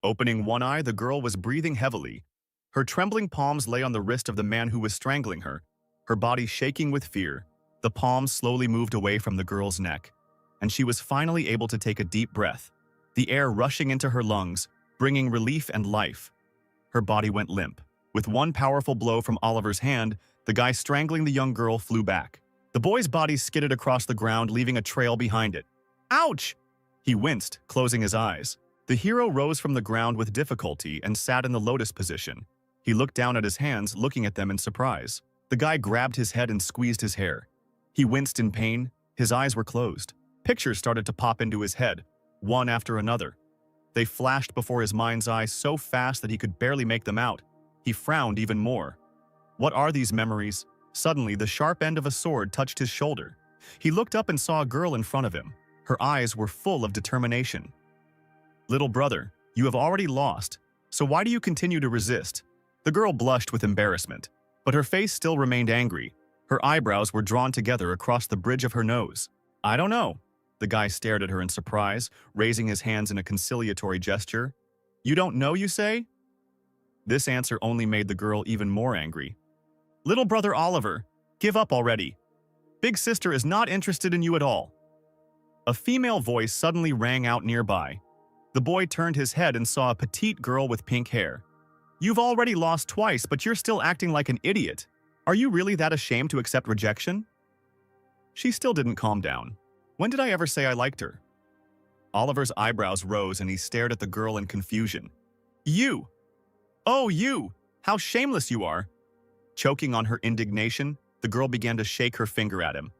Opening one eye, the girl was breathing heavily. Her trembling palms lay on the wrist of the man who was strangling her body shaking with fear. The palms slowly moved away from the girl's neck, and she was finally able to take a deep breath, the air rushing into her lungs, bringing relief and life. Her body went limp. With one powerful blow from Oliver's hand, the guy strangling the young girl flew back. The boy's body skidded across the ground, leaving a trail behind it. Ouch! He winced, closing his eyes. The hero rose from the ground with difficulty and sat in the lotus position. He looked down at his hands, looking at them in surprise. The guy grabbed his head and squeezed his hair. He winced in pain. His eyes were closed. Pictures started to pop into his head, one after another. They flashed before his mind's eye so fast that he could barely make them out. He frowned even more. What are these memories? Suddenly, the sharp end of a sword touched his shoulder. He looked up and saw a girl in front of him. Her eyes were full of determination. "Little brother, you have already lost, so why do you continue to resist?" The girl blushed with embarrassment, but her face still remained angry. Her eyebrows were drawn together across the bridge of her nose. "I don't know." The guy stared at her in surprise, raising his hands in a conciliatory gesture. "You don't know, you say?" This answer only made the girl even more angry. "Little brother Oliver, give up already. Big sister is not interested in you at all." A female voice suddenly rang out nearby. The boy turned his head and saw a petite girl with pink hair. "You've already lost twice, but you're still acting like an idiot. Are you really that ashamed to accept rejection?" She still didn't calm down. "When did I ever say I liked her?" Oliver's eyebrows rose and he stared at the girl in confusion. "You! Oh, you! How shameless you are!" Choking on her indignation, the girl began to shake her finger at him.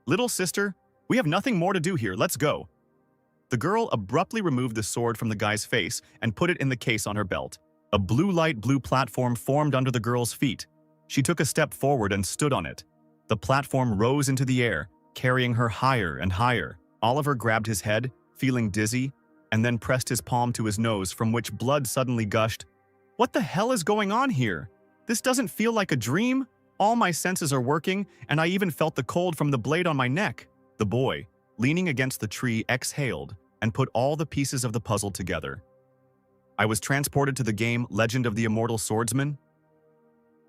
"Little sister, we have nothing more to do here, let's go." The girl abruptly removed the sword from the guy's face and put it in the case on her belt. A light blue platform formed under the girl's feet. She took a step forward and stood on it. The platform rose into the air, carrying her higher and higher. Oliver grabbed his head, feeling dizzy, and then pressed his palm to his nose, from which blood suddenly gushed. "What the hell is going on here? This doesn't feel like a dream. All my senses are working, and I even felt the cold from the blade on my neck." The boy, leaning against the tree, exhaled and put all the pieces of the puzzle together. "I was transported to the game Legend of the Immortal Swordsman."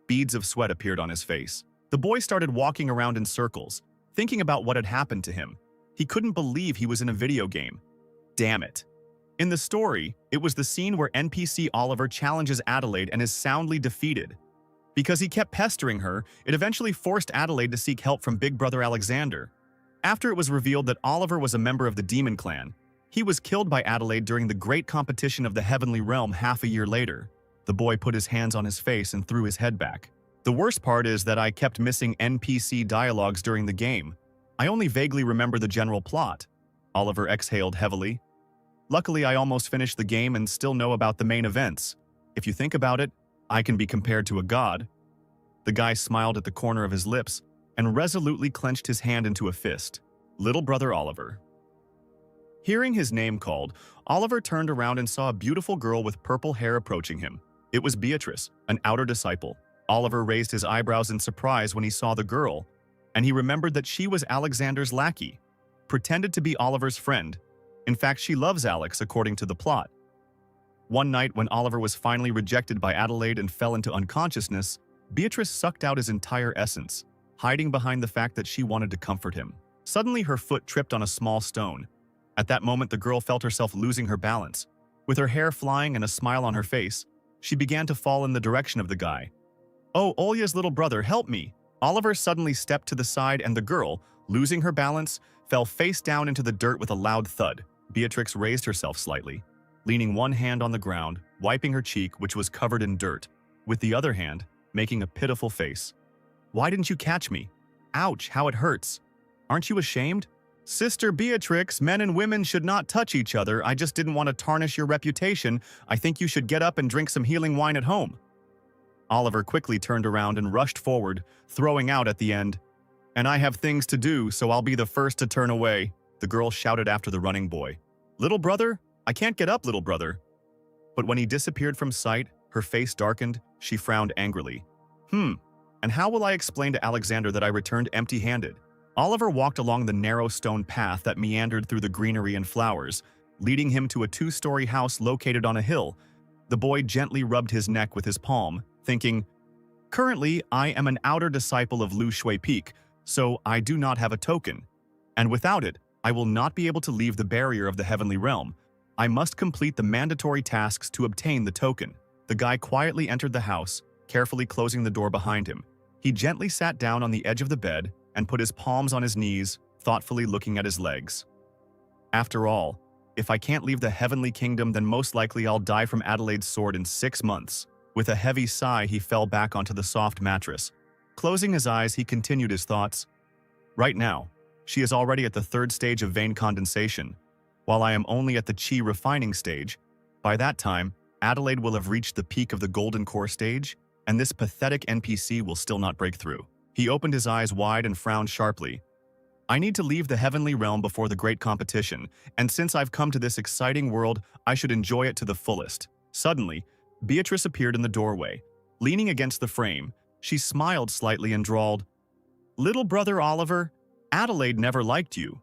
Beads of sweat appeared on his face. The boy started walking around in circles, thinking about what had happened to him. He couldn't believe he was in a video game. Damn it. In the story, it was the scene where NPC Oliver challenges Adelaide and is soundly defeated. Because he kept pestering her, it eventually forced Adelaide to seek help from Big Brother Alexander. After it was revealed that Oliver was a member of the Demon Clan, he was killed by Adelaide during the Great Competition of the Heavenly Realm half a year later. The boy put his hands on his face and threw his head back. "The worst part is that I kept missing NPC dialogues during the game. I only vaguely remember the general plot." Oliver exhaled heavily. "Luckily, I almost finished the game and still know about the main events. If you think about it, I can be compared to a god." The guy smiled at the corner of his lips and resolutely clenched his hand into a fist. "Little brother Oliver." Hearing his name called, Oliver turned around and saw a beautiful girl with purple hair approaching him. It was Beatrix, an outer disciple. Oliver raised his eyebrows in surprise when he saw the girl, and he remembered that she was Alexander's lackey, pretended to be Oliver's friend. In fact, she loves Alex according to the plot. One night when Oliver was finally rejected by Adelaide and fell into unconsciousness, Beatrice sucked out his entire essence, hiding behind the fact that she wanted to comfort him. Suddenly, her foot tripped on a small stone. At that moment, the girl felt herself losing her balance. With her hair flying and a smile on her face, she began to fall in the direction of the guy. "Oh, Olya's little brother, help me!" Oliver suddenly stepped to the side and the girl, losing her balance, fell face down into the dirt with a loud thud. Beatrix raised herself slightly, leaning one hand on the ground, wiping her cheek, which was covered in dirt, with the other hand making a pitiful face. "Why didn't you catch me? Ouch, how it hurts. Aren't you ashamed?" "Sister Beatrix, men and women should not touch each other. I just didn't want to tarnish your reputation. I think you should get up and drink some healing wine at home." Oliver quickly turned around and rushed forward, throwing out at the end, "And I have things to do, so I'll be the first to turn away." The girl shouted after the running boy. "Little brother? I can't get up, little brother." But when he disappeared from sight, her face darkened, she frowned angrily. And how will I explain to Alexander that I returned empty-handed?" Oliver walked along the narrow stone path that meandered through the greenery and flowers, leading him to a two-story house located on a hill. The boy gently rubbed his neck with his palm, thinking, "Currently, I am an outer disciple of Lu Shui Peak, so I do not have a token. And without it, I will not be able to leave the barrier of the heavenly realm. I must complete the mandatory tasks to obtain the token." The guy quietly entered the house, carefully closing the door behind him. He gently sat down on the edge of the bed and put his palms on his knees, thoughtfully looking at his legs. "After all, if I can't leave the heavenly kingdom, then most likely I'll die from Adelaide's sword in 6 months." With a heavy sigh, he fell back onto the soft mattress. Closing his eyes, he continued his thoughts. "Right now, she is already at the 3rd stage of vein condensation, while I am only at the chi refining stage. By that time, Adelaide will have reached the peak of the golden core stage, and this pathetic NPC will still not break through." He opened his eyes wide and frowned sharply. "I need to leave the heavenly realm before the great competition, and since I've come to this exciting world, I should enjoy it to the fullest." Suddenly, Beatrix appeared in the doorway. Leaning against the frame, she smiled slightly and drawled, "Little brother Oliver, Adelaide never liked you."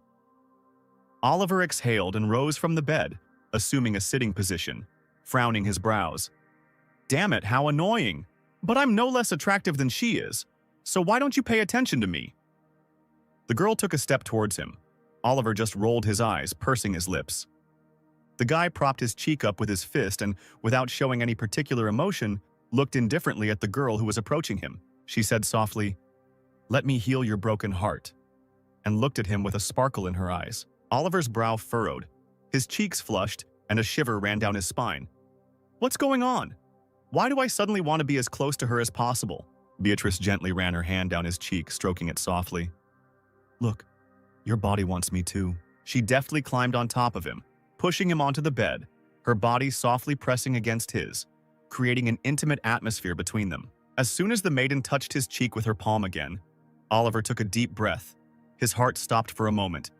Oliver exhaled and rose from the bed, assuming a sitting position, frowning his brows. "Damn it, how annoying! But I'm no less attractive than she is, so why don't you pay attention to me?" The girl took a step towards him. Oliver just rolled his eyes, pursing his lips. The guy propped his cheek up with his fist and, without showing any particular emotion, looked indifferently at the girl who was approaching him. She said softly, "Let me heal your broken heart," and looked at him with a sparkle in her eyes. Oliver's brow furrowed, his cheeks flushed, and a shiver ran down his spine. "What's going on? Why do I suddenly want to be as close to her as possible?" Beatrix gently ran her hand down his cheek, stroking it softly. "Look, your body wants me too." She deftly climbed on top of him, pushing him onto the bed, her body softly pressing against his, creating an intimate atmosphere between them. As soon as the maiden touched his cheek with her palm again, Oliver took a deep breath. His heart stopped for a moment.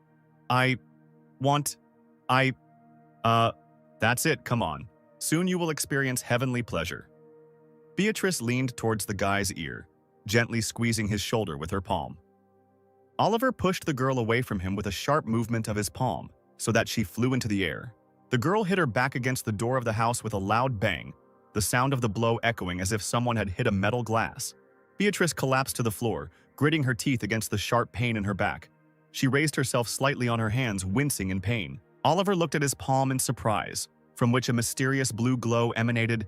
That's it, come on. Soon you will experience heavenly pleasure." Beatrix leaned towards the guy's ear, gently squeezing his shoulder with her palm. Oliver pushed the girl away from him with a sharp movement of his palm, so that she flew into the air. The girl hit her back against the door of the house with a loud bang, the sound of the blow echoing as if someone had hit a metal glass. Beatrix collapsed to the floor, gritting her teeth against the sharp pain in her back. She raised herself slightly on her hands, wincing in pain. Oliver looked at his palm in surprise, from which a mysterious blue glow emanated.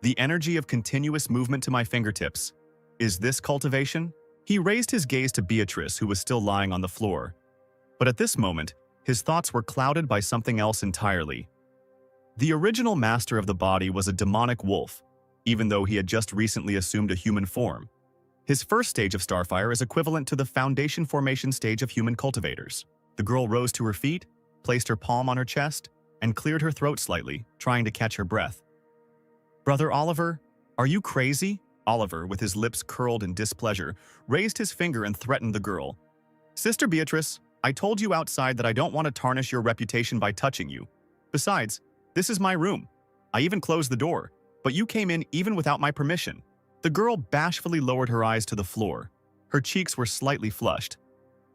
"The energy of continuous movement to my fingertips. Is this cultivation?" He raised his gaze to Beatrix, who was still lying on the floor. But at this moment, his thoughts were clouded by something else entirely. The original master of the body was a demonic wolf, even though he had just recently assumed a human form. His first stage of Starfire is equivalent to the foundation formation stage of human cultivators. The girl rose to her feet, placed her palm on her chest, and cleared her throat slightly, trying to catch her breath. "Brother Oliver, are you crazy?" Oliver, with his lips curled in displeasure, raised his finger and threatened the girl. "Sister Beatrix, I told you outside that I don't want to tarnish your reputation by touching you. Besides, this is my room. I even closed the door, but you came in even without my permission." The girl bashfully lowered her eyes to the floor. Her cheeks were slightly flushed.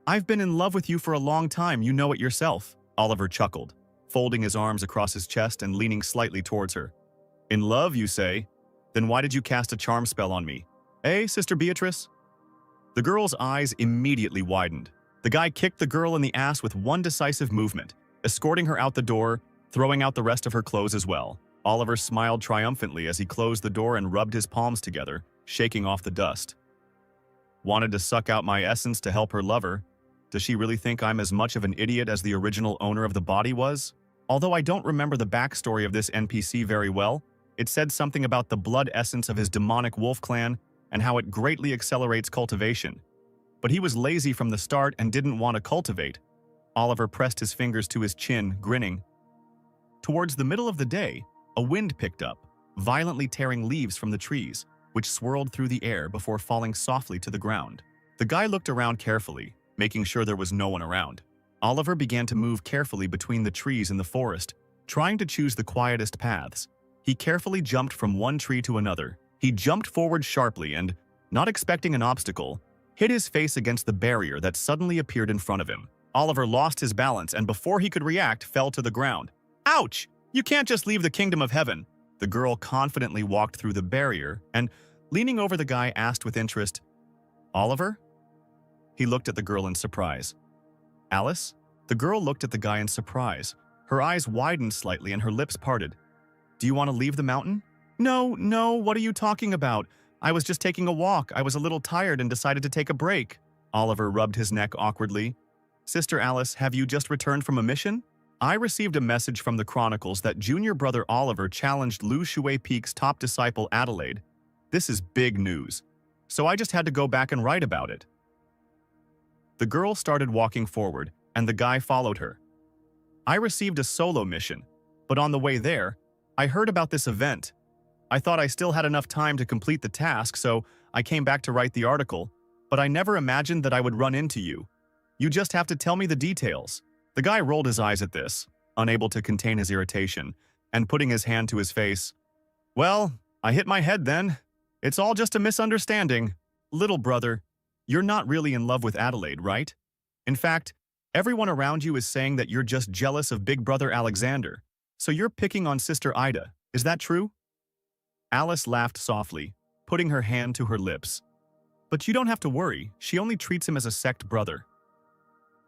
"I've been in love with you for a long time, you know it yourself," Oliver chuckled, folding his arms across his chest and leaning slightly towards her. "In love, you say? Then why did you cast a charm spell on me? Eh, Sister Beatrix?" The girl's eyes immediately widened. The guy kicked the girl in the ass with one decisive movement, escorting her out the door, throwing out the rest of her clothes as well. Oliver smiled triumphantly as he closed the door and rubbed his palms together, shaking off the dust. "Wanted to suck out my essence to help her lover. Does she really think I'm as much of an idiot as the original owner of the body was? Although I don't remember the backstory of this NPC very well, it said something about the blood essence of his demonic wolf clan and how it greatly accelerates cultivation. But he was lazy from the start and didn't want to cultivate." Oliver pressed his fingers to his chin, grinning. Towards the middle of the day, a wind picked up, violently tearing leaves from the trees, which swirled through the air before falling softly to the ground. The guy looked around carefully, making sure there was no one around. Oliver began to move carefully between the trees in the forest, trying to choose the quietest paths. He carefully jumped from one tree to another. He jumped forward sharply and, not expecting an obstacle, hit his face against the barrier that suddenly appeared in front of him. Oliver lost his balance and before he could react, fell to the ground. Ouch! You can't just leave the kingdom of heaven. The girl confidently walked through the barrier and, leaning over the guy, asked with interest, Oliver? He looked at the girl in surprise. Alice? The girl looked at the guy in surprise. Her eyes widened slightly and her lips parted. Do you want to leave the mountain? No, what are you talking about? I was just taking a walk. I was a little tired and decided to take a break. Oliver rubbed his neck awkwardly. Sister Alice, have you just returned from a mission? I received a message from the Chronicles that junior brother Oliver challenged Lu Shui Peak's top disciple Adelaide. This is big news. So I just had to go back and write about it. The girl started walking forward, and the guy followed her. I received a solo mission, but on the way there, I heard about this event. I thought I still had enough time to complete the task, so I came back to write the article, but I never imagined that I would run into you. You just have to tell me the details. The guy rolled his eyes at this, unable to contain his irritation, and putting his hand to his face. Well, I hit my head then. It's all just a misunderstanding. Little brother, you're not really in love with Adelaide, right? In fact, everyone around you is saying that you're just jealous of big brother Alexander. So you're picking on Sister Ida, is that true? Alice laughed softly, putting her hand to her lips. But you don't have to worry, she only treats him as a sect brother.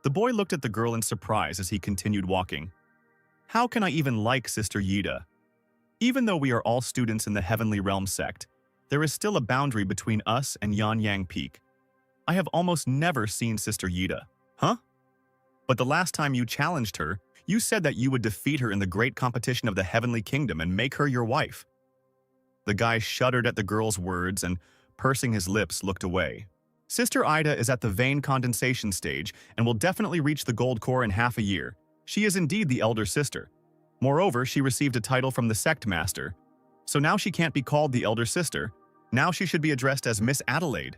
The boy looked at the girl in surprise as he continued walking. How can I even like Sister Yida? Even though we are all students in the Heavenly Realm sect, there is still a boundary between us and Yan Yang Peak. I have almost never seen Sister Yida. Huh? But the last time you challenged her, you said that you would defeat her in the great competition of the Heavenly Kingdom and make her your wife. The guy shuddered at the girl's words and, pursing his lips, looked away. Sister Ida is at the vein condensation stage and will definitely reach the gold core in half a year. She is indeed the elder sister. Moreover, she received a title from the sect master. So now she can't be called the elder sister. Now she should be addressed as Miss Adelaide.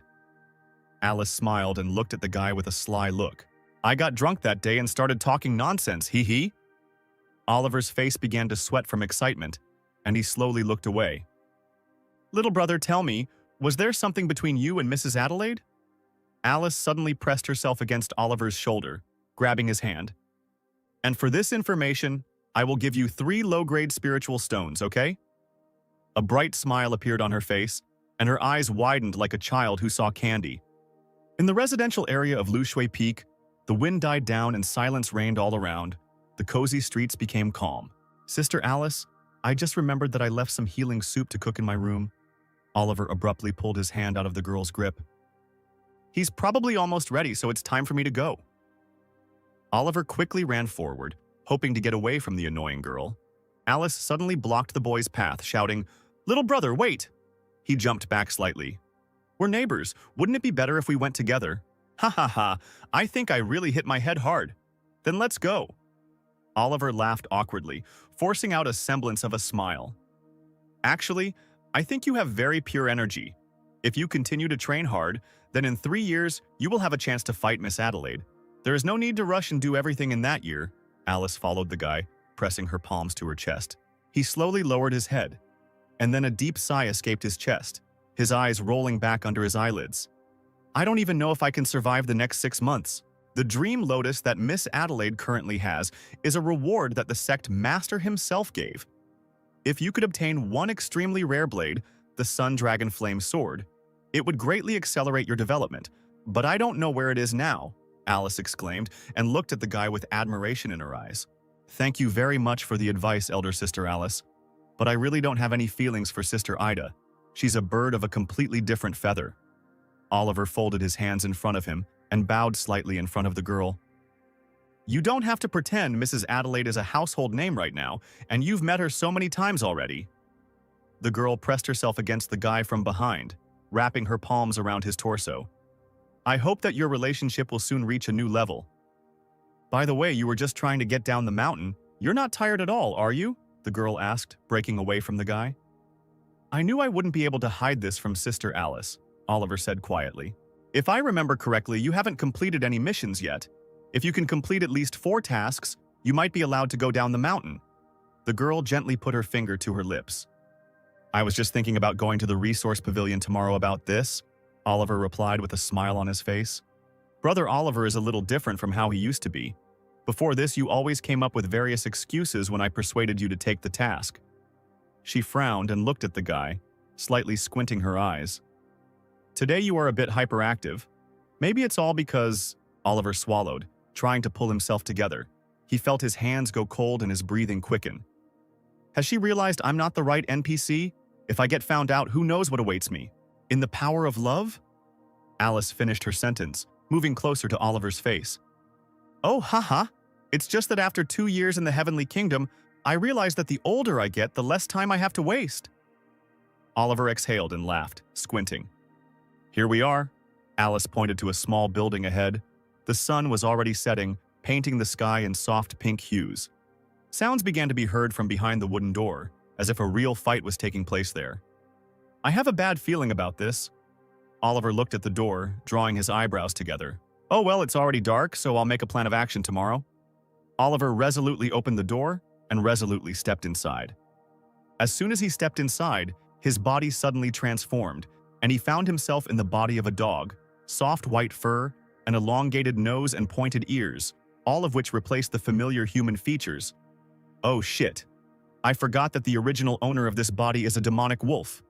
Alice smiled and looked at the guy with a sly look. I got drunk that day and started talking nonsense, hee. Oliver's face began to sweat from excitement, and he slowly looked away. Little brother, tell me, was there something between you and Mrs. Adelaide? Alice suddenly pressed herself against Oliver's shoulder, grabbing his hand. And for this information, I will give you 3 low-grade spiritual stones, okay? A bright smile appeared on her face, and her eyes widened like a child who saw candy. In the residential area of Lu Shui Peak, the wind died down and silence reigned all around. The cozy streets became calm. Sister Alice, I just remembered that I left some healing soup to cook in my room. Oliver abruptly pulled his hand out of the girl's grip. He's probably almost ready, so it's time for me to go. Oliver quickly ran forward, hoping to get away from the annoying girl. Alice suddenly blocked the boy's path, shouting, Little brother, wait! He jumped back slightly. We're neighbors. Wouldn't it be better if we went together? Ha, I think I really hit my head hard. Then let's go. Oliver laughed awkwardly, forcing out a semblance of a smile. Actually, I think you have very pure energy. If you continue to train hard, then in 3 years, you will have a chance to fight Miss Adelaide. There is no need to rush and do everything in that year. Alice followed the guy, pressing her palms to her chest. He slowly lowered his head, and then a deep sigh escaped his chest, his eyes rolling back under his eyelids. I don't even know if I can survive the next 6 months. The dream lotus that Miss Adelaide currently has is a reward that the sect master himself gave. If you could obtain one extremely rare blade, the Sun Dragon Flame Sword, it would greatly accelerate your development. But I don't know where it is now, Alice exclaimed and looked at the guy with admiration in her eyes. Thank you very much for the advice, elder sister Alice. But I really don't have any feelings for Sister Ida. She's a bird of a completely different feather. Oliver folded his hands in front of him and bowed slightly in front of the girl. You don't have to pretend Mrs. Adelaide is a household name right now, and you've met her so many times already. The girl pressed herself against the guy from behind, wrapping her palms around his torso. I hope that your relationship will soon reach a new level. By the way, you were just trying to get down the mountain. You're not tired at all, are you? The girl asked, breaking away from the guy. I knew I wouldn't be able to hide this from Sister Alice, Oliver said quietly. If I remember correctly, you haven't completed any missions yet. If you can complete at least 4 tasks, you might be allowed to go down the mountain. The girl gently put her finger to her lips. I was just thinking about going to the resource pavilion tomorrow about this, Oliver replied with a smile on his face. Brother Oliver is a little different from how he used to be. Before this, you always came up with various excuses when I persuaded you to take the task." She frowned and looked at the guy, slightly squinting her eyes. "Today you are a bit hyperactive. Maybe it's all because—" Oliver swallowed, trying to pull himself together. He felt his hands go cold and his breathing quicken. Has she realized I'm not the right NPC? If I get found out, who knows what awaits me? In the power of love? Alice finished her sentence, moving closer to Oliver's face. Oh, haha. It's just that after 2 years in the Heavenly Kingdom, I realize that the older I get, the less time I have to waste. Oliver exhaled and laughed, squinting. Here we are. Alice pointed to a small building ahead. The sun was already setting, painting the sky in soft pink hues. Sounds began to be heard from behind the wooden door, as if a real fight was taking place there. I have a bad feeling about this. Oliver looked at the door, drawing his eyebrows together. Oh well, it's already dark, so I'll make a plan of action tomorrow. Oliver resolutely opened the door and resolutely stepped inside. As soon as he stepped inside, his body suddenly transformed, and he found himself in the body of a dog, soft white fur, an elongated nose and pointed ears, all of which replaced the familiar human features. Oh shit. I forgot that the original owner of this body is a demonic wolf.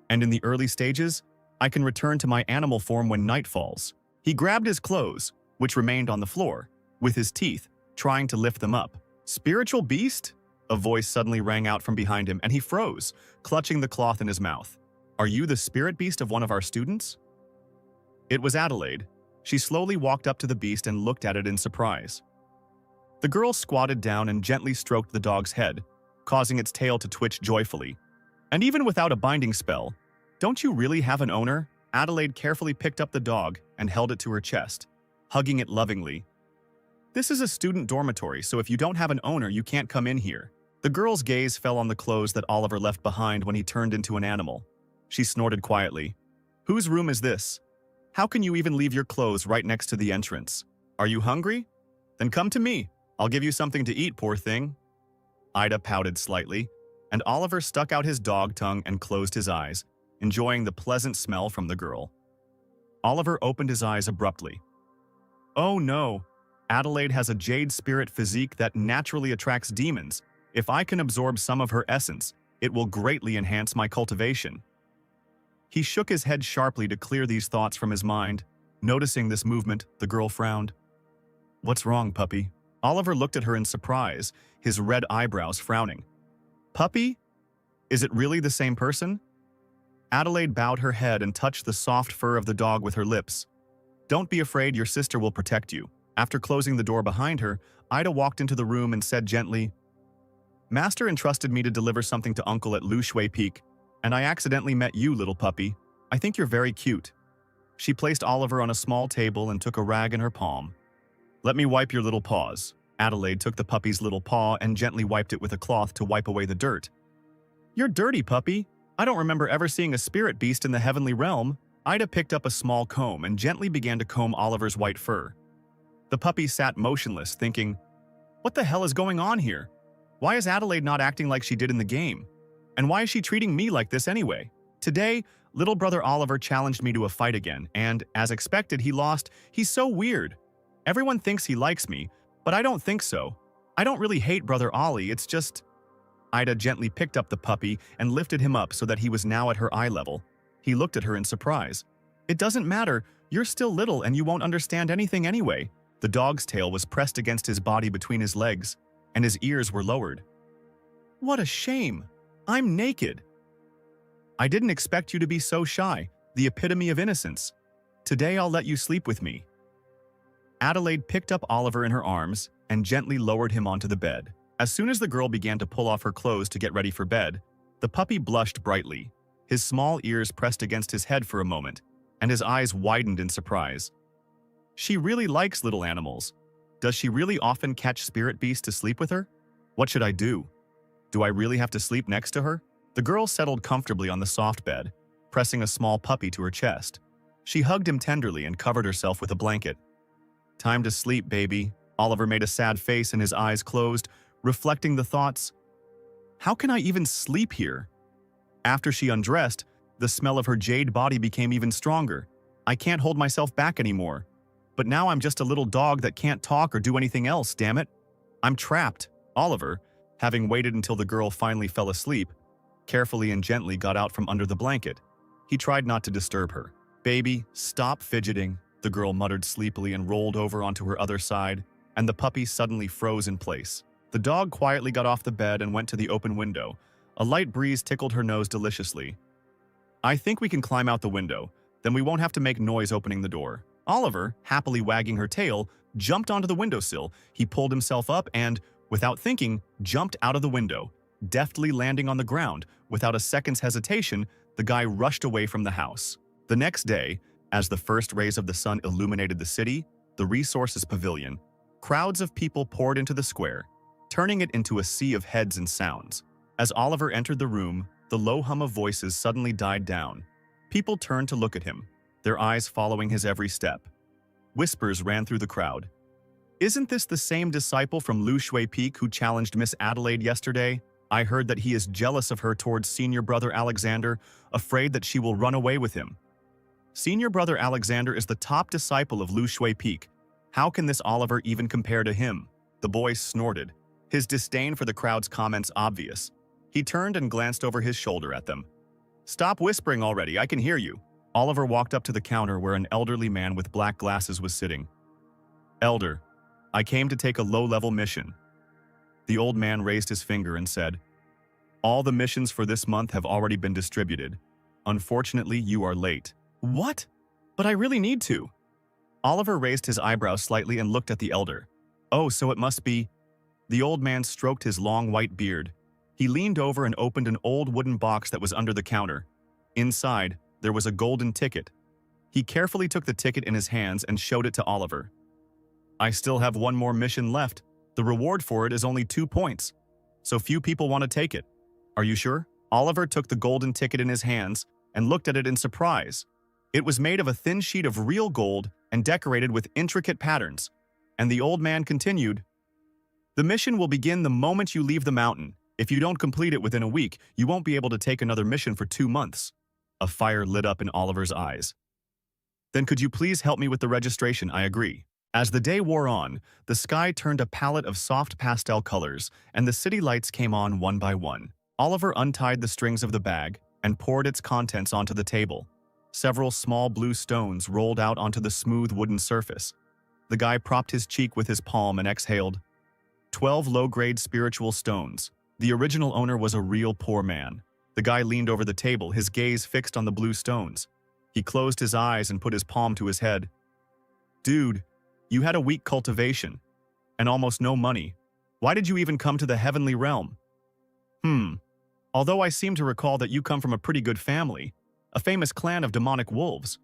And in the early stages, I can return to my animal form when night falls. He grabbed his clothes, which remained on the floor, with his teeth, trying to lift them up. Spiritual beast? A voice suddenly rang out from behind him, and he froze, clutching the cloth in his mouth. Are you the spirit beast of one of our students? It was Adelaide. She slowly walked up to the beast and looked at it in surprise. The girl squatted down and gently stroked the dog's head, causing its tail to twitch joyfully. And even without a binding spell, don't you really have an owner? Adelaide carefully picked up the dog and held it to her chest, hugging it lovingly. This is a student dormitory, so if you don't have an owner, you can't come in here. The girl's gaze fell on the clothes that Oliver left behind when he turned into an animal. She snorted quietly. Whose room is this? How can you even leave your clothes right next to the entrance? Are you hungry? Then come to me. I'll give you something to eat, poor thing. Ida pouted slightly, and Oliver stuck out his dog tongue and closed his eyes, enjoying the pleasant smell from the girl. Oliver opened his eyes abruptly. Oh no, Adelaide has a jade spirit physique that naturally attracts demons. If I can absorb some of her essence, it will greatly enhance my cultivation. He shook his head sharply to clear these thoughts from his mind. Noticing this movement, the girl frowned. What's wrong, puppy? Oliver looked at her in surprise, his red eyebrows frowning. Puppy? Is it really the same person? Adelaide bowed her head and touched the soft fur of the dog with her lips. Don't be afraid, your sister will protect you. After closing the door behind her, Ida walked into the room and said gently, Master entrusted me to deliver something to Uncle at Lu Shui Peak, and I accidentally met you, little puppy. I think you're very cute. She placed Oliver on a small table and took a rag in her palm. Let me wipe your little paws. Adelaide took the puppy's little paw and gently wiped it with a cloth to wipe away the dirt. You're dirty, puppy. I don't remember ever seeing a spirit beast in the heavenly realm. Ida picked up a small comb and gently began to comb Oliver's white fur. The puppy sat motionless, thinking, what the hell is going on here? Why is Adelaide not acting like she did in the game? And why is she treating me like this anyway? Today, little brother Oliver challenged me to a fight again, and, as expected, he lost. He's so weird. Everyone thinks he likes me, but I don't think so. I don't really hate brother Ollie, it's just… Ida gently picked up the puppy and lifted him up so that he was now at her eye level. He looked at her in surprise. It doesn't matter, you're still little and you won't understand anything anyway. The dog's tail was pressed against his body between his legs, and his ears were lowered. What a shame! I'm naked! I didn't expect you to be so shy, the epitome of innocence. Today I'll let you sleep with me. Adelaide picked up Oliver in her arms and gently lowered him onto the bed. As soon as the girl began to pull off her clothes to get ready for bed, the puppy blushed brightly. His small ears pressed against his head for a moment, and his eyes widened in surprise. She really likes little animals. Does she really often catch spirit beasts to sleep with her? What should I do? Do I really have to sleep next to her? The girl settled comfortably on the soft bed, pressing a small puppy to her chest. She hugged him tenderly and covered herself with a blanket. Time to sleep, baby. Oliver made a sad face and his eyes closed, reflecting the thoughts. How can I even sleep here? After she undressed, the smell of her jade body became even stronger. I can't hold myself back anymore. but now I'm just a little dog that can't talk or do anything else, damn it. I'm trapped. Oliver, having waited until the girl finally fell asleep, carefully and gently got out from under the blanket. He tried not to disturb her. "Baby, stop fidgeting," the girl muttered sleepily and rolled over onto her other side, and the puppy suddenly froze in place. The dog quietly got off the bed and went to the open window. A light breeze tickled her nose deliciously. "I think we can climb out the window, then we won't have to make noise opening the door." Oliver, happily wagging her tail, jumped onto the windowsill. He pulled himself up and, without thinking, jumped out of the window, deftly landing on the ground. Without a second's hesitation, the guy rushed away from the house. The next day, as the first rays of the sun illuminated the city, the resources pavilion, crowds of people poured into the square, turning it into a sea of heads and sounds. As Oliver entered the room, the low hum of voices suddenly died down. People turned to look at him, their eyes following his every step. Whispers ran through the crowd. "Isn't this the same disciple from Lu Shui Peak who challenged Miss Adelaide yesterday? I heard that he is jealous of her towards senior brother Alexander, afraid that she will run away with him." Senior brother Alexander is the top disciple of Lu Shui Peak. How can this Oliver even compare to him? The boy snorted, his disdain for the crowd's comments obvious. He turned and glanced over his shoulder at them. "Stop whispering already, I can hear you." Oliver walked up to the counter where an elderly man with black glasses was sitting. "Elder, I came to take a low-level mission." The old man raised his finger and said, "All the missions for this month have already been distributed. Unfortunately, you are late." "What? But I really need to." Oliver raised his eyebrows slightly and looked at the elder. "Oh, so it must be..." The old man stroked his long white beard. He leaned over and opened an old wooden box that was under the counter. Inside, there was a golden ticket. He carefully took the ticket in his hands and showed it to Oliver. "I still have one more mission left. The reward for it is only 2 points. So few people want to take it. Are you sure?" Oliver took the golden ticket in his hands and looked at it in surprise. It was made of a thin sheet of real gold and decorated with intricate patterns. And the old man continued, "The mission will begin the moment you leave the mountain. If you don't complete it within a week, you won't be able to take another mission for 2 months. A fire lit up in Oliver's eyes. "Then could you please help me with the registration? I agree." As the day wore on, the sky turned a palette of soft pastel colors, and the city lights came on one by one. Oliver untied the strings of the bag and poured its contents onto the table. Several small blue stones rolled out onto the smooth wooden surface. The guy propped his cheek with his palm and exhaled. 12 low-grade spiritual stones. The original owner was a real poor man. The guy leaned over the table, his gaze fixed on the blue stones. He closed his eyes and put his palm to his head. "Dude, you had a weak cultivation, and almost no money. Why did you even come to the heavenly realm?" Although I seem to recall that you come from a pretty good family, a famous clan of demonic wolves.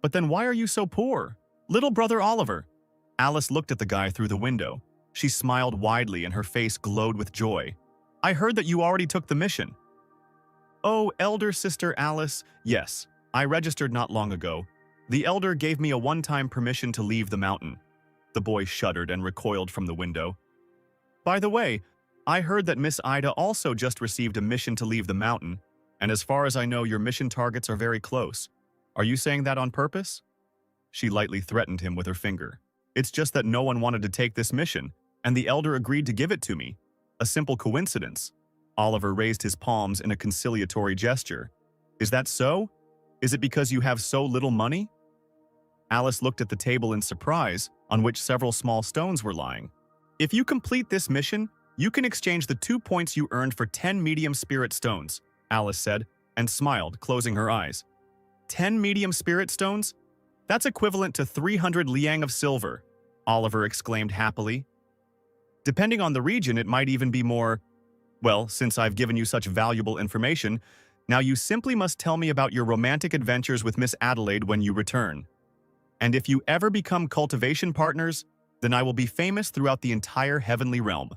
But then why are you so poor? Little brother Oliver." Alice looked at the guy through the window. She smiled widely and her face glowed with joy. "I heard that you already took the mission." "Oh, elder sister Alice, yes, I registered not long ago. The elder gave me a one-time permission to leave the mountain." The boy shuddered and recoiled from the window. "By the way, I heard that Miss Ida also just received a mission to leave the mountain, and as far as I know, your mission targets are very close. Are you saying that on purpose?" She lightly threatened him with her finger. "It's just that no one wanted to take this mission, and the elder agreed to give it to me. A simple coincidence." Oliver raised his palms in a conciliatory gesture. "Is that so? Is it because you have so little money?" Alice looked at the table in surprise, on which several small stones were lying. "If you complete this mission, you can exchange the 2 points you earned for 10 medium spirit stones," Alice said, and smiled, closing her eyes. 10 medium spirit stones? That's equivalent to 300 liang of silver," Oliver exclaimed happily. "Depending on the region, it might even be more. Well, since I've given you such valuable information, now you simply must tell me about your romantic adventures with Miss Adelaide when you return. And if you ever become cultivation partners, then I will be famous throughout the entire heavenly realm."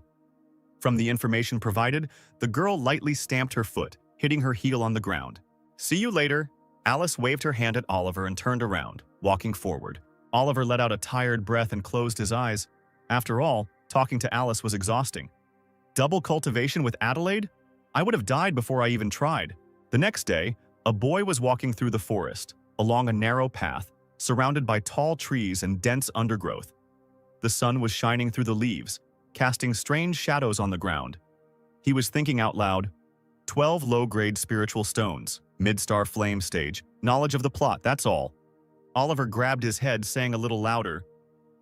From the information provided, the girl lightly stamped her foot, hitting her heel on the ground. "See you later." Alice waved her hand at Oliver and turned around, walking forward. Oliver let out a tired breath and closed his eyes. After all, talking to Alice was exhausting. Double cultivation with Adelaide? I would have died before I even tried. The next day, a boy was walking through the forest, along a narrow path, surrounded by tall trees and dense undergrowth. The sun was shining through the leaves, casting strange shadows on the ground. He was thinking out loud, 12 low-grade spiritual stones, mid-star flame stage, knowledge of the plot, that's all. Oliver grabbed his head, saying a little louder,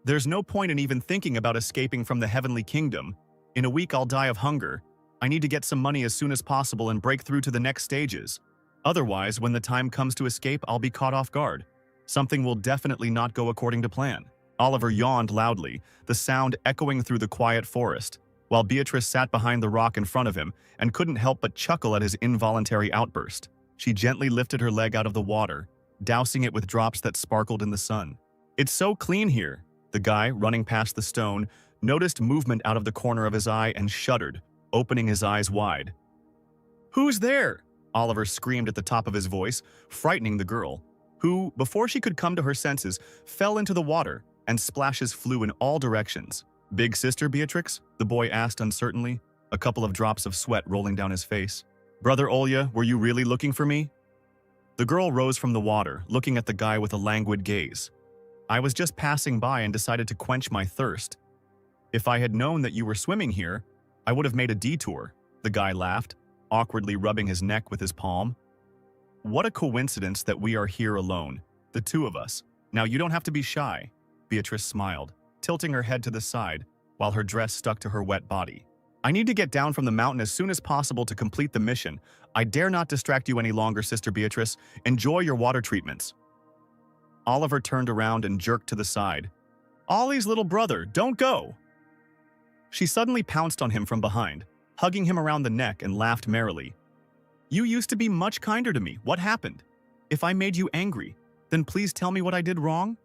"There's no point in even thinking about escaping from the heavenly kingdom. In a week I'll die of hunger. I need to get some money as soon as possible and break through to the next stages. Otherwise, when the time comes to escape, I'll be caught off guard. Something will definitely not go according to plan." Oliver yawned loudly, the sound echoing through the quiet forest, while Beatrice sat behind the rock in front of him and couldn't help but chuckle at his involuntary outburst. She gently lifted her leg out of the water, dousing it with drops that sparkled in the sun. "It's so clean here." The guy, running past the stone, noticed movement out of the corner of his eye and shuddered, opening his eyes wide. "Who's there?" Oliver screamed at the top of his voice, frightening the girl, who, before she could come to her senses, fell into the water, and splashes flew in all directions. "Big sister, Beatrix?" the boy asked uncertainly, a couple of drops of sweat rolling down his face. "Brother Olya, were you really looking for me?" The girl rose from the water, looking at the guy with a languid gaze. "I was just passing by and decided to quench my thirst. If I had known that you were swimming here, I would have made a detour," the guy laughed, awkwardly rubbing his neck with his palm. "What a coincidence that we are here alone, the two of us. Now you don't have to be shy," Beatrice smiled, tilting her head to the side, while her dress stuck to her wet body. "I need to get down from the mountain as soon as possible to complete the mission. I dare not distract you any longer, Sister Beatrice. Enjoy your water treatments." Oliver turned around and jerked to the side. "Ollie's little brother, don't go!" She suddenly pounced on him from behind, hugging him around the neck, and laughed merrily. "You used to be much kinder to me. What happened? If I made you angry, then please tell me what I did wrong."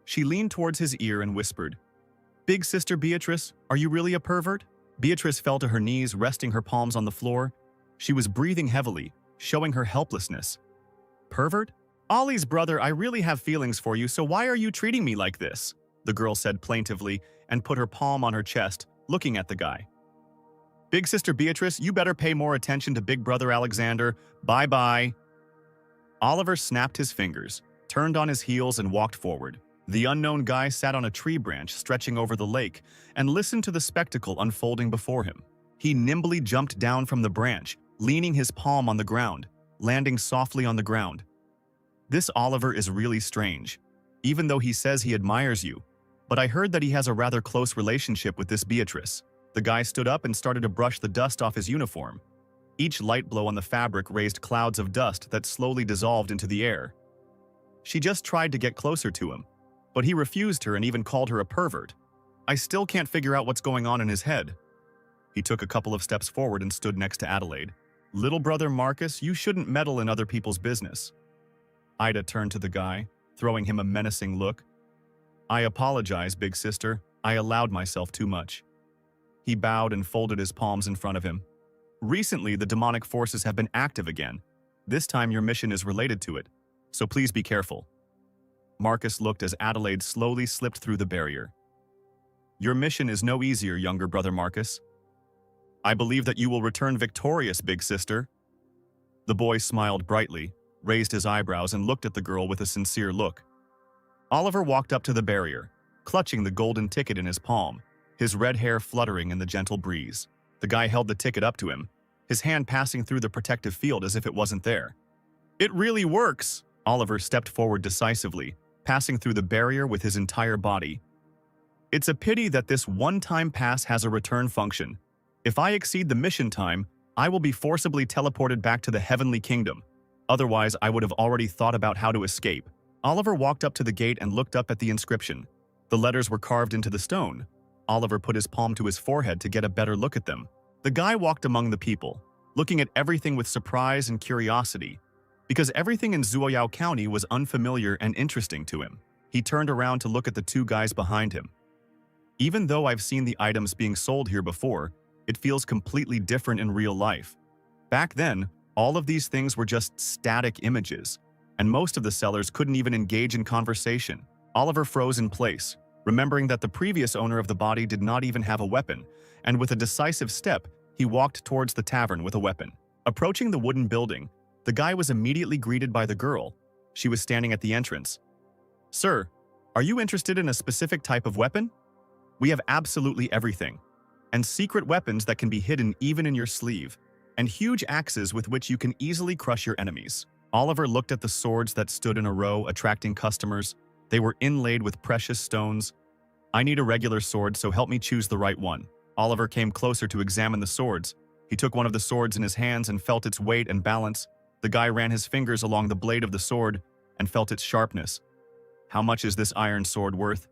She leaned towards his ear and whispered, "Big Sister Beatrice, are you really a pervert?" Beatrice fell to her knees, resting her palms on the floor. She was breathing heavily, showing her helplessness. "Pervert? Ollie's brother, I really have feelings for you, so why are you treating me like this?" the girl said plaintively and put her palm on her chest, looking at the guy. "Big Sister Beatrice, you better pay more attention to Big Brother Alexander. Bye-bye." Oliver snapped his fingers, turned on his heels, and walked forward. The unknown guy sat on a tree branch stretching over the lake and listened to the spectacle unfolding before him. He nimbly jumped down from the branch, leaning his palm on the ground, landing softly on the ground. "This Oliver is really strange, even though he says he admires you, but I heard that he has a rather close relationship with this Beatrice." The guy stood up and started to brush the dust off his uniform. Each light blow on the fabric raised clouds of dust that slowly dissolved into the air. She just tried to get closer to him, but he refused her and even called her a pervert. "I still can't figure out what's going on in his head." He took a couple of steps forward and stood next to Adelaide. "Little brother Marcus, you shouldn't meddle in other people's business." Ida turned to the guy, throwing him a menacing look. "I apologize, big sister. I allowed myself too much." He bowed and folded his palms in front of him. "Recently, the demonic forces have been active again. This time your mission is related to it, so please be careful." Marcus looked as Adelaide slowly slipped through the barrier. "Your mission is no easier, younger brother Marcus. I believe that you will return victorious, big sister." The boy smiled brightly, raised his eyebrows, and looked at the girl with a sincere look. Oliver walked up to the barrier, clutching the golden ticket in his palm, his red hair fluttering in the gentle breeze. The guy held the ticket up to him, his hand passing through the protective field as if it wasn't there. "It really works!" Oliver stepped forward decisively, passing through the barrier with his entire body. "It's a pity that this one-time pass has a return function. If I exceed the mission time, I will be forcibly teleported back to the heavenly kingdom. Otherwise, I would have already thought about how to escape." Oliver walked up to the gate and looked up at the inscription. The letters were carved into the stone. Oliver put his palm to his forehead to get a better look at them. The guy walked among the people, looking at everything with surprise and curiosity, because everything in Zuoyao County was unfamiliar and interesting to him. He turned around to look at the two guys behind him. "Even though I've seen the items being sold here before, it feels completely different in real life. Back then, all of these things were just static images, and most of the sellers couldn't even engage in conversation." Oliver froze in place, remembering that the previous owner of the body did not even have a weapon, and with a decisive step, he walked towards the tavern with a weapon. Approaching the wooden building, the guy was immediately greeted by the girl. She was standing at the entrance, Sir, are you interested in a specific type of weapon? We have absolutely everything. And secret weapons that can be hidden even in your sleeve, and huge axes with which you can easily crush your enemies. Oliver looked at the swords that stood in a row, attracting customers. They were inlaid with precious stones. I need a regular sword, so help me choose the right one. Oliver came closer to examine the swords. He took one of the swords in his hands and felt its weight and balance. The guy ran his fingers along the blade of the sword and felt its sharpness. How much is this iron sword worth?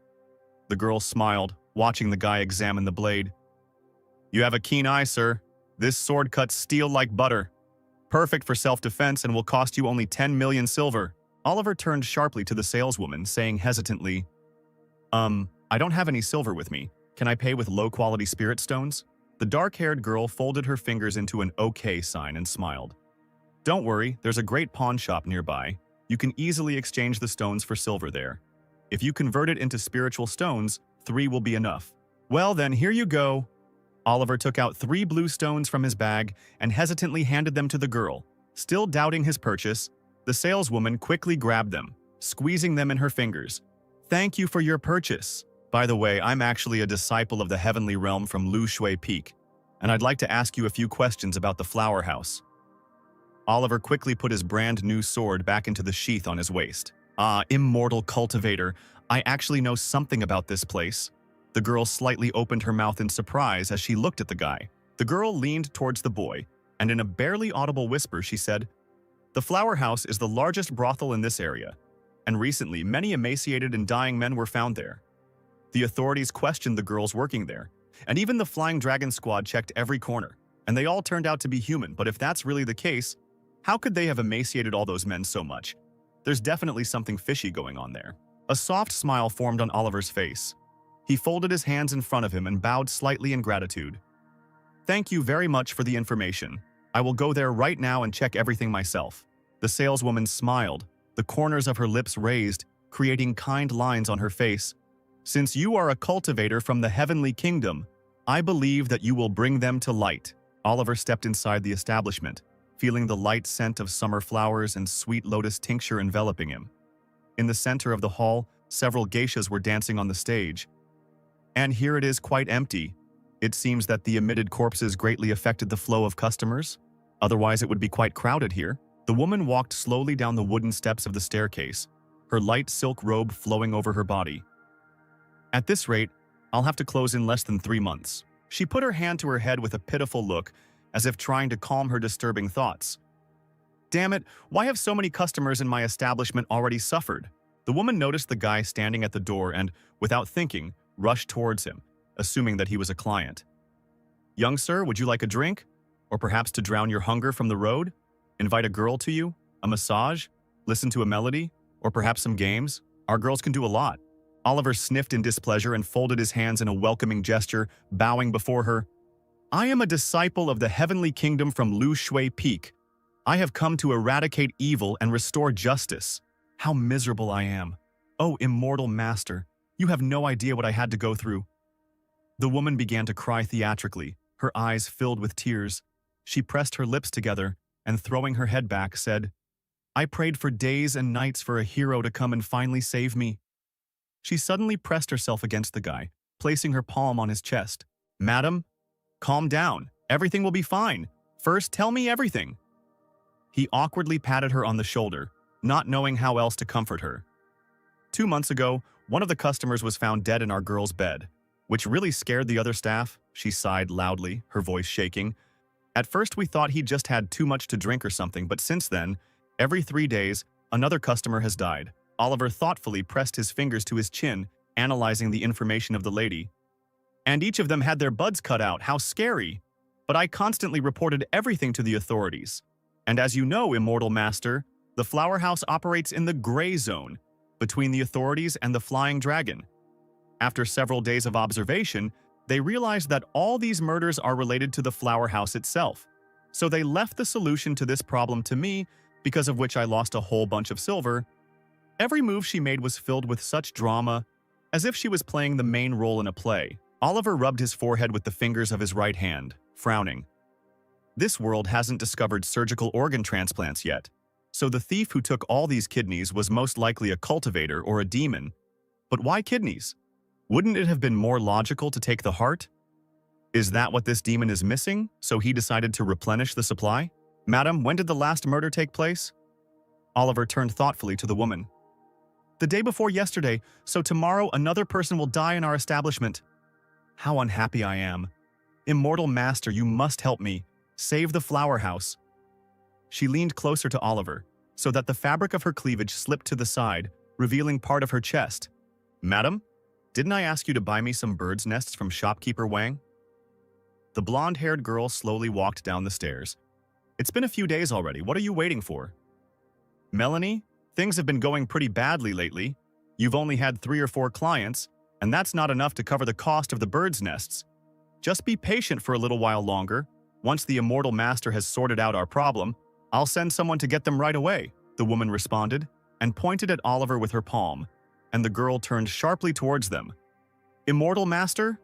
The girl smiled, watching the guy examine the blade. You have a keen eye, sir. This sword cuts steel like butter. Perfect for self-defense and will cost you only 10 million silver. Oliver turned sharply to the saleswoman, saying hesitantly, I don't have any silver with me. Can I pay with low-quality spirit stones? The dark-haired girl folded her fingers into an OK sign and smiled. Don't worry, there's a great pawn shop nearby. You can easily exchange the stones for silver there. If you convert it into spiritual stones, 3 will be enough. Well then, here you go. Oliver took out 3 blue stones from his bag and hesitantly handed them to the girl. Still doubting his purchase, the saleswoman quickly grabbed them, squeezing them in her fingers. Thank you for your purchase. By the way, I'm actually a disciple of the heavenly realm from Lu Shui Peak, and I'd like to ask you a few questions about the flower house. Oliver quickly put his brand new sword back into the sheath on his waist. Immortal cultivator, I actually know something about this place. The girl slightly opened her mouth in surprise as she looked at the guy. The girl leaned towards the boy, and in a barely audible whisper she said, The flower house is the largest brothel in this area, and recently many emaciated and dying men were found there. The authorities questioned the girls working there, and even the Flying Dragon squad checked every corner, and they all turned out to be human. But if that's really the case, how could they have emaciated all those men so much? There's definitely something fishy going on there. A soft smile formed on Oliver's face. He folded his hands in front of him and bowed slightly in gratitude. Thank you very much for the information. I will go there right now and check everything myself. The saleswoman smiled, the corners of her lips raised, creating kind lines on her face. Since you are a cultivator from the heavenly kingdom, I believe that you will bring them to light. Oliver stepped inside the establishment, feeling the light scent of summer flowers and sweet lotus tincture enveloping him. In the center of the hall, several geishas were dancing on the stage. And here it is quite empty. It seems that the emitted corpses greatly affected the flow of customers. Otherwise, it would be quite crowded here. The woman walked slowly down the wooden steps of the staircase, her light silk robe flowing over her body. At this rate, I'll have to close in less than 3 months. She put her hand to her head with a pitiful look, as if trying to calm her disturbing thoughts. Damn it, why have so many customers in my establishment already suffered? The woman noticed the guy standing at the door and, without thinking, rushed towards him, assuming that he was a client. Young sir, would you like a drink? Or perhaps to drown your hunger from the road? Invite a girl to you? A massage? Listen to a melody? Or perhaps some games? Our girls can do a lot. Oliver sniffed in displeasure and folded his hands in a welcoming gesture, bowing before her. I am a disciple of the heavenly kingdom from Lu Shui Peak. I have come to eradicate evil and restore justice. How miserable I am. Oh, immortal master, you have no idea what I had to go through. The woman began to cry theatrically, her eyes filled with tears. She pressed her lips together and, throwing her head back, said, I prayed for days and nights for a hero to come and finally save me. She suddenly pressed herself against the guy, placing her palm on his chest. Madam, calm down. Everything will be fine. First, tell me everything. He awkwardly patted her on the shoulder, not knowing how else to comfort her. 2 months ago, one of the customers was found dead in our girl's bed, which really scared the other staff. She sighed loudly, her voice shaking. At first, we thought he just had too much to drink or something, but since then, every 3 days, another customer has died. Oliver thoughtfully pressed his fingers to his chin, analyzing the information of the lady. And each of them had their buds cut out. How scary! But I constantly reported everything to the authorities. And as you know, Immortal Master, the flower house operates in the gray zone, between the authorities and the Flying Dragon. After several days of observation, they realized that all these murders are related to the flower house itself. So they left the solution to this problem to me, because of which I lost a whole bunch of silver. Every move she made was filled with such drama, as if she was playing the main role in a play. Oliver rubbed his forehead with the fingers of his right hand, frowning. This world hasn't discovered surgical organ transplants yet. So the thief who took all these kidneys was most likely a cultivator or a demon. But why kidneys? Wouldn't it have been more logical to take the heart? Is that what this demon is missing, so he decided to replenish the supply? Madam, when did the last murder take place? Oliver turned thoughtfully to the woman. The day before yesterday, so tomorrow another person will die in our establishment. How unhappy I am. Immortal Master, you must help me. Save the flower house. She leaned closer to Oliver, so that the fabric of her cleavage slipped to the side, revealing part of her chest. Madam, didn't I ask you to buy me some bird's nests from shopkeeper Wang? The blonde-haired girl slowly walked down the stairs. It's been a few days already. What are you waiting for? Melanie, things have been going pretty badly lately. You've only had 3 or 4 clients, and that's not enough to cover the cost of the bird's nests. Just be patient for a little while longer. Once the Immortal Master has sorted out our problem, I'll send someone to get them right away, the woman responded, and pointed at Oliver with her palm, and the girl turned sharply towards them. Immortal Master?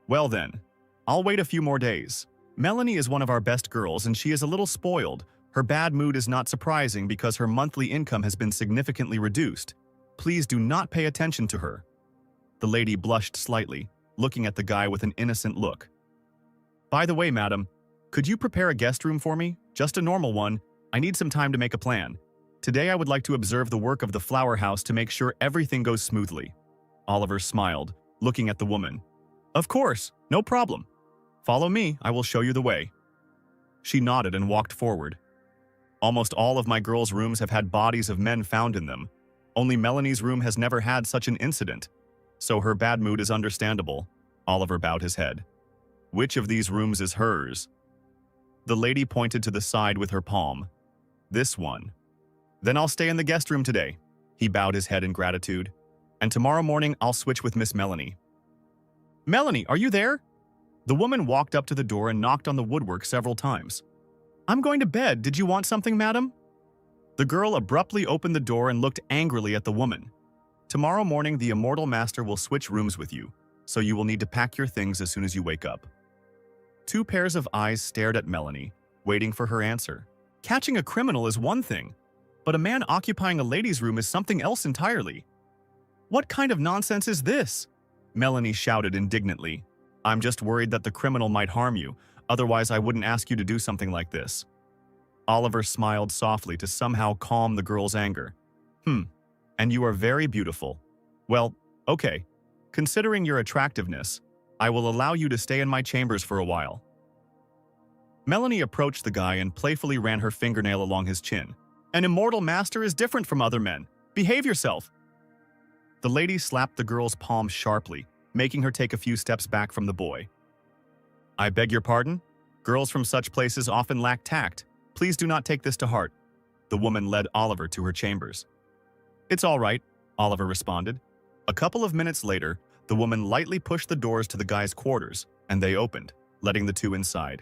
Well then, I'll wait a few more days. Melanie is one of our best girls and she is a little spoiled. Her bad mood is not surprising because her monthly income has been significantly reduced. Please do not pay attention to her. The lady blushed slightly, looking at the guy with an innocent look. By the way, madam, could you prepare a guest room for me? Just a normal one. I need some time to make a plan. Today I would like to observe the work of the flower house to make sure everything goes smoothly. Oliver smiled, looking at the woman. Of course, no problem. Follow me, I will show you the way. She nodded and walked forward. Almost all of my girls' rooms have had bodies of men found in them. Only Melanie's room has never had such an incident. So her bad mood is understandable. Oliver bowed his head. Which of these rooms is hers? The lady pointed to the side with her palm. This one. Then I'll stay in the guest room today. He bowed his head in gratitude. And tomorrow morning I'll switch with Miss Melanie. Melanie, are you there? The woman walked up to the door and knocked on the woodwork several times. I'm going to bed. Did you want something, madam? The girl abruptly opened the door and looked angrily at the woman. Tomorrow morning, the Immortal Master will switch rooms with you, so you will need to pack your things as soon as you wake up. 2 pairs of eyes stared at Melanie, waiting for her answer. Catching a criminal is one thing, but a man occupying a lady's room is something else entirely. What kind of nonsense is this? Melanie shouted indignantly. I'm just worried that the criminal might harm you, otherwise I wouldn't ask you to do something like this. Oliver smiled softly to somehow calm the girl's anger. And you are very beautiful. Well, okay. Considering your attractiveness, I will allow you to stay in my chambers for a while. Melanie approached the guy and playfully ran her fingernail along his chin. An Immortal Master is different from other men. Behave yourself. The lady slapped the girl's palm sharply, making her take a few steps back from the boy. I beg your pardon? Girls from such places often lack tact. Please do not take this to heart. The woman led Oliver to her chambers. It's all right, Oliver responded. A couple of minutes later, the woman lightly pushed the doors to the guy's quarters, and they opened, letting the two inside.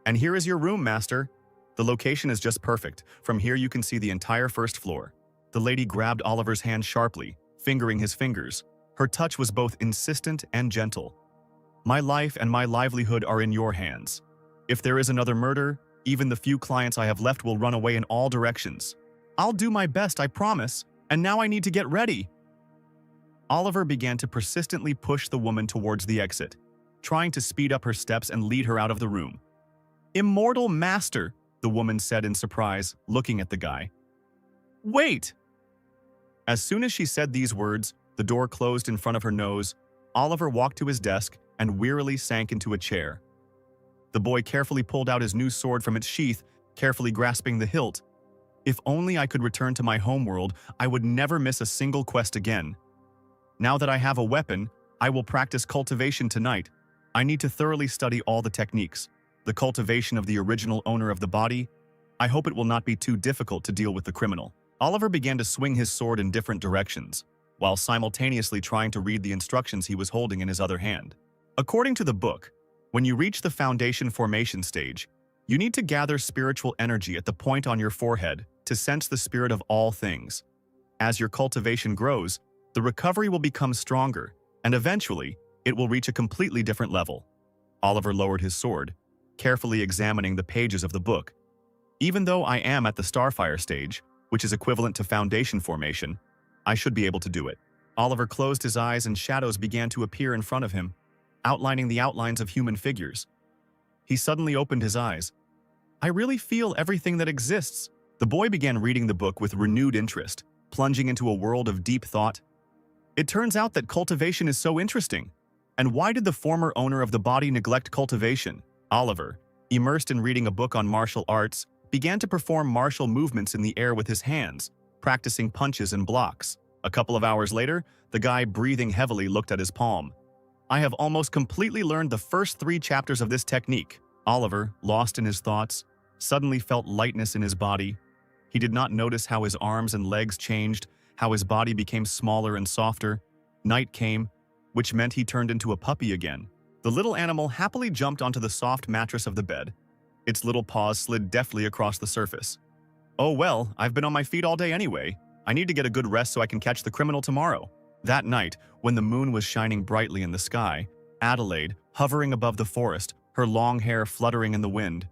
And here is your room, master. The location is just perfect. From here you can see the entire first floor. The lady grabbed Oliver's hand sharply, fingering his fingers. Her touch was both insistent and gentle. My life and my livelihood are in your hands. If there is another murder, even the few clients I have left will run away in all directions. I'll do my best, I promise, and now I need to get ready. Oliver began to persistently push the woman towards the exit, trying to speed up her steps and lead her out of the room. Immortal Master, the woman said in surprise, looking at the guy. Wait! As soon as she said these words, the door closed in front of her nose. Oliver walked to his desk and wearily sank into a chair. The boy carefully pulled out his new sword from its sheath, carefully grasping the hilt. If only I could return to my homeworld, I would never miss a single quest again. Now that I have a weapon, I will practice cultivation tonight. I need to thoroughly study all the techniques. The cultivation of the original owner of the body. I hope it will not be too difficult to deal with the criminal. Oliver began to swing his sword in different directions, while simultaneously trying to read the instructions he was holding in his other hand. According to the book, when you reach the foundation formation stage, you need to gather spiritual energy at the point on your forehead to sense the spirit of all things. As your cultivation grows, the recovery will become stronger, and eventually, it will reach a completely different level. Oliver lowered his sword, carefully examining the pages of the book. Even though I am at the Starfire stage, which is equivalent to Foundation formation, I should be able to do it. Oliver closed his eyes and shadows began to appear in front of him, outlining the outlines of human figures. He suddenly opened his eyes. I really feel everything that exists. The boy began reading the book with renewed interest, plunging into a world of deep thought. It turns out that cultivation is so interesting. And why did the former owner of the body neglect cultivation? Oliver, immersed in reading a book on martial arts, began to perform martial movements in the air with his hands, practicing punches and blocks. A couple of hours later, the guy breathing heavily looked at his palm. I have almost completely learned the first 3 chapters of this technique. Oliver, lost in his thoughts, suddenly felt lightness in his body. He did not notice how his arms and legs changed, how his body became smaller and softer. Night came, which meant he turned into a puppy again. The little animal happily jumped onto the soft mattress of the bed. Its little paws slid deftly across the surface. Oh well, I've been on my feet all day anyway. I need to get a good rest so I can catch the criminal tomorrow. That night, when the moon was shining brightly in the sky, Adelaide, hovering above the forest, her long hair fluttering in the wind.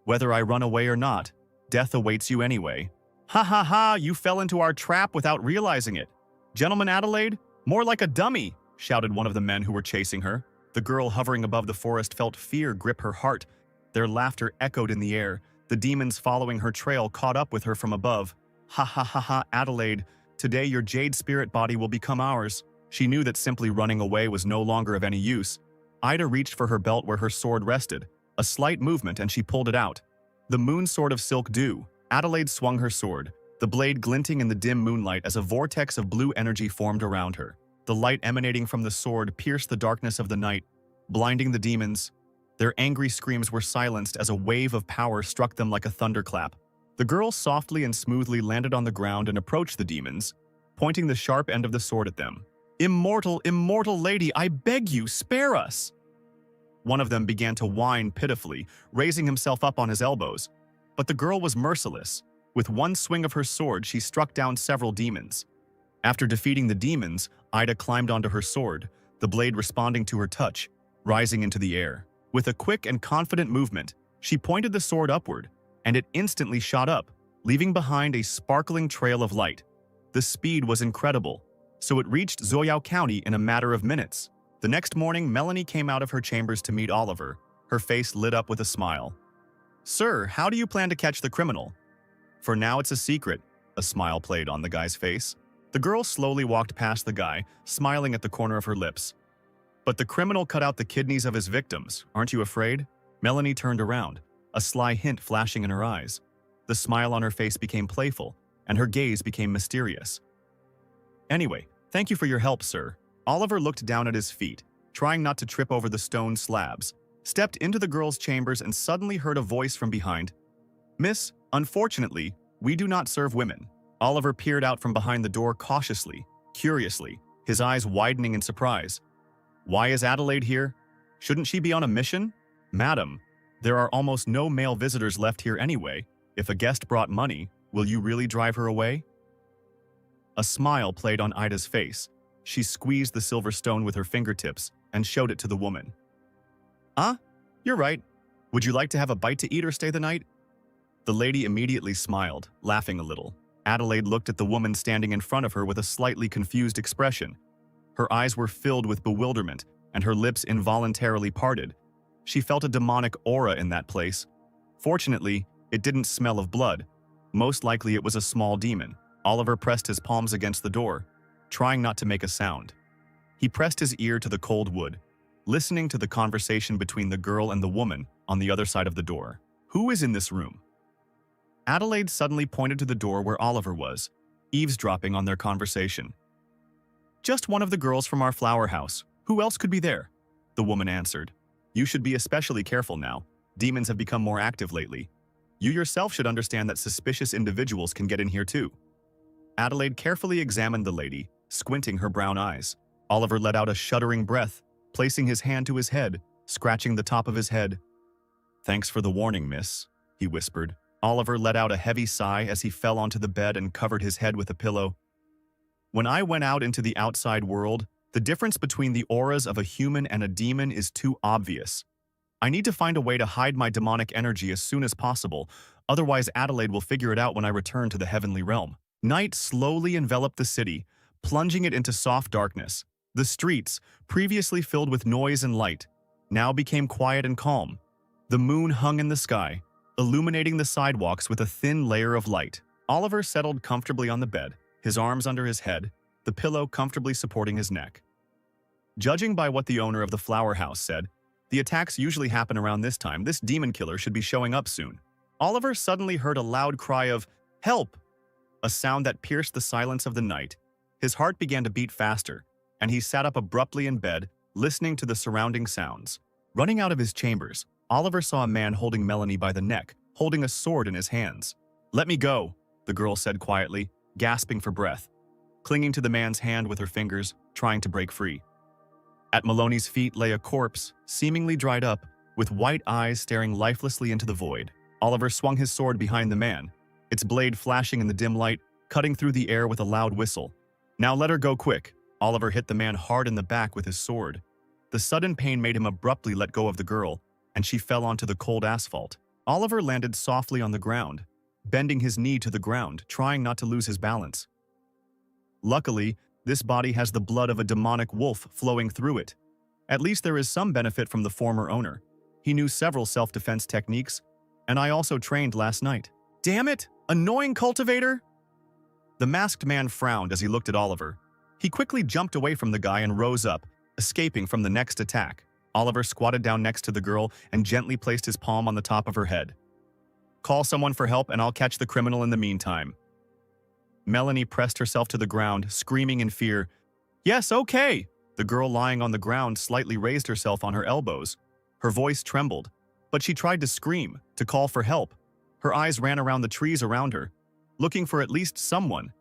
Whether I run away or not, death awaits you anyway. Ha ha ha, you fell into our trap without realizing it. Gentleman Adelaide, more like a dummy, shouted one of the men who were chasing her. The girl hovering above the forest felt fear grip her heart. Their laughter echoed in the air. The demons following her trail caught up with her from above. Ha ha ha ha, Adelaide, today your jade spirit body will become ours. She knew that simply running away was no longer of any use. Ida reached for her belt where her sword rested. A slight movement and she pulled it out. The moon sword of silk dew. Adelaide swung her sword, the blade glinting in the dim moonlight as a vortex of blue energy formed around her. The light emanating from the sword pierced the darkness of the night, blinding the demons. Their angry screams were silenced as a wave of power struck them like a thunderclap. The girl softly and smoothly landed on the ground and approached the demons, pointing the sharp end of the sword at them. Immortal, immortal lady, I beg you, spare us! One of them began to whine pitifully, raising himself up on his elbows. But the girl was merciless. With one swing of her sword, she struck down several demons. After defeating the demons, Ida climbed onto her sword, the blade responding to her touch, rising into the air. With a quick and confident movement, she pointed the sword upward, and it instantly shot up, leaving behind a sparkling trail of light. The speed was incredible, so it reached Zoyao County in a matter of minutes. The next morning, Melanie came out of her chambers to meet Oliver, her face lit up with a smile. Sir, how do you plan to catch the criminal? For now it's a secret, a smile played on the guy's face. The girl slowly walked past the guy, smiling at the corner of her lips. But the criminal cut out the kidneys of his victims, aren't you afraid? Melanie turned around, a sly hint flashing in her eyes. The smile on her face became playful, and her gaze became mysterious. Anyway, thank you for your help, sir. Oliver looked down at his feet, trying not to trip over the stone slabs, stepped into the girl's chambers and suddenly heard a voice from behind. Miss, unfortunately, we do not serve women. Oliver peered out from behind the door cautiously, curiously, his eyes widening in surprise. Why is Adelaide here? Shouldn't she be on a mission? Madam, there are almost no male visitors left here anyway. If a guest brought money, will you really drive her away? A smile played on Ida's face. She squeezed the silver stone with her fingertips and showed it to the woman. Ah, you're right. Would you like to have a bite to eat or stay the night? The lady immediately smiled, laughing a little. Adelaide looked at the woman standing in front of her with a slightly confused expression. Her eyes were filled with bewilderment, and her lips involuntarily parted. She felt a demonic aura in that place. Fortunately, it didn't smell of blood. Most likely it was a small demon. Oliver pressed his palms against the door, trying not to make a sound. He pressed his ear to the cold wood, listening to the conversation between the girl and the woman on the other side of the door. Who is in this room? Adelaide suddenly pointed to the door where Oliver was, eavesdropping on their conversation. Just one of the girls from our flower house. Who else could be there? The woman answered. You should be especially careful now. Demons have become more active lately. You yourself should understand that suspicious individuals can get in here too. Adelaide carefully examined the lady, squinting her brown eyes. Oliver let out a shuddering breath, placing his hand to his head, scratching the top of his head. Thanks for the warning, miss, he whispered. Oliver let out a heavy sigh as he fell onto the bed and covered his head with a pillow. When I went out into the outside world, the difference between the auras of a human and a demon is too obvious. I need to find a way to hide my demonic energy as soon as possible, otherwise Adelaide will figure it out when I return to the heavenly realm. Night slowly enveloped the city, plunging it into soft darkness. The streets, previously filled with noise and light, now became quiet and calm. The moon hung in the sky, illuminating the sidewalks with a thin layer of light. Oliver settled comfortably on the bed, his arms under his head, the pillow comfortably supporting his neck. Judging by what the owner of the flower house said, the attacks usually happen around this time. This demon killer should be showing up soon. Oliver suddenly heard a loud cry of, "Help!" A sound that pierced the silence of the night. His heart began to beat faster, and he sat up abruptly in bed, listening to the surrounding sounds. Running out of his chambers, Oliver saw a man holding Melanie by the neck, holding a sword in his hands. "Let me go," the girl said quietly, gasping for breath, clinging to the man's hand with her fingers, trying to break free. At Maloney's feet lay a corpse, seemingly dried up, with white eyes staring lifelessly into the void. Oliver swung his sword behind the man, its blade flashing in the dim light, cutting through the air with a loud whistle. "Now let her go quick." Oliver hit the man hard in the back with his sword. The sudden pain made him abruptly let go of the girl, and she fell onto the cold asphalt. Oliver landed softly on the ground, bending his knee to the ground, trying not to lose his balance. Luckily, this body has the blood of a demonic wolf flowing through it. At least there is some benefit from the former owner. He knew several self-defense techniques, and I also trained last night. "Damn it! Annoying cultivator!" The masked man frowned as he looked at Oliver. He quickly jumped away from the guy and rose up, escaping from the next attack. Oliver squatted down next to the girl and gently placed his palm on the top of her head. "Call someone for help and I'll catch the criminal in the meantime." Melanie pressed herself to the ground, screaming in fear. "Yes, okay!" The girl lying on the ground slightly raised herself on her elbows. Her voice trembled, but she tried to scream, to call for help. Her eyes ran around the trees around her, looking for at least someone.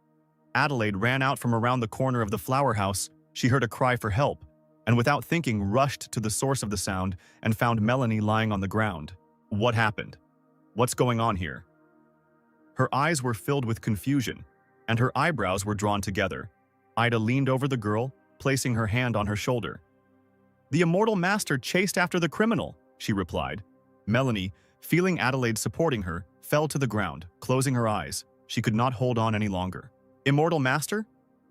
Adelaide ran out from around the corner of the flower house. She heard a cry for help, and without thinking rushed to the source of the sound and found Melanie lying on the ground. What happened? What's going on here? Her eyes were filled with confusion, and her eyebrows were drawn together. Ida leaned over the girl, placing her hand on her shoulder. "The immortal master chased after the criminal," she replied. Melanie, feeling Adelaide supporting her, fell to the ground, closing her eyes. She could not hold on any longer. "Immortal master?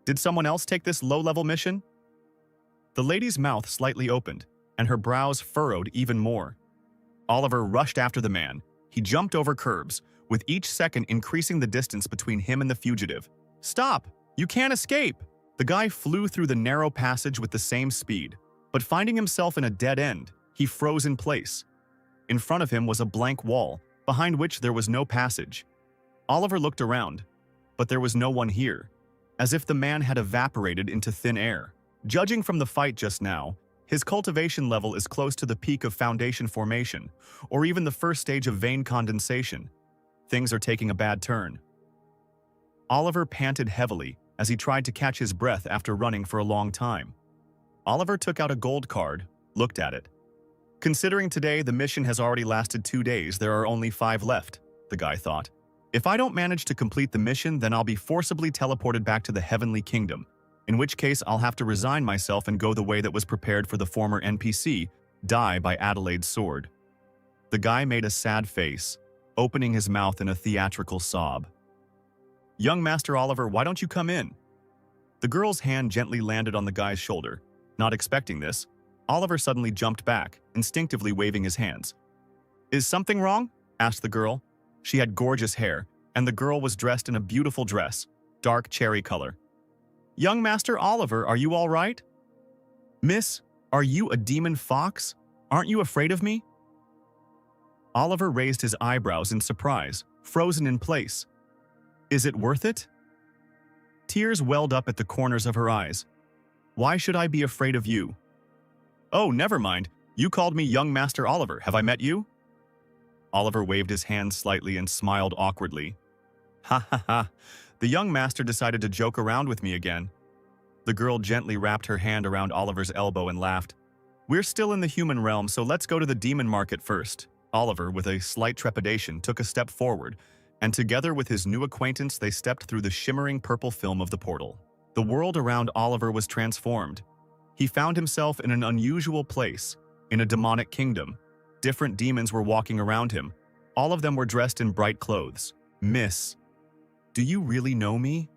Did someone else take this low-level mission?" The lady's mouth slightly opened, and her brows furrowed even more. Oliver rushed after the man. He jumped over curbs, with each second increasing the distance between him and the fugitive. "Stop! You can't escape!" The guy flew through the narrow passage with the same speed, but finding himself in a dead end, he froze in place. In front of him was a blank wall, behind which there was no passage. Oliver looked around, but there was no one here, as if the man had evaporated into thin air. Judging from the fight just now, his cultivation level is close to the peak of foundation formation, or even the first stage of vein condensation. Things are taking a bad turn. Oliver panted heavily as he tried to catch his breath after running for a long time. Oliver took out a gold card, looked at it. Considering today the mission has already lasted 2 days, there are only 5 left, the guy thought. If I don't manage to complete the mission, then I'll be forcibly teleported back to the Heavenly Kingdom, in which case I'll have to resign myself and go the way that was prepared for the former NPC, die by Adelaide's sword. The guy made a sad face, opening his mouth in a theatrical sob. "Young Master Oliver, why don't you come in?" The girl's hand gently landed on the guy's shoulder. Not expecting this, Oliver suddenly jumped back, instinctively waving his hands. "Is something wrong?" asked the girl. She had gorgeous hair, and the girl was dressed in a beautiful dress, dark cherry color. "Young Master Oliver, are you all right?" "Miss, are you a demon fox? Aren't you afraid of me?" Oliver raised his eyebrows in surprise, frozen in place. "Is it worth it?" Tears welled up at the corners of her eyes. "Why should I be afraid of you?" "Oh, never mind. You called me Young Master Oliver. Have I met you?" Oliver waved his hands slightly and smiled awkwardly. "Ha ha ha. The young master decided to joke around with me again." The girl gently wrapped her hand around Oliver's elbow and laughed. "We're still in the human realm, so let's go to the demon market first." Oliver, with a slight trepidation, took a step forward, and together with his new acquaintance they stepped through the shimmering purple film of the portal. The world around Oliver was transformed. He found himself in an unusual place, in a demonic kingdom. Different demons were walking around him. All of them were dressed in bright clothes. Miss, do you really know me?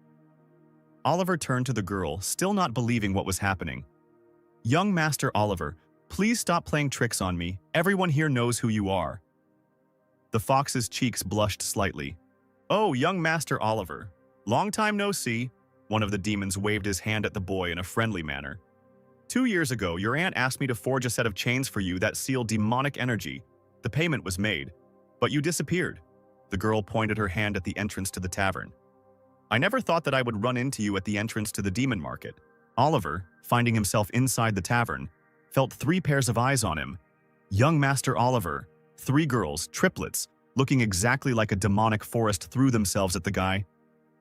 Oliver turned to the girl, still not believing what was happening. Young Master Oliver, please stop playing tricks on me. Everyone here knows who you are. The fox's cheeks blushed slightly. Oh, young Master Oliver. Long time no see. One of the demons waved his hand at the boy in a friendly manner. 2 years ago, your aunt asked me to forge a set of chains for you that seal demonic energy. The payment was made, but you disappeared. The girl pointed her hand at the entrance to the tavern. I never thought that I would run into you at the entrance to the demon market. Oliver, finding himself inside the tavern, felt 3 pairs of eyes on him. Young Master Oliver, 3 girls, triplets, looking exactly like a demonic forest threw themselves at the guy.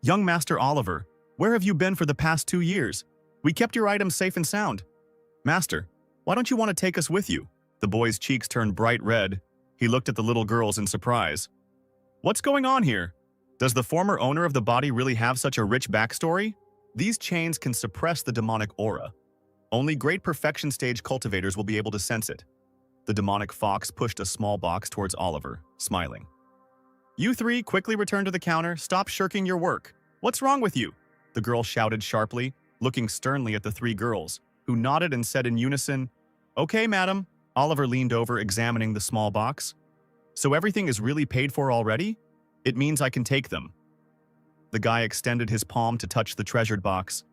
Young Master Oliver, where have you been for the past 2 years? We kept your items safe and sound. Master, why don't you want to take us with you? The boy's cheeks turned bright red. He looked at the little girls in surprise. What's going on here? Does the former owner of the body really have such a rich backstory? These chains can suppress the demonic aura. Only great perfection stage cultivators will be able to sense it. The demonic fox pushed a small box towards Oliver, smiling. You 3 quickly return to the counter. Stop shirking your work. What's wrong with you? The girl shouted sharply, looking sternly at the 3 girls, who nodded and said in unison, Okay, madam. Oliver leaned over, examining the small box. So everything is really paid for already? It means I can take them. The guy extended his palm to touch the treasured box.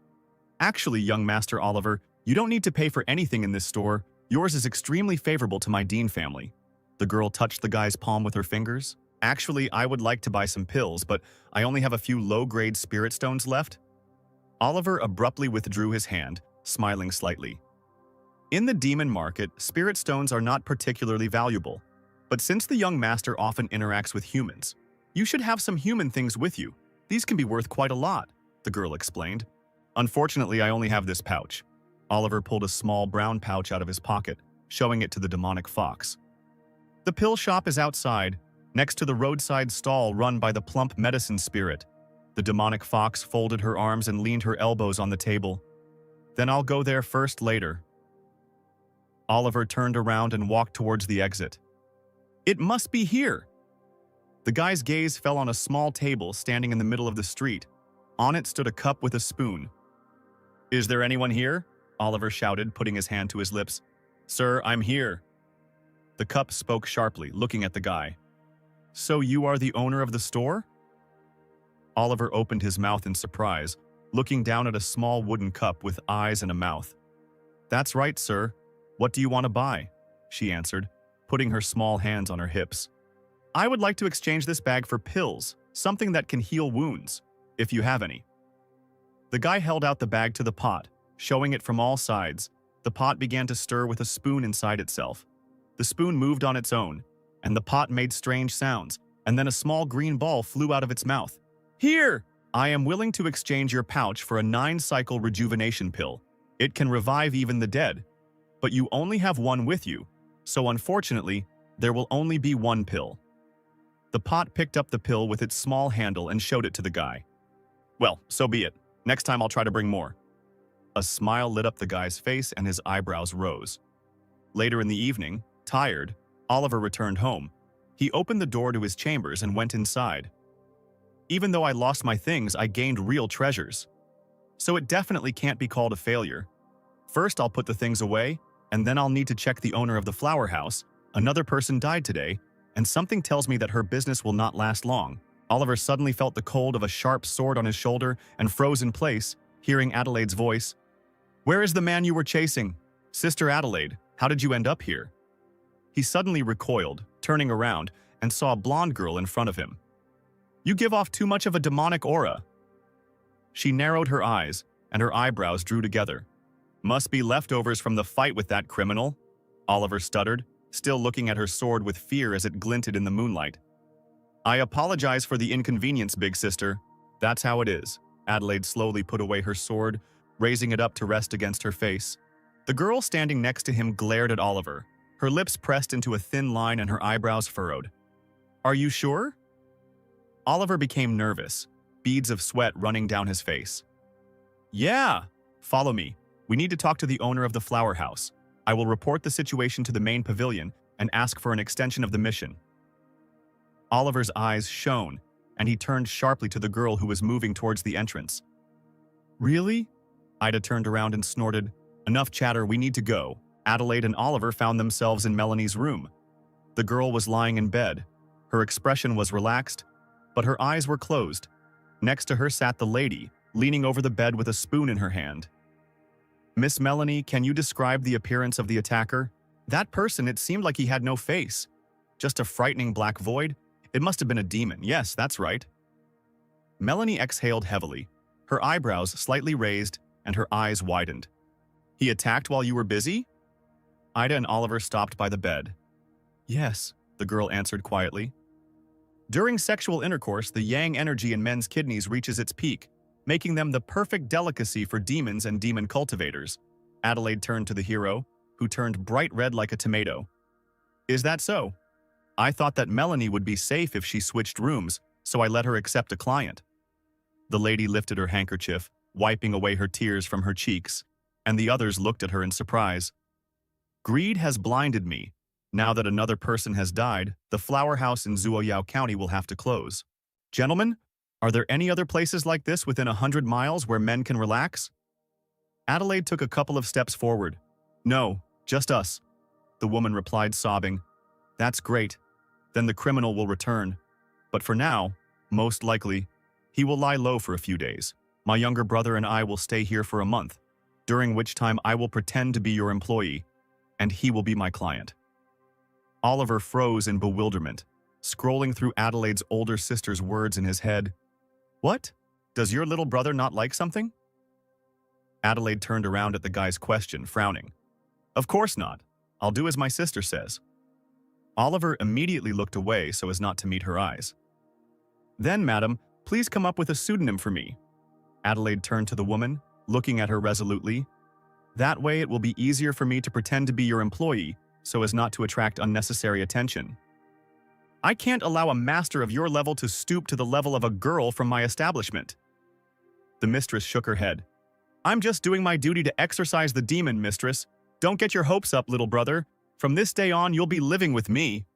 Actually, young Master Oliver, you don't need to pay for anything in this store. Yours is extremely favorable to my Dean family. The girl touched the guy's palm with her fingers. Actually, I would like to buy some pills, but I only have a few low-grade spirit stones left. Oliver abruptly withdrew his hand, smiling slightly. In the demon market, spirit stones are not particularly valuable. But since the young master often interacts with humans, you should have some human things with you. These can be worth quite a lot, the girl explained. Unfortunately, I only have this pouch. Oliver pulled a small brown pouch out of his pocket, showing it to the demonic fox. The pill shop is outside, next to the roadside stall run by the plump medicine spirit. The demonic fox folded her arms and leaned her elbows on the table. Then I'll go there first later. Oliver turned around and walked towards the exit. It must be here. The guy's gaze fell on a small table standing in the middle of the street. On it stood a cup with a spoon. Is there anyone here? Oliver shouted, putting his hand to his lips. Sir, I'm here. The cup spoke sharply, looking at the guy. So you are the owner of the store? Oliver opened his mouth in surprise, looking down at a small wooden cup with eyes and a mouth. That's right, sir. What do you want to buy? She answered, putting her small hands on her hips. I would like to exchange this bag for pills, something that can heal wounds, if you have any. The guy held out the bag to the pot, showing it from all sides. The pot began to stir with a spoon inside itself. The spoon moved on its own, and the pot made strange sounds, and then a small green ball flew out of its mouth. Here! I am willing to exchange your pouch for a 9-cycle rejuvenation pill. It can revive even the dead. But you only have one with you, so unfortunately, there will only be one pill. The pot picked up the pill with its small handle and showed it to the guy. Well, so be it. Next time I'll try to bring more. A smile lit up the guy's face and his eyebrows rose. Later in the evening, tired, Oliver returned home. He opened the door to his chambers and went inside. Even though I lost my things, I gained real treasures. So it definitely can't be called a failure. First, I'll put the things away, and then I'll need to check the owner of the flower house. Another person died today, and something tells me that her business will not last long. Oliver suddenly felt the cold of a sharp sword on his shoulder and froze in place, hearing Adelaide's voice. Where is the man you were chasing? Sister Adelaide, how did you end up here? He suddenly recoiled, turning around, and saw a blonde girl in front of him. You give off too much of a demonic aura. She narrowed her eyes, and her eyebrows drew together. Must be leftovers from the fight with that criminal, Oliver stuttered, still looking at her sword with fear as it glinted in the moonlight. I apologize for the inconvenience, big sister. That's how it is. Adelaide slowly put away her sword, raising it up to rest against her face. The girl standing next to him glared at Oliver, her lips pressed into a thin line and her eyebrows furrowed. Are you sure? Oliver became nervous, beads of sweat running down his face. Yeah, follow me. We need to talk to the owner of the flower house. I will report the situation to the main pavilion, and ask for an extension of the mission. Oliver's eyes shone, and he turned sharply to the girl who was moving towards the entrance. Really? Ida turned around and snorted, "Enough chatter, we need to go." Adelaide and Oliver found themselves in Melanie's room. The girl was lying in bed. Her expression was relaxed, but her eyes were closed. Next to her sat the lady, leaning over the bed with a spoon in her hand. "Miss Melanie, can you describe the appearance of the attacker? That person, it seemed like he had no face. Just a frightening black void? It must have been a demon. Yes, that's right." Melanie exhaled heavily, her eyebrows slightly raised and her eyes widened. "He attacked while you were busy?" Ida and Oliver stopped by the bed. "Yes," the girl answered quietly. During sexual intercourse, the yang energy in men's kidneys reaches its peak, making them the perfect delicacy for demons and demon cultivators. Adelaide turned to the hero, who turned bright red like a tomato. "Is that so? I thought that Melanie would be safe if she switched rooms, so I let her accept a client." The lady lifted her handkerchief, wiping away her tears from her cheeks, and the others looked at her in surprise. "Greed has blinded me. Now that another person has died, the flower house in Zuoyao County will have to close. Gentlemen, are there any other places like this within 100 miles where men can relax?" Adelaide took a couple of steps forward. "No, just us," the woman replied, sobbing. "That's great. Then the criminal will return. But for now, most likely, he will lie low for a few days. My younger brother and I will stay here for a month, during which time I will pretend to be your employee, and he will be my client." Oliver froze in bewilderment, scrolling through Adelaide's older sister's words in his head. "What? Does your little brother not like something?" Adelaide turned around at the guy's question, frowning. "Of course not. I'll do as my sister says." Oliver immediately looked away so as not to meet her eyes. "Then, madam, please come up with a pseudonym for me." Adelaide turned to the woman, looking at her resolutely. "That way it will be easier for me to pretend to be your employee, so as not to attract unnecessary attention. I can't allow a master of your level to stoop to the level of a girl from my establishment." The mistress shook her head. "I'm just doing my duty to exorcise the demon, mistress. Don't get your hopes up, little brother. From this day on, you'll be living with me."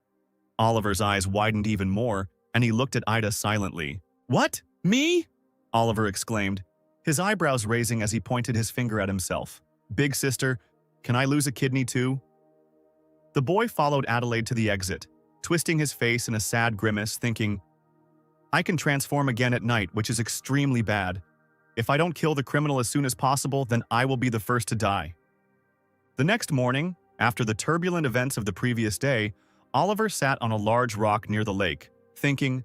Oliver's eyes widened even more, and he looked at Ida silently. "What? Me?" Oliver exclaimed, his eyebrows raising as he pointed his finger at himself. "Big sister, can I lose a kidney too?" The boy followed Adelaide to the exit, twisting his face in a sad grimace, thinking, "I can transform again at night, which is extremely bad. If I don't kill the criminal as soon as possible, then I will be the first to die." The next morning, after the turbulent events of the previous day, Oliver sat on a large rock near the lake, thinking,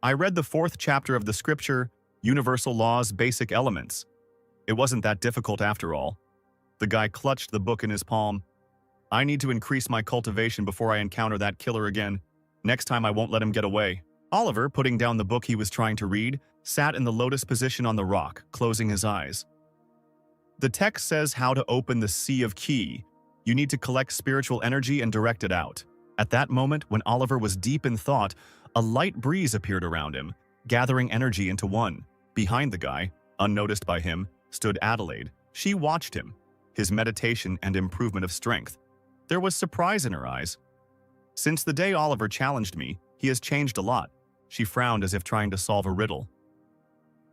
"I read the 4th chapter of the scripture, Universal Laws, Basic Elements. It wasn't that difficult after all." The guy clutched the book in his palm. "I need to increase my cultivation before I encounter that killer again. Next time I won't let him get away." Oliver, putting down the book he was trying to read, sat in the lotus position on the rock, closing his eyes. The text says how to open the Sea of Ki. You need to collect spiritual energy and direct it out. At that moment, when Oliver was deep in thought, a light breeze appeared around him, gathering energy into one. Behind the guy, unnoticed by him, stood Adelaide. She watched him, his meditation and improvement of strength. There was surprise in her eyes. "Since the day Oliver challenged me, he has changed a lot." She frowned as if trying to solve a riddle.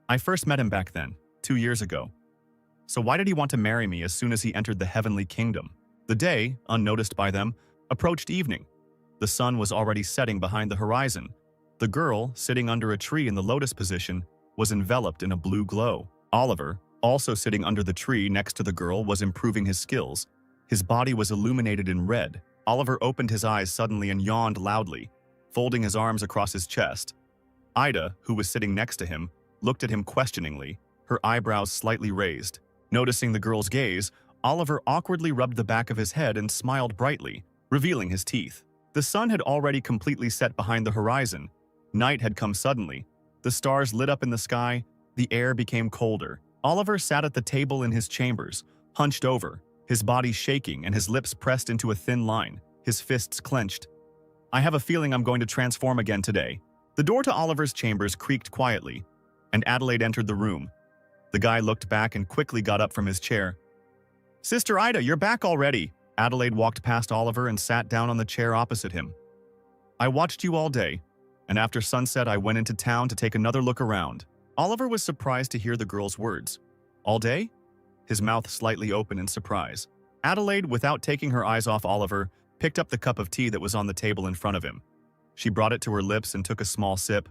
"I first met him back then, 2 years ago. So why did he want to marry me as soon as he entered the heavenly kingdom?" The day, unnoticed by them, approached evening. The sun was already setting behind the horizon. The girl, sitting under a tree in the lotus position, was enveloped in a blue glow. Oliver, also sitting under the tree next to the girl, was improving his skills. His body was illuminated in red. Oliver opened his eyes suddenly and yawned loudly, folding his arms across his chest. Ida, who was sitting next to him, looked at him questioningly, her eyebrows slightly raised. Noticing the girl's gaze, Oliver awkwardly rubbed the back of his head and smiled brightly, revealing his teeth. The sun had already completely set behind the horizon. Night had come suddenly. The stars lit up in the sky. The air became colder. Oliver sat at the table in his chambers, hunched over, his body shaking and his lips pressed into a thin line, his fists clenched. "I have a feeling I'm going to transform again today." The door to Oliver's chambers creaked quietly, and Adelaide entered the room. The guy looked back and quickly got up from his chair. "Sister Ida, you're back already. Adelaide walked past Oliver and sat down on the chair opposite him. I watched you all day, and after sunset I went into town to take another look around. Oliver was surprised to hear the girl's words. All day? His mouth slightly open in surprise. Adelaide, without taking her eyes off Oliver, picked up the cup of tea that was on the table in front of him. She brought it to her lips and took a small sip.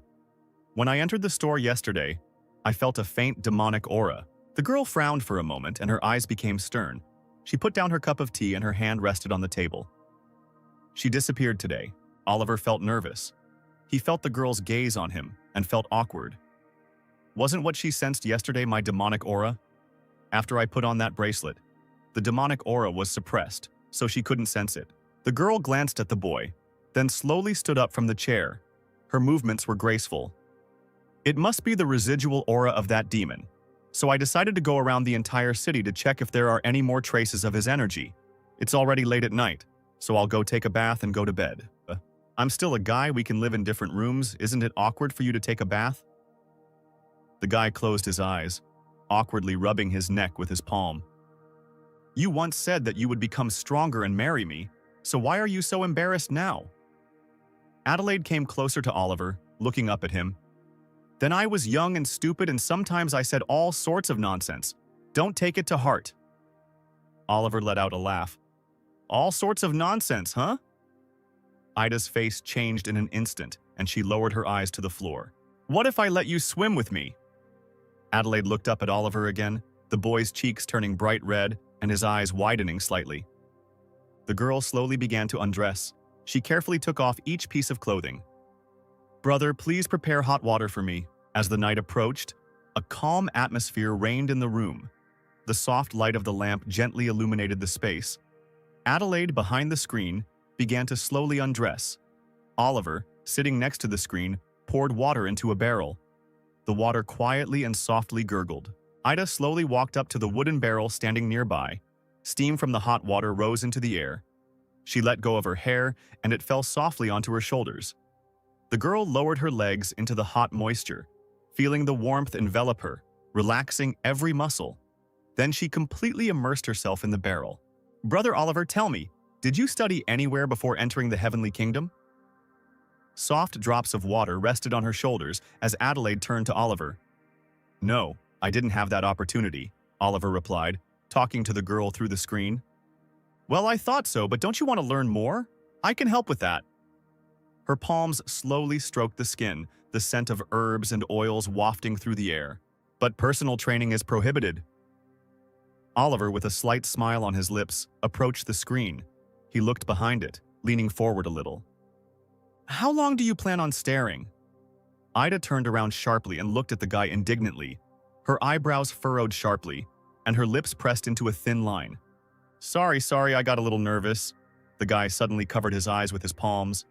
When I entered the store yesterday, I felt a faint demonic aura. The girl frowned for a moment and her eyes became stern. She put down her cup of tea and her hand rested on the table. She disappeared today. Oliver felt nervous. He felt the girl's gaze on him and felt awkward. Wasn't what she sensed yesterday my demonic aura? After I put on that bracelet, the demonic aura was suppressed, so she couldn't sense it. The girl glanced at the boy, then slowly stood up from the chair. Her movements were graceful. It must be the residual aura of that demon, so I decided to go around the entire city to check if there are any more traces of his energy. It's already late at night, so I'll go take a bath and go to bed. I'm still a guy, we can live in different rooms, isn't it awkward for you to take a bath? The guy closed his eyes, awkwardly rubbing his neck with his palm. You once said that you would become stronger and marry me, so why are you so embarrassed now? Adelaide came closer to Oliver, looking up at him. Then I was young and stupid and sometimes I said all sorts of nonsense. Don't take it to heart. Oliver let out a laugh. All sorts of nonsense, huh? Ida's face changed in an instant and she lowered her eyes to the floor. What if I let you swim with me? Adelaide looked up at Oliver again, the boy's cheeks turning bright red and his eyes widening slightly. The girl slowly began to undress. She carefully took off each piece of clothing. Brother, please prepare hot water for me. As the night approached, a calm atmosphere reigned in the room. The soft light of the lamp gently illuminated the space. Adelaide, behind the screen, began to slowly undress. Oliver, sitting next to the screen, poured water into a barrel. The water quietly and softly gurgled. Ida slowly walked up to the wooden barrel standing nearby. Steam from the hot water rose into the air. She let go of her hair, and it fell softly onto her shoulders. The girl lowered her legs into the hot moisture, feeling the warmth envelop her, relaxing every muscle. Then she completely immersed herself in the barrel. Brother Oliver, tell me, did you study anywhere before entering the heavenly kingdom? Soft drops of water rested on her shoulders as Adelaide turned to Oliver. No, I didn't have that opportunity, Oliver replied, talking to the girl through the screen. Well, I thought so, but don't you want to learn more? I can help with that. Her palms slowly stroked the skin, the scent of herbs and oils wafting through the air. But personal training is prohibited. Oliver, with a slight smile on his lips, approached the screen. He looked behind it, leaning forward a little. How long do you plan on staring? Ida turned around sharply and looked at the guy indignantly. Her eyebrows furrowed sharply, and her lips pressed into a thin line. Sorry, I got a little nervous. The guy suddenly covered his eyes with his palms.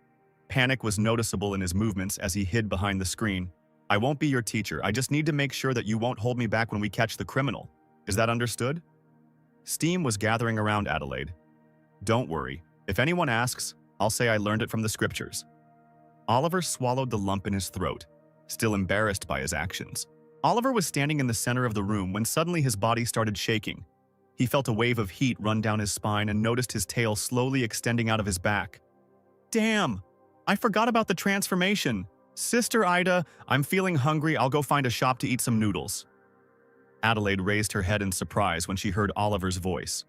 Panic was noticeable in his movements as he hid behind the screen. I won't be your teacher, I just need to make sure that you won't hold me back when we catch the criminal. Is that understood? Steam was gathering around Adelaide. Don't worry, if anyone asks, I'll say I learned it from the scriptures. Oliver swallowed the lump in his throat, still embarrassed by his actions. Oliver was standing in the center of the room when suddenly his body started shaking. He felt a wave of heat run down his spine and noticed his tail slowly extending out of his back. Damn! I forgot about the transformation. Sister Ida, I'm feeling hungry. I'll go find a shop to eat some noodles. Adelaide raised her head in surprise when she heard Oliver's voice.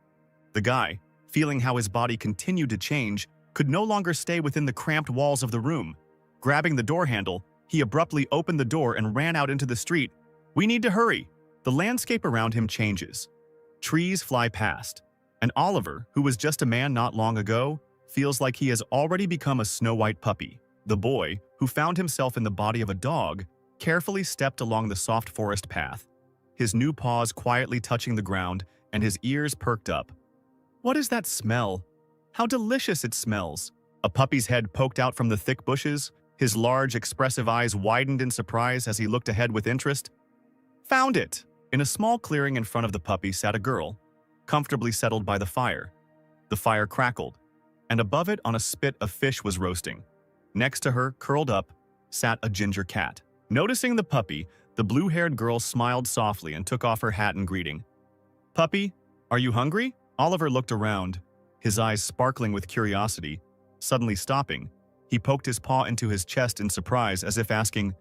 The guy, feeling how his body continued to change, could no longer stay within the cramped walls of the room. Grabbing the door handle, he abruptly opened the door and ran out into the street. We need to hurry. The landscape around him changes. Trees fly past, and Oliver, who was just a man not long ago, feels like he has already become a snow-white puppy. The boy, who found himself in the body of a dog, carefully stepped along the soft forest path, his new paws quietly touching the ground and his ears perked up. What is that smell? How delicious it smells! A puppy's head poked out from the thick bushes, his large, expressive eyes widened in surprise as he looked ahead with interest. Found it! In a small clearing in front of the puppy sat a girl, comfortably settled by the fire. The fire crackled, and above it on a spit a fish was roasting. Next to her, curled up, sat a ginger cat. Noticing the puppy, the blue-haired girl smiled softly and took off her hat in greeting. Puppy, are you hungry? Oliver looked around, his eyes sparkling with curiosity. Suddenly stopping, he poked his paw into his chest in surprise as if asking,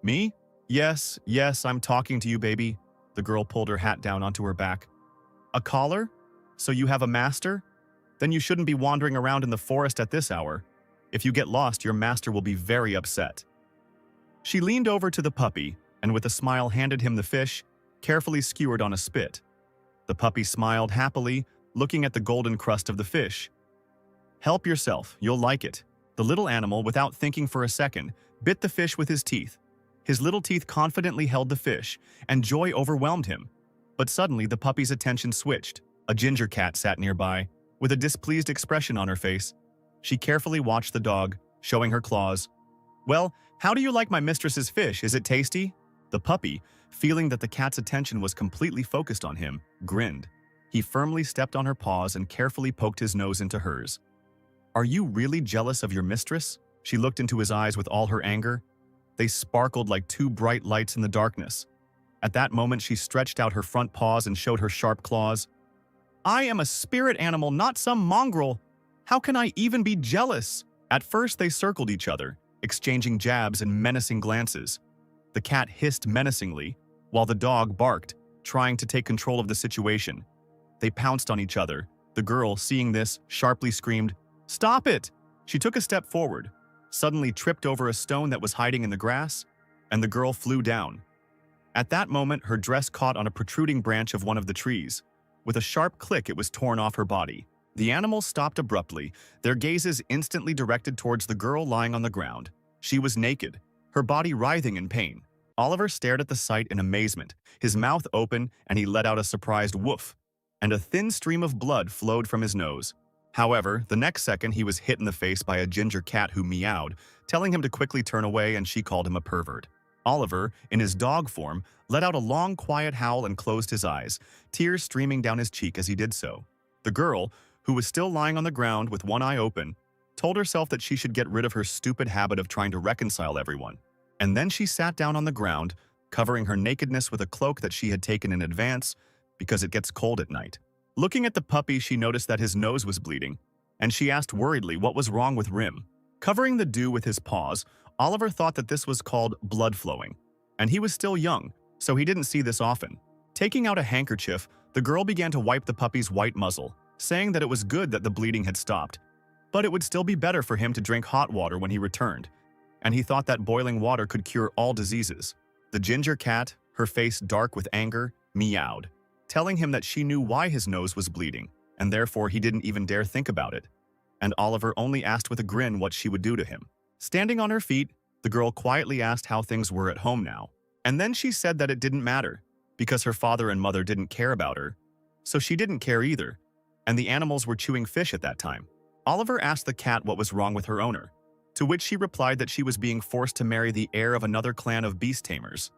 "Me? Yes, yes, I'm talking to you, baby." The girl pulled her hat down onto her back. "A collar? So you have a master? Then you shouldn't be wandering around in the forest at this hour. If you get lost, your master will be very upset." She leaned over to the puppy and with a smile handed him the fish, carefully skewered on a spit. The puppy smiled happily, looking at the golden crust of the fish. "Help yourself, you'll like it." The little animal, without thinking for a second, bit the fish with his teeth. His little teeth confidently held the fish, and joy overwhelmed him. But suddenly the puppy's attention switched. A ginger cat sat nearby, with a displeased expression on her face. She carefully watched the dog, showing her claws. "Well, how do you like my mistress's fish? Is it tasty?" The puppy, feeling that the cat's attention was completely focused on him, grinned. He firmly stepped on her paws and carefully poked his nose into hers. "Are you really jealous of your mistress?" She looked into his eyes with all her anger. They sparkled like two bright lights in the darkness. At that moment, she stretched out her front paws and showed her sharp claws. "I am a spirit animal, not some mongrel. How can I even be jealous?" At first, they circled each other, exchanging jabs and menacing glances. The cat hissed menacingly, while the dog barked, trying to take control of the situation. They pounced on each other. The girl, seeing this, sharply screamed, "Stop it!" She took a step forward, suddenly tripped over a stone that was hiding in the grass, and the girl flew down. At that moment, her dress caught on a protruding branch of one of the trees. With a sharp click, it was torn off her body. The animals stopped abruptly, their gazes instantly directed towards the girl lying on the ground. She was naked, her body writhing in pain. Oliver stared at the sight in amazement, his mouth open, and he let out a surprised woof, and a thin stream of blood flowed from his nose. However, the next second he was hit in the face by a ginger cat who meowed, telling him to quickly turn away, and she called him a pervert. Oliver, in his dog form, let out a long, quiet howl and closed his eyes, tears streaming down his cheek as he did so. The girl, who was still lying on the ground with one eye open, told herself that she should get rid of her stupid habit of trying to reconcile everyone. And then she sat down on the ground, covering her nakedness with a cloak that she had taken in advance because it gets cold at night. Looking at the puppy, she noticed that his nose was bleeding, and she asked worriedly what was wrong with Rim. Covering the dew with his paws, Oliver thought that this was called blood flowing, and he was still young, so he didn't see this often. Taking out a handkerchief, the girl began to wipe the puppy's white muzzle, saying that it was good that the bleeding had stopped, but it would still be better for him to drink hot water when he returned, and he thought that boiling water could cure all diseases. The ginger cat, her face dark with anger, meowed, telling him that she knew why his nose was bleeding, and therefore he didn't even dare think about it. And Oliver only asked with a grin what she would do to him. Standing on her feet, the girl quietly asked how things were at home now, and then she said that it didn't matter, because her father and mother didn't care about her, so she didn't care either, and the animals were chewing fish at that time. Oliver asked the cat what was wrong with her owner, to which she replied that she was being forced to marry the heir of another clan of beast tamers.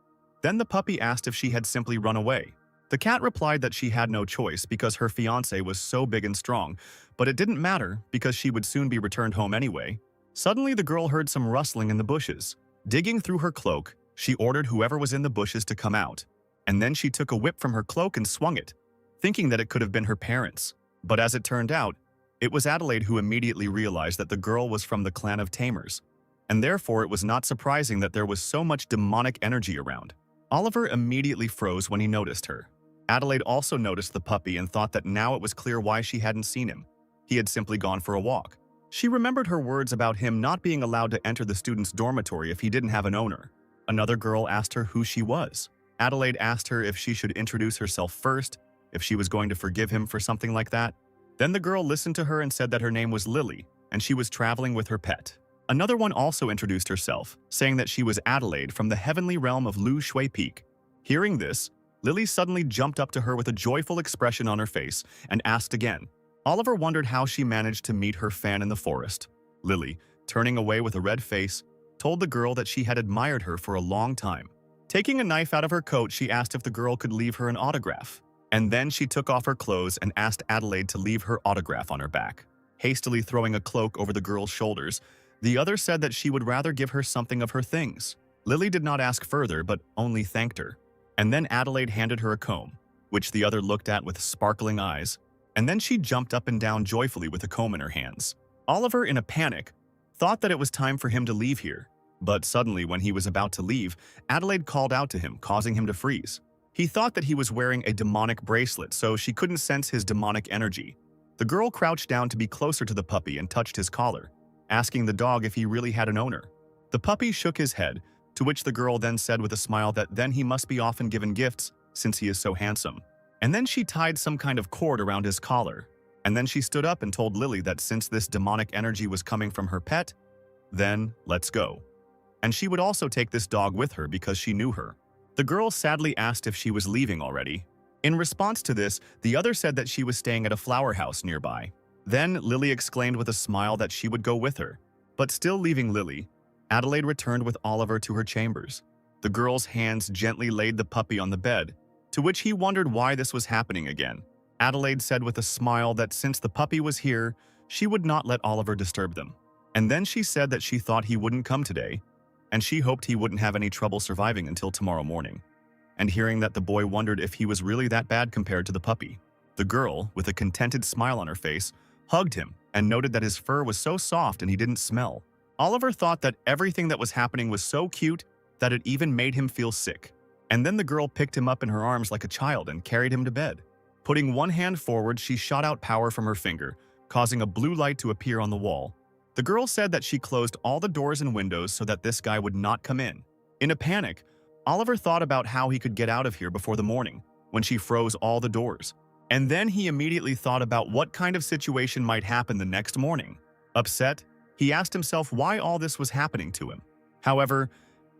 Then the puppy asked if she had simply run away. The cat replied that she had no choice because her fiancé was so big and strong, but it didn't matter because she would soon be returned home anyway. Suddenly, the girl heard some rustling in the bushes. Digging through her cloak, she ordered whoever was in the bushes to come out, and then she took a whip from her cloak and swung it, thinking that it could have been her parents. But as it turned out, it was Adelaide who immediately realized that the girl was from the clan of tamers, and therefore it was not surprising that there was so much demonic energy around. Oliver immediately froze when he noticed her. Adelaide also noticed the puppy and thought that now it was clear why she hadn't seen him. He had simply gone for a walk. She remembered her words about him not being allowed to enter the student's dormitory if he didn't have an owner. Another girl asked her who she was. Adelaide asked her if she should introduce herself first, if she was going to forgive him for something like that. Then the girl listened to her and said that her name was Lily, and she was traveling with her pet. Another one also introduced herself, saying that she was Adelaide from the heavenly realm of Lu Shui Peak. Hearing this, Lily suddenly jumped up to her with a joyful expression on her face and asked again. Oliver wondered how she managed to meet her fan in the forest. Lily, turning away with a red face, told the girl that she had admired her for a long time. Taking a knife out of her coat, she asked if the girl could leave her an autograph. And then she took off her clothes and asked Adelaide to leave her autograph on her back. Hastily throwing a cloak over the girl's shoulders, the other said that she would rather give her something of her things. Lily did not ask further, but only thanked her. And then Adelaide handed her a comb, which the other looked at with sparkling eyes, and then she jumped up and down joyfully with a comb in her hands. Oliver, in a panic, thought that it was time for him to leave here. But suddenly, when he was about to leave, Adelaide called out to him, causing him to freeze. He thought that he was wearing a demonic bracelet, so she couldn't sense his demonic energy. The girl crouched down to be closer to the puppy and touched his collar, asking the dog if he really had an owner. The puppy shook his head, to which the girl then said with a smile that then he must be often given gifts since he is so handsome. And then she tied some kind of cord around his collar. And then she stood up and told Lily that since this demonic energy was coming from her pet, then let's go. And she would also take this dog with her because she knew her. The girl sadly asked if she was leaving already. In response to this, the other said that she was staying at a flower house nearby. Then Lily exclaimed with a smile that she would go with her. But still leaving Lily, Adelaide returned with Oliver to her chambers. The girl's hands gently laid the puppy on the bed, to which he wondered why this was happening again. Adelaide said with a smile that since the puppy was here, she would not let Oliver disturb them. And then she said that she thought he wouldn't come today, and she hoped he wouldn't have any trouble surviving until tomorrow morning. And hearing that, the boy wondered if he was really that bad compared to the puppy. The girl, with a contented smile on her face, hugged him and noted that his fur was so soft and he didn't smell. Oliver thought that everything that was happening was so cute that it even made him feel sick. And then the girl picked him up in her arms like a child and carried him to bed. Putting one hand forward, she shot out power from her finger, causing a blue light to appear on the wall. The girl said that she closed all the doors and windows so that this guy would not come in. In a panic, Oliver thought about how he could get out of here before the morning, when she froze all the doors. And then he immediately thought about what kind of situation might happen the next morning. Upset, he asked himself why all this was happening to him. However,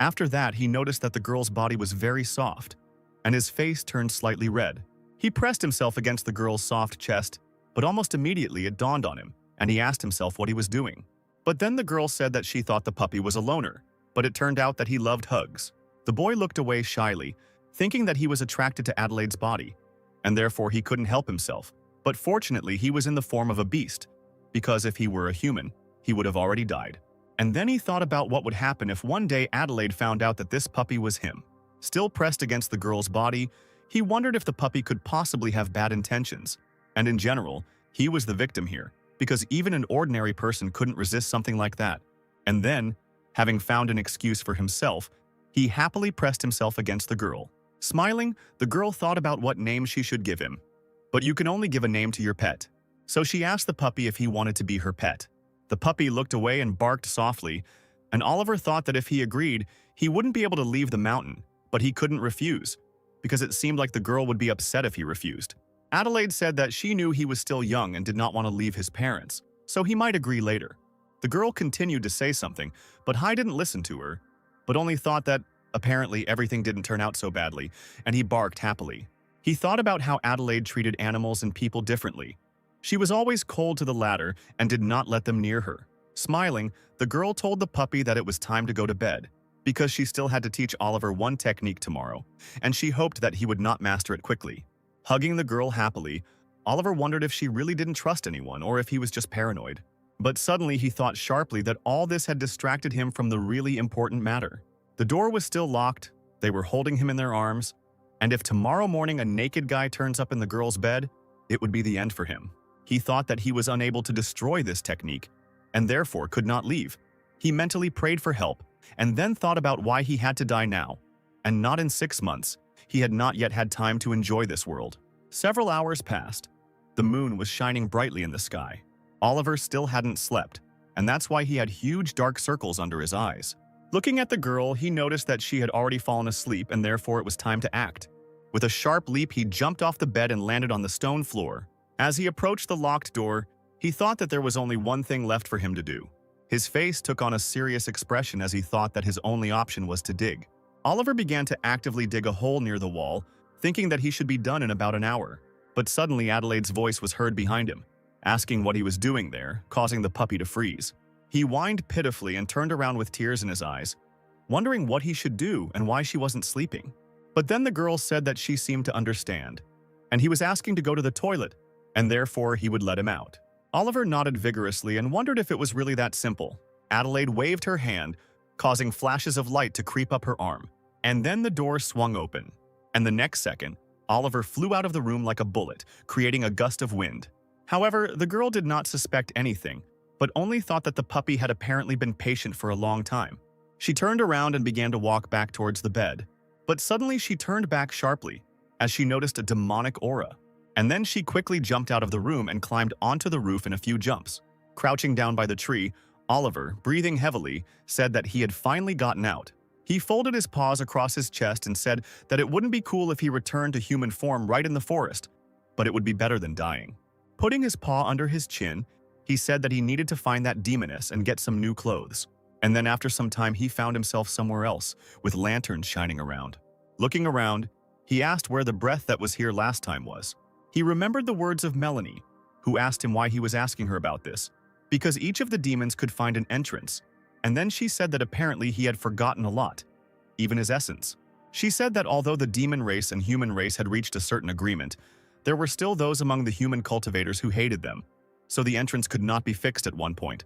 after that, he noticed that the girl's body was very soft, and his face turned slightly red. He pressed himself against the girl's soft chest, but almost immediately it dawned on him, and he asked himself what he was doing. But then the girl said that she thought the puppy was a loner, but it turned out that he loved hugs. The boy looked away shyly, thinking that he was attracted to Adelaide's body, and therefore he couldn't help himself. But fortunately, he was in the form of a beast, because if he were a human, he would have already died. And then he thought about what would happen if one day Adelaide found out that this puppy was him. Still pressed against the girl's body, he wondered if the puppy could possibly have bad intentions. And in general, he was the victim here, because even an ordinary person couldn't resist something like that. And then, having found an excuse for himself, he happily pressed himself against the girl. Smiling, the girl thought about what name she should give him. But you can only give a name to your pet. So she asked the puppy if he wanted to be her pet. The puppy looked away and barked softly, and Oliver thought that if he agreed, he wouldn't be able to leave the mountain, but he couldn't refuse, because it seemed like the girl would be upset if he refused. Adelaide said that she knew he was still young and did not want to leave his parents, so he might agree later. The girl continued to say something, but Hai didn't listen to her, but only thought that apparently everything didn't turn out so badly, and he barked happily. He thought about how Adelaide treated animals and people differently. She was always cold to the latter and did not let them near her. Smiling, the girl told the puppy that it was time to go to bed, because she still had to teach Oliver one technique tomorrow, and she hoped that he would not master it quickly. Hugging the girl happily, Oliver wondered if she really didn't trust anyone or if he was just paranoid. But suddenly he thought sharply that all this had distracted him from the really important matter. The door was still locked, they were holding him in their arms, and if tomorrow morning a naked guy turns up in the girl's bed, it would be the end for him. He thought that he was unable to destroy this technique, and therefore could not leave. He mentally prayed for help, and then thought about why he had to die now, and not in 6 months. He had not yet had time to enjoy this world. Several hours passed. The moon was shining brightly in the sky. Oliver still hadn't slept, and that's why he had huge dark circles under his eyes. Looking at the girl, he noticed that she had already fallen asleep, and therefore it was time to act. With a sharp leap, he jumped off the bed and landed on the stone floor. As he approached the locked door, he thought that there was only one thing left for him to do. His face took on a serious expression as he thought that his only option was to dig. Oliver began to actively dig a hole near the wall, thinking that he should be done in about an hour. But suddenly Adelaide's voice was heard behind him, asking what he was doing there, causing the puppy to freeze. He whined pitifully and turned around with tears in his eyes, wondering what he should do and why she wasn't sleeping. But then the girl said that she seemed to understand, and he was asking to go to the toilet, and therefore he would let him out. Oliver nodded vigorously and wondered if it was really that simple. Adelaide waved her hand, causing flashes of light to creep up her arm, and then the door swung open. And the next second, Oliver flew out of the room like a bullet, creating a gust of wind. However, the girl did not suspect anything, but only thought that the puppy had apparently been patient for a long time. She turned around and began to walk back towards the bed. But suddenly she turned back sharply, as she noticed a demonic aura. And then she quickly jumped out of the room and climbed onto the roof in a few jumps. Crouching down by the tree, Oliver, breathing heavily, said that he had finally gotten out. He folded his paws across his chest and said that it wouldn't be cool if he returned to human form right in the forest, but it would be better than dying. Putting his paw under his chin, he said that he needed to find that demoness and get some new clothes. And then after some time he found himself somewhere else, with lanterns shining around. Looking around, he asked where the breath that was here last time was. He remembered the words of Melanie, who asked him why he was asking her about this, because each of the demons could find an entrance, and then she said that apparently he had forgotten a lot, even his essence. She said that although the demon race and human race had reached a certain agreement, there were still those among the human cultivators who hated them, so the entrance could not be fixed at one point.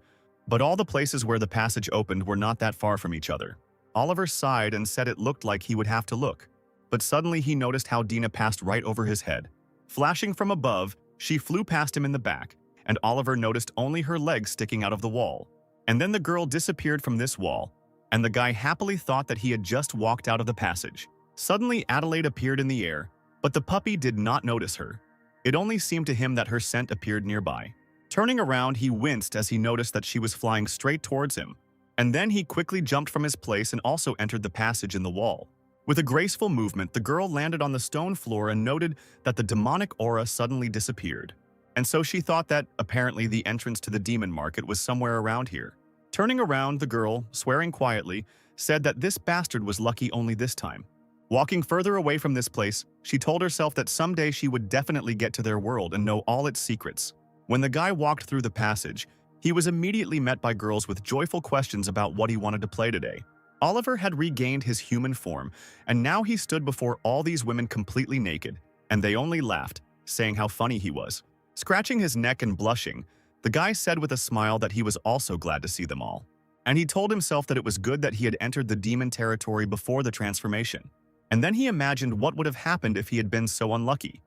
But all the places where the passage opened were not that far from each other. Oliver sighed and said it looked like he would have to look, but suddenly he noticed how Dina passed right over his head. Flashing from above, she flew past him in the back, and Oliver noticed only her legs sticking out of the wall. And then the girl disappeared from this wall, and the guy happily thought that he had just walked out of the passage. Suddenly Adelaide appeared in the air, but the puppy did not notice her. It only seemed to him that her scent appeared nearby. Turning around, he winced as he noticed that she was flying straight towards him, and then he quickly jumped from his place and also entered the passage in the wall. With a graceful movement, the girl landed on the stone floor and noted that the demonic aura suddenly disappeared. And so she thought that, apparently, the entrance to the demon market was somewhere around here. Turning around, the girl, swearing quietly, said that this bastard was lucky only this time. Walking further away from this place, she told herself that someday she would definitely get to their world and know all its secrets. When the guy walked through the passage, he was immediately met by girls with joyful questions about what he wanted to play today. Oliver had regained his human form, and now he stood before all these women completely naked, and they only laughed, saying how funny he was. Scratching his neck and blushing, the guy said with a smile that he was also glad to see them all. And he told himself that it was good that he had entered the demon territory before the transformation. And then he imagined what would have happened if he had been so unlucky.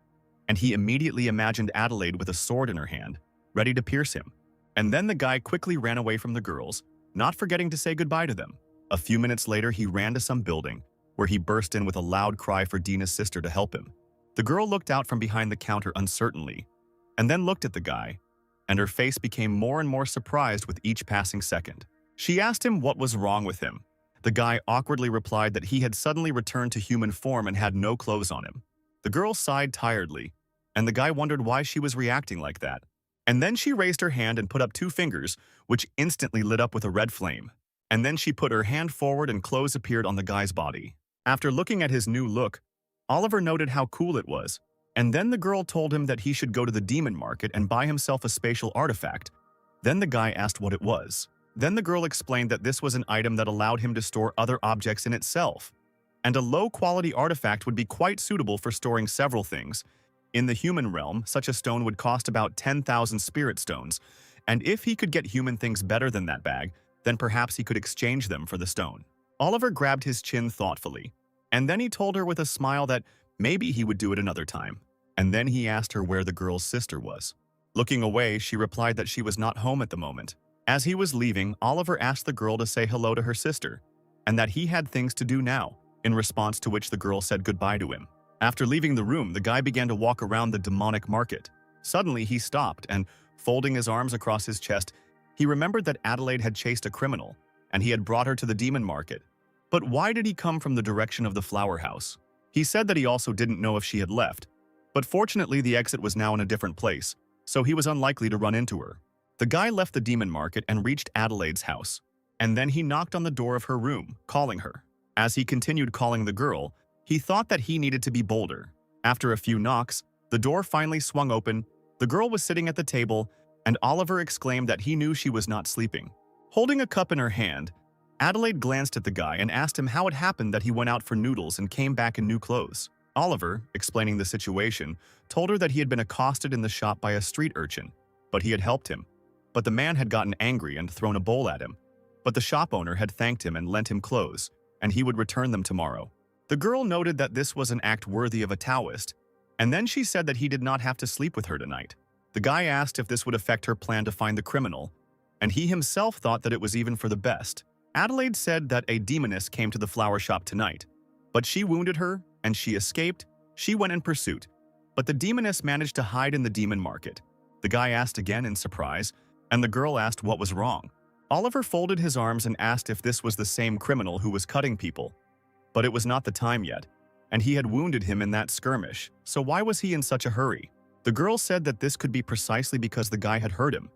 And he immediately imagined Adelaide with a sword in her hand, ready to pierce him. And then the guy quickly ran away from the girls, not forgetting to say goodbye to them. A few minutes later, he ran to some building, where he burst in with a loud cry for Dina's sister to help him. The girl looked out from behind the counter uncertainly, and then looked at the guy, and her face became more and more surprised with each passing second. She asked him what was wrong with him. The guy awkwardly replied that he had suddenly returned to human form and had no clothes on him. The girl sighed tiredly, and the guy wondered why she was reacting like that. And then she raised her hand and put up 2 fingers, which instantly lit up with a red flame. And then she put her hand forward and clothes appeared on the guy's body. After looking at his new look, Oliver noted how cool it was, and then the girl told him that he should go to the demon market and buy himself a spatial artifact. Then the guy asked what it was. Then the girl explained that this was an item that allowed him to store other objects in itself, and a low-quality artifact would be quite suitable for storing several things. In the human realm, such a stone would cost about 10,000 spirit stones, and if he could get human things better than that bag, then perhaps he could exchange them for the stone. Oliver grabbed his chin thoughtfully, and then he told her with a smile that maybe he would do it another time. And then he asked her where the girl's sister was. Looking away, she replied that she was not home at the moment. As he was leaving, Oliver asked the girl to say hello to her sister, and that he had things to do now, in response to which the girl said goodbye to him. After leaving the room, the guy began to walk around the demonic market. Suddenly, he stopped and, folding his arms across his chest, he remembered that Adelaide had chased a criminal, and he had brought her to the demon market. But why did he come from the direction of the flower house? He said that he also didn't know if she had left, but fortunately the exit was now in a different place, so he was unlikely to run into her. The guy left the demon market and reached Adelaide's house, and then he knocked on the door of her room, calling her. As he continued calling the girl, he thought that he needed to be bolder. After a few knocks, the door finally swung open, the girl was sitting at the table, and Oliver exclaimed that he knew she was not sleeping. Holding a cup in her hand, Adelaide glanced at the guy and asked him how it happened that he went out for noodles and came back in new clothes. Oliver, explaining the situation, told her that he had been accosted in the shop by a street urchin, but he had helped him. But the man had gotten angry and thrown a bowl at him. But the shop owner had thanked him and lent him clothes, and he would return them tomorrow. The girl noted that this was an act worthy of a Taoist, And then she said that he did not have to sleep with her tonight. The guy asked if this would affect her plan to find the criminal, and he himself thought that it was even for the best. Adelaide said that a demoness came to the flower shop tonight, but she wounded her and she escaped. She went in pursuit, but the demoness managed to hide in the demon market. The guy asked again in surprise, and the girl asked what was wrong. Oliver folded his arms and asked if this was the same criminal who was cutting people. But it was not the time yet, and he had wounded him in that skirmish, so why was he in such a hurry? The girl said that this could be precisely because the guy had hurt him,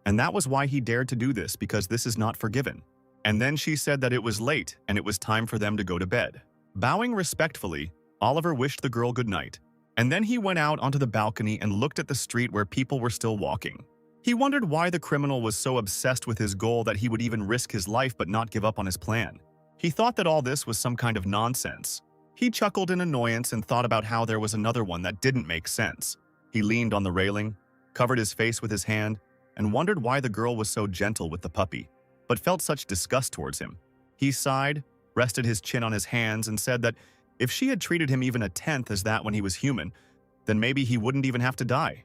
and that was why he dared to do this, because this is not forgiven. And then she said that it was late and it was time for them to go to bed. Bowing respectfully, Oliver wished the girl good night, and then he went out onto the balcony and looked at the street where people were still walking. He wondered why the criminal was so obsessed with his goal that he would even risk his life but not give up on his plan. He thought that all this was some kind of nonsense. He chuckled in annoyance and thought about how there was another one that didn't make sense. He leaned on the railing, covered his face with his hand, and wondered why the girl was so gentle with the puppy, but felt such disgust towards him. He sighed, rested his chin on his hands, and said that if she had treated him even a tenth as that when he was human, then maybe he wouldn't even have to die.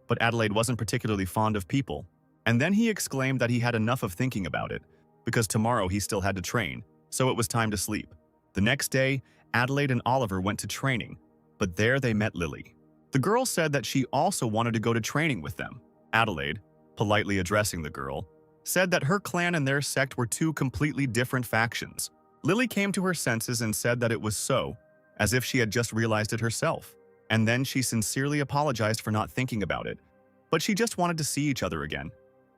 But Adelaide wasn't particularly fond of people, and then he exclaimed that he had enough of thinking about it, because tomorrow he still had to train, so it was time to sleep. The next day, Adelaide and Oliver went to training, but there they met Lily. The girl said that she also wanted to go to training with them. Adelaide, politely addressing the girl, said that her clan and their sect were two completely different factions. Lily came to her senses and said that it was so, as if she had just realized it herself. And then she sincerely apologized for not thinking about it, but she just wanted to see each other again.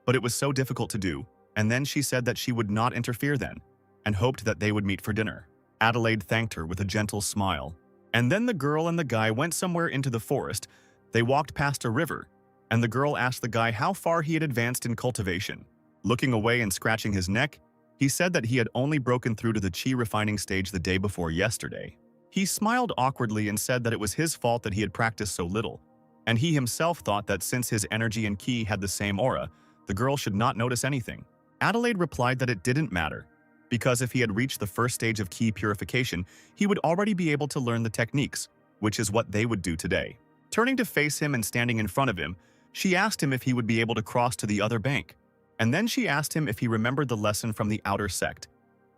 But it was so difficult to do, and then she said that she would not interfere then, and hoped that they would meet for dinner. Adelaide thanked her with a gentle smile. And then the girl and the guy went somewhere into the forest. They walked past a river, and the girl asked the guy how far he had advanced in cultivation. Looking away and scratching his neck, he said that he had only broken through to the chi refining stage the day before yesterday. He smiled awkwardly and said that it was his fault that he had practiced so little, and he himself thought that since his energy and ki had the same aura, the girl should not notice anything. Adelaide replied that it didn't matter, because if he had reached the first stage of ki purification, he would already be able to learn the techniques, which is what they would do today. Turning to face him and standing in front of him, she asked him if he would be able to cross to the other bank, and then she asked him if he remembered the lesson from the outer sect,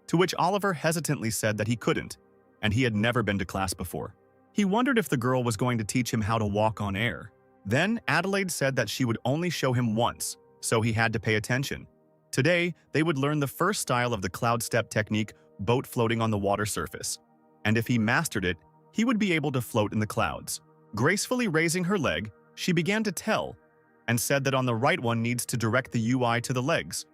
to which Oliver hesitantly said that he couldn't, and he had never been to class before. He wondered if the girl was going to teach him how to walk on air. Then Adelaide said that she would only show him once, so he had to pay attention. Today, they would learn the first style of the cloud step technique, boat floating on the water surface, and if he mastered it, he would be able to float in the clouds. Gracefully raising her leg, she began to tell, and said that on the right one needs to direct the UI to the legs.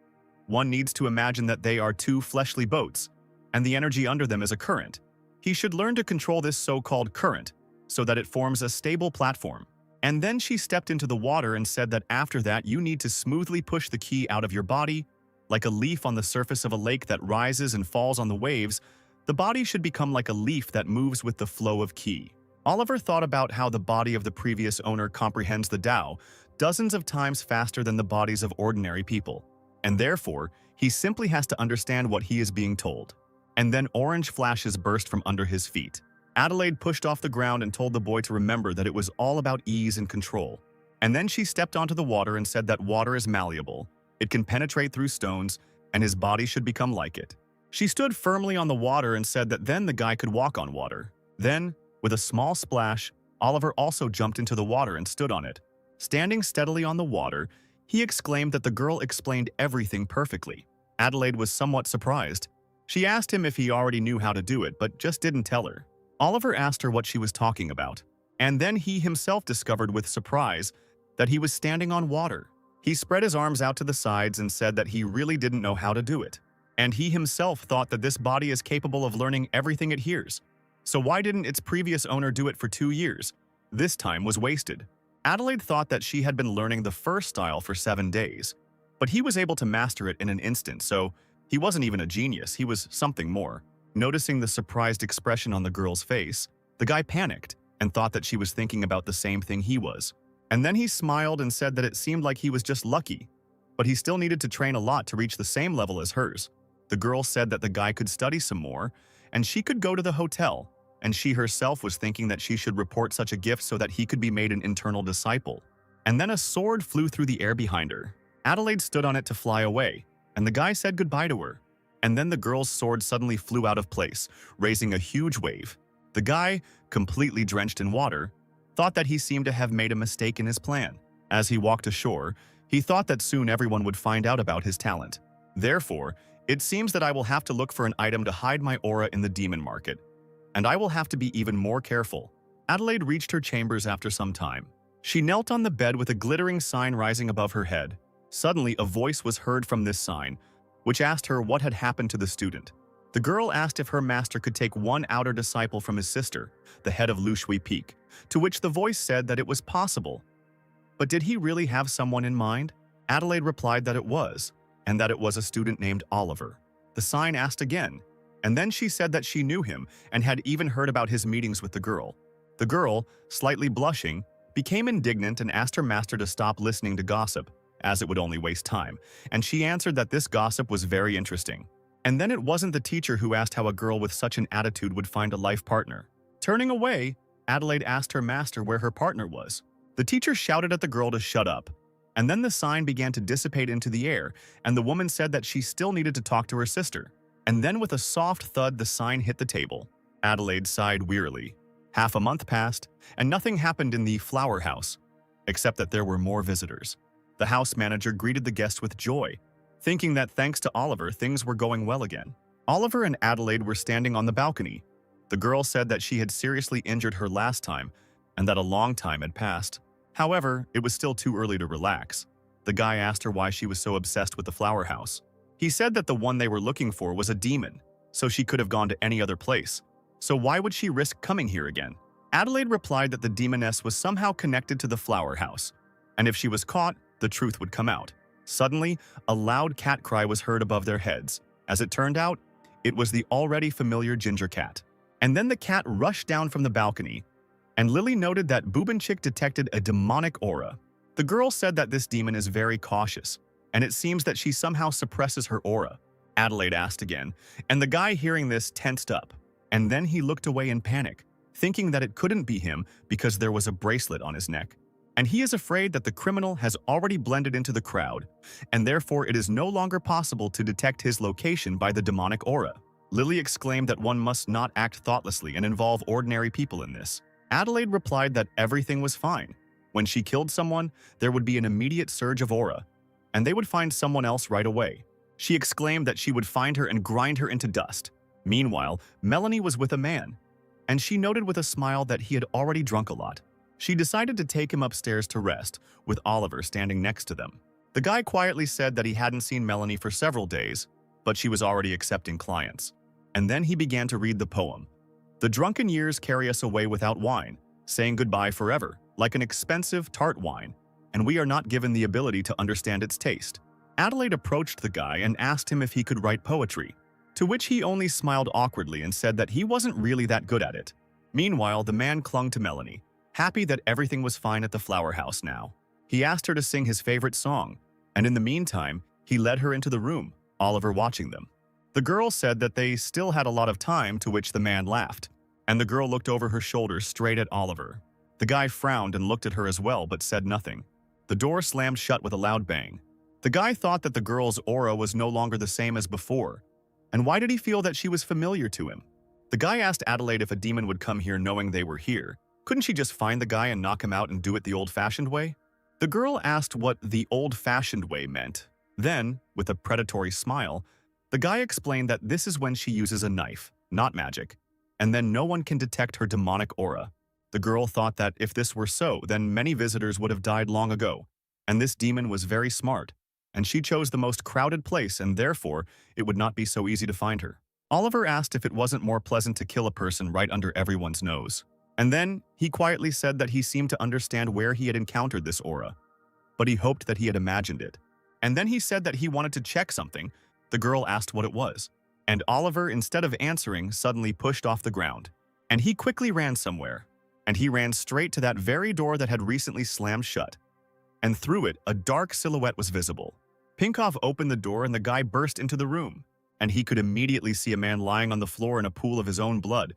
One needs to imagine that they are two fleshly boats, and the energy under them is a current. He should learn to control this so-called current, so that it forms a stable platform. And then she stepped into the water and said that after that you need to smoothly push the ki out of your body. Like a leaf on the surface of a lake that rises and falls on the waves, the body should become like a leaf that moves with the flow of ki. Oliver thought about how the body of the previous owner comprehends the Tao dozens of times faster than the bodies of ordinary people, and therefore, he simply has to understand what he is being told. And then orange flashes burst from under his feet. Adelaide pushed off the ground and told the boy to remember that it was all about ease and control. And then she stepped onto the water and said that water is malleable, it can penetrate through stones, and his body should become like it. She stood firmly on the water and said that then the guy could walk on water. Then, with a small splash, Oliver also jumped into the water and stood on it. Standing steadily on the water, he exclaimed that the girl explained everything perfectly. Adelaide was somewhat surprised. She asked him if he already knew how to do it, but just didn't tell her. Oliver asked her what she was talking about, and then he himself discovered with surprise that he was standing on water. He spread his arms out to the sides and said that he really didn't know how to do it, and he himself thought that this body is capable of learning everything it hears. So why didn't its previous owner do it for 2 years? This time was wasted. Adelaide thought that she had been learning the first style for 7 days, but he was able to master it in an instant, so he wasn't even a genius, he was something more. Noticing the surprised expression on the girl's face, the guy panicked and thought that she was thinking about the same thing he was. And then he smiled and said that it seemed like he was just lucky, but he still needed to train a lot to reach the same level as hers. The girl said that the guy could study some more, and she could go to the hotel, and she herself was thinking that she should report such a gift so that he could be made an internal disciple. And then a sword flew through the air behind her. Adelaide stood on it to fly away, and the guy said goodbye to her. And then the girl's sword suddenly flew out of place, raising a huge wave. The guy, completely drenched in water, thought that he seemed to have made a mistake in his plan. As he walked ashore, he thought that soon everyone would find out about his talent. Therefore, it seems that I will have to look for an item to hide my aura in the demon market. And I will have to be even more careful. Adelaide reached her chambers after some time. She knelt on the bed with a glittering sign rising above her head. Suddenly, a voice was heard from this sign, which asked her what had happened to the student. The girl asked if her master could take one outer disciple from his sister, the head of Lushui Peak, to which the voice said that it was possible. But did he really have someone in mind? Adelaide replied that it was, and that it was a student named Oliver. The sign asked again, and then she said that she knew him and had even heard about his meetings with the girl. The girl, slightly blushing, became indignant and asked her master to stop listening to gossip, as it would only waste time, and she answered that this gossip was very interesting. And then it wasn't the teacher who asked how a girl with such an attitude would find a life partner. Turning away, Adelaide asked her master where her partner was. The teacher shouted at the girl to shut up, and then the sign began to dissipate into the air, and the woman said that she still needed to talk to her sister. And then with a soft thud, the sign hit the table. Adelaide sighed wearily. Half a month passed, and nothing happened in the flower house, except that there were more visitors. The house manager greeted the guests with joy, thinking that thanks to Oliver, things were going well again. Oliver and Adelaide were standing on the balcony. The girl said that she had seriously injured her last time, and that a long time had passed. However, it was still too early to relax. The guy asked her why she was so obsessed with the flower house. He said that the one they were looking for was a demon, so she could have gone to any other place. So why would she risk coming here again? Adelaide replied that the demoness was somehow connected to the flower house, and if she was caught, the truth would come out. Suddenly, a loud cat cry was heard above their heads. As it turned out, it was the already familiar ginger cat. And then the cat rushed down from the balcony, and Lily noted that Bubinchik detected a demonic aura. The girl said that this demon is very cautious, and it seems that she somehow suppresses her aura. Adelaide asked again, and the guy hearing this tensed up, and then he looked away in panic, thinking that it couldn't be him because there was a bracelet on his neck. And he is afraid that the criminal has already blended into the crowd, and therefore it is no longer possible to detect his location by the demonic aura. Lily exclaimed that one must not act thoughtlessly and involve ordinary people in this. Adelaide replied that everything was fine. When she killed someone, there would be an immediate surge of aura, and they would find someone else right away. She exclaimed that she would find her and grind her into dust. Meanwhile, Melanie was with a man, and she noted with a smile that he had already drunk a lot. She decided to take him upstairs to rest, with Oliver standing next to them. The guy quietly said that he hadn't seen Melanie for several days, but she was already accepting clients. And then he began to read the poem. The drunken years carry us away without wine, saying goodbye forever, like an expensive, tart wine, and we are not given the ability to understand its taste. Adelaide approached the guy and asked him if he could write poetry, to which he only smiled awkwardly and said that he wasn't really that good at it. Meanwhile, the man clung to Melanie, happy that everything was fine at the flower house now. He asked her to sing his favorite song, and in the meantime, he led her into the room, Oliver watching them. The girl said that they still had a lot of time, to which the man laughed, and the girl looked over her shoulder straight at Oliver. The guy frowned and looked at her as well, but said nothing. The door slammed shut with a loud bang. The guy thought that the girl's aura was no longer the same as before, and why did he feel that she was familiar to him? The guy asked Adelaide if a demon would come here knowing they were here. Couldn't she just find the guy and knock him out and do it the old-fashioned way? The girl asked what the old-fashioned way meant. Then, with a predatory smile, the guy explained that this is when she uses a knife, not magic, and then no one can detect her demonic aura. The girl thought that if this were so, then many visitors would have died long ago, and this demon was very smart, and she chose the most crowded place, and therefore it would not be so easy to find her. Oliver asked if it wasn't more pleasant to kill a person right under everyone's nose. And then he quietly said that he seemed to understand where he had encountered this aura, but he hoped that he had imagined it. And then he said that he wanted to check something. The girl asked what it was, and Oliver, instead of answering, suddenly pushed off the ground. And he quickly ran somewhere, and he ran straight to that very door that had recently slammed shut. And through it, a dark silhouette was visible. Pinkov opened the door and the guy burst into the room, and he could immediately see a man lying on the floor in a pool of his own blood,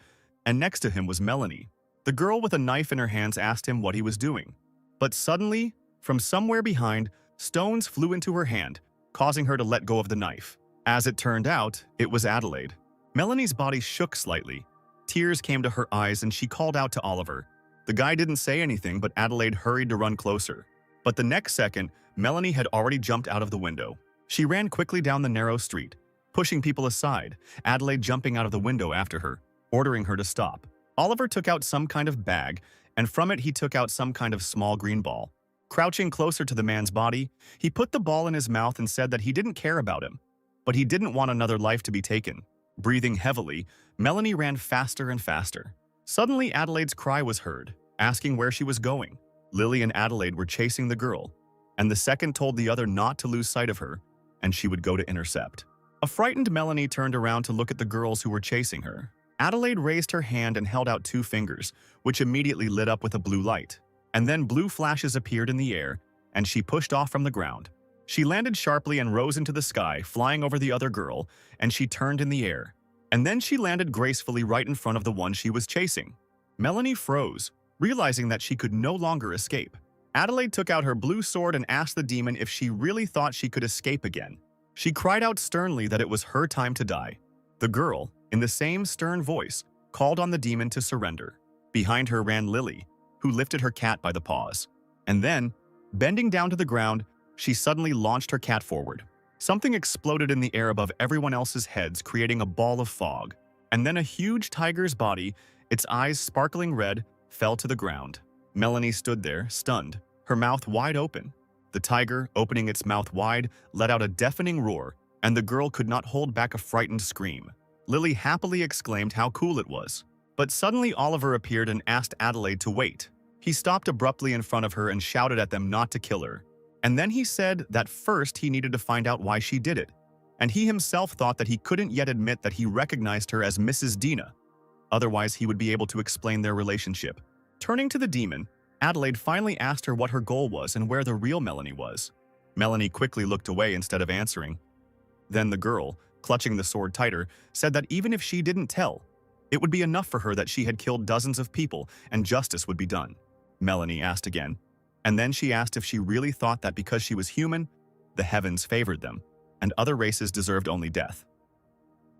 and next to him was Melanie. The girl with a knife in her hands asked him what he was doing. But suddenly, from somewhere behind, stones flew into her hand, causing her to let go of the knife. As it turned out, it was Adelaide. Melanie's body shook slightly. Tears came to her eyes and she called out to Oliver. The guy didn't say anything, but Adelaide hurried to run closer. But the next second, Melanie had already jumped out of the window. She ran quickly down the narrow street, pushing people aside, Adelaide jumping out of the window after her, ordering her to stop. Oliver took out some kind of bag, and from it he took out some kind of small green ball. Crouching closer to the man's body, he put the ball in his mouth and said that he didn't care about him, but he didn't want another life to be taken. Breathing heavily, Melanie ran faster and faster. Suddenly, Adelaide's cry was heard, asking where she was going. Lily and Adelaide were chasing the girl, and the second told the other not to lose sight of her, and she would go to intercept. A frightened Melanie turned around to look at the girls who were chasing her. Adelaide raised her hand and held out 2 fingers, which immediately lit up with a blue light. And then blue flashes appeared in the air, and she pushed off from the ground. She landed sharply and rose into the sky, flying over the other girl, and she turned in the air. And then she landed gracefully right in front of the one she was chasing. Melanie froze, realizing that she could no longer escape. Adelaide took out her blue sword and asked the demon if she really thought she could escape again. She cried out sternly that it was her time to die. The girl, in the same stern voice, called on the demon to surrender. Behind her ran Lily, who lifted her cat by the paws. And then, bending down to the ground, she suddenly launched her cat forward. Something exploded in the air above everyone else's heads, creating a ball of fog. And then a huge tiger's body, its eyes sparkling red, fell to the ground. Melanie stood there, stunned, her mouth wide open. The tiger, opening its mouth wide, let out a deafening roar, and the girl could not hold back a frightened scream. Lily happily exclaimed how cool it was. But suddenly Oliver appeared and asked Adelaide to wait. He stopped abruptly in front of her and shouted at them not to kill her. And then he said that first he needed to find out why she did it. And he himself thought that he couldn't yet admit that he recognized her as Mrs. Dina. Otherwise, he would be able to explain their relationship. Turning to the demon, Adelaide finally asked her what her goal was and where the real Melanie was. Melanie quickly looked away instead of answering. Then the girl, clutching the sword tighter, said that even if she didn't tell, it would be enough for her that she had killed dozens of people and justice would be done. Melanie asked again. And then she asked if she really thought that because she was human, the heavens favored them, and other races deserved only death.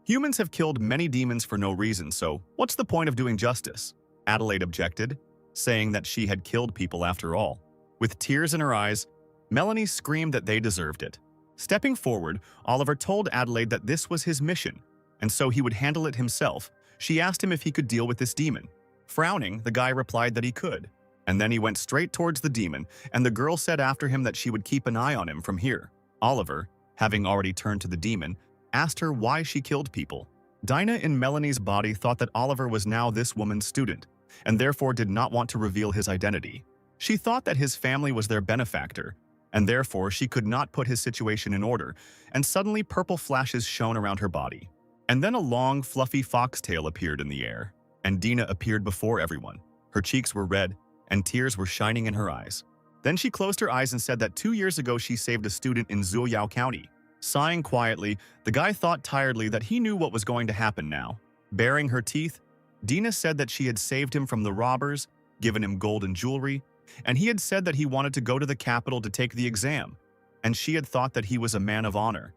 Humans have killed many demons for no reason, so what's the point of doing justice? Adelaide objected, saying that she had killed people after all. With tears in her eyes, Melanie screamed that they deserved it. Stepping forward, Oliver told Adelaide that this was his mission, and so he would handle it himself. She asked him if he could deal with this demon. Frowning, the guy replied that he could. And then he went straight towards the demon, and the girl said after him that she would keep an eye on him from here. Oliver, having already turned to the demon, asked her why she killed people. Dinah in Melanie's body thought that Oliver was now this woman's student, and therefore did not want to reveal his identity. She thought that his family was their benefactor, and therefore she could not put his situation in order, and suddenly purple flashes shone around her body. And then a long, fluffy foxtail appeared in the air, and Dinah appeared before everyone. Her cheeks were red, and tears were shining in her eyes. Then she closed her eyes and said that 2 years ago she saved a student in Zhuoyao County. Sighing quietly, the guy thought tiredly that he knew what was going to happen now. Baring her teeth, Dinah said that she had saved him from the robbers, given him gold and jewelry, and he had said that he wanted to go to the capital to take the exam, and she had thought that he was a man of honor,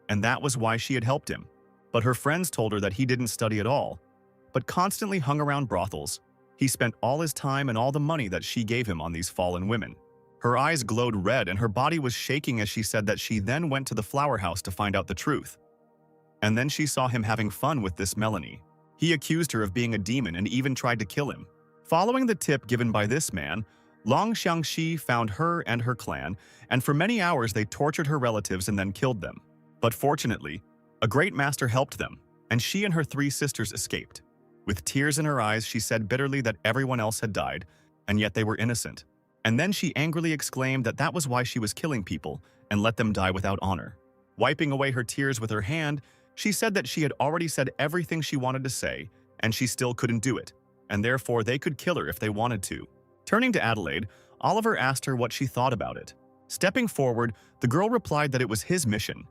and that was why she had helped him. But her friends told her that he didn't study at all, but constantly hung around brothels. He spent all his time and all the money that she gave him on these fallen women. Her eyes glowed red and her body was shaking as she said that she then went to the flower house to find out the truth. And then she saw him having fun with this Melanie. He accused her of being a demon and even tried to kill him. Following the tip given by this man, Long Xiangxi found her and her clan, and for many hours they tortured her relatives and then killed them. But fortunately, a great master helped them, and she and her 3 sisters escaped. With tears in her eyes, she said bitterly that everyone else had died, and yet they were innocent. And then she angrily exclaimed that that was why she was killing people and let them die without honor. Wiping away her tears with her hand, she said that she had already said everything she wanted to say, and she still couldn't do it, and therefore they could kill her if they wanted to. Turning to Adelaide, Oliver asked her what she thought about it. Stepping forward, the girl replied that it was his mission,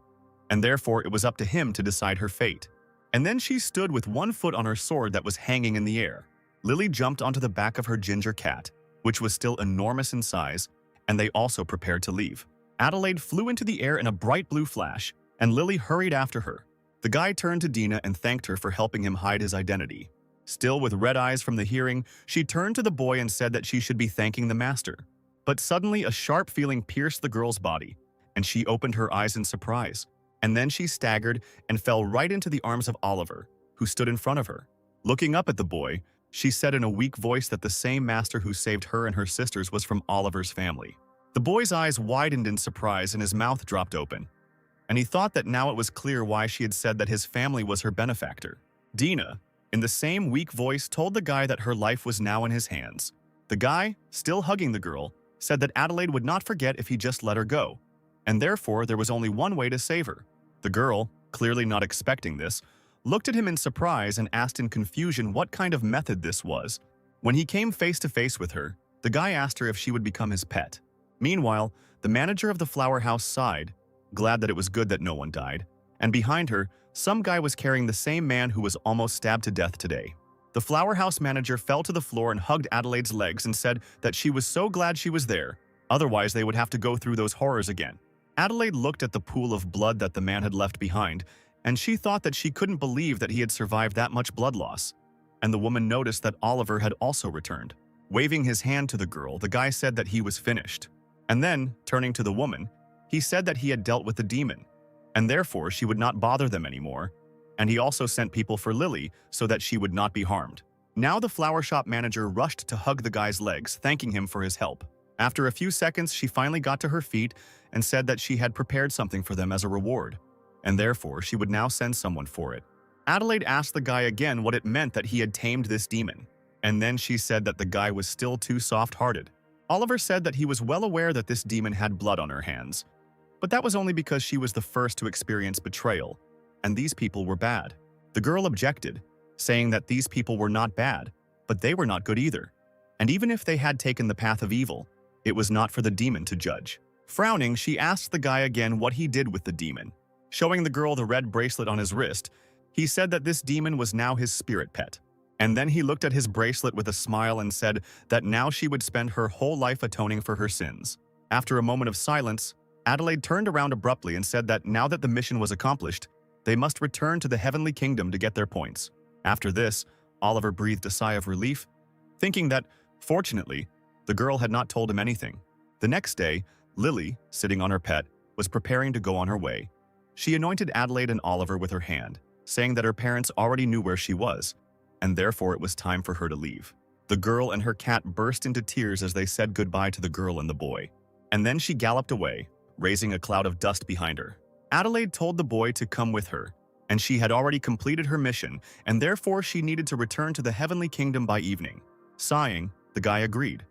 and therefore it was up to him to decide her fate. And then she stood with one foot on her sword that was hanging in the air. Lily jumped onto the back of her ginger cat, which was still enormous in size, and they also prepared to leave. Adelaide flew into the air in a bright blue flash, and Lily hurried after her. The guy turned to Dina and thanked her for helping him hide his identity. Still with red eyes from the hearing, she turned to the boy and said that she should be thanking the master. But suddenly a sharp feeling pierced the girl's body, and she opened her eyes in surprise. And then she staggered and fell right into the arms of Oliver, who stood in front of her. Looking up at the boy, she said in a weak voice that the same master who saved her and her sisters was from Oliver's family. The boy's eyes widened in surprise and his mouth dropped open, and he thought that now it was clear why she had said that his family was her benefactor. Dina, in the same weak voice, told the guy that her life was now in his hands. The guy, still hugging the girl, said that Adelaide would not forget if he just let her go, and therefore there was only one way to save her. The girl, clearly not expecting this, looked at him in surprise and asked in confusion what kind of method this was. When he came face to face with her, the guy asked her if she would become his pet. Meanwhile, the manager of the flower house sighed, glad that it was good that no one died, and behind her, some guy was carrying the same man who was almost stabbed to death today. The flower house manager fell to the floor and hugged Adelaide's legs and said that she was so glad she was there, otherwise they would have to go through those horrors again. Adelaide looked at the pool of blood that the man had left behind, and she thought that she couldn't believe that he had survived that much blood loss. And the woman noticed that Oliver had also returned. Waving his hand to the girl, the guy said that he was finished. And then, turning to the woman, he said that he had dealt with the demon, and therefore she would not bother them anymore, and he also sent people for Lily so that she would not be harmed. Now the flower shop manager rushed to hug the guy's legs, thanking him for his help. After a few seconds, she finally got to her feet and said that she had prepared something for them as a reward, and therefore she would now send someone for it. Adelaide asked the guy again what it meant that he had tamed this demon, and then she said that the guy was still too soft-hearted. Oliver said that he was well aware that this demon had blood on her hands, but that was only because she was the first to experience betrayal, and these people were bad. The girl objected, saying that these people were not bad, but they were not good either, and even if they had taken the path of evil, it was not for the demon to judge. Frowning, she asked the guy again what he did with the demon. Showing the girl the red bracelet on his wrist, he said that this demon was now his spirit pet. And then he looked at his bracelet with a smile and said that now she would spend her whole life atoning for her sins. After a moment of silence, Adelaide turned around abruptly and said that now that the mission was accomplished, they must return to the heavenly kingdom to get their points. After this, Oliver breathed a sigh of relief, thinking that, fortunately, the girl had not told him anything. The next day, Lily, sitting on her pet, was preparing to go on her way. She anointed Adelaide and Oliver with her hand, saying that her parents already knew where she was, and therefore it was time for her to leave. The girl and her cat burst into tears as they said goodbye to the girl and the boy. And then she galloped away, raising a cloud of dust behind her. Adelaide told the boy to come with her, and she had already completed her mission, and therefore she needed to return to the heavenly kingdom by evening. Sighing, the guy agreed.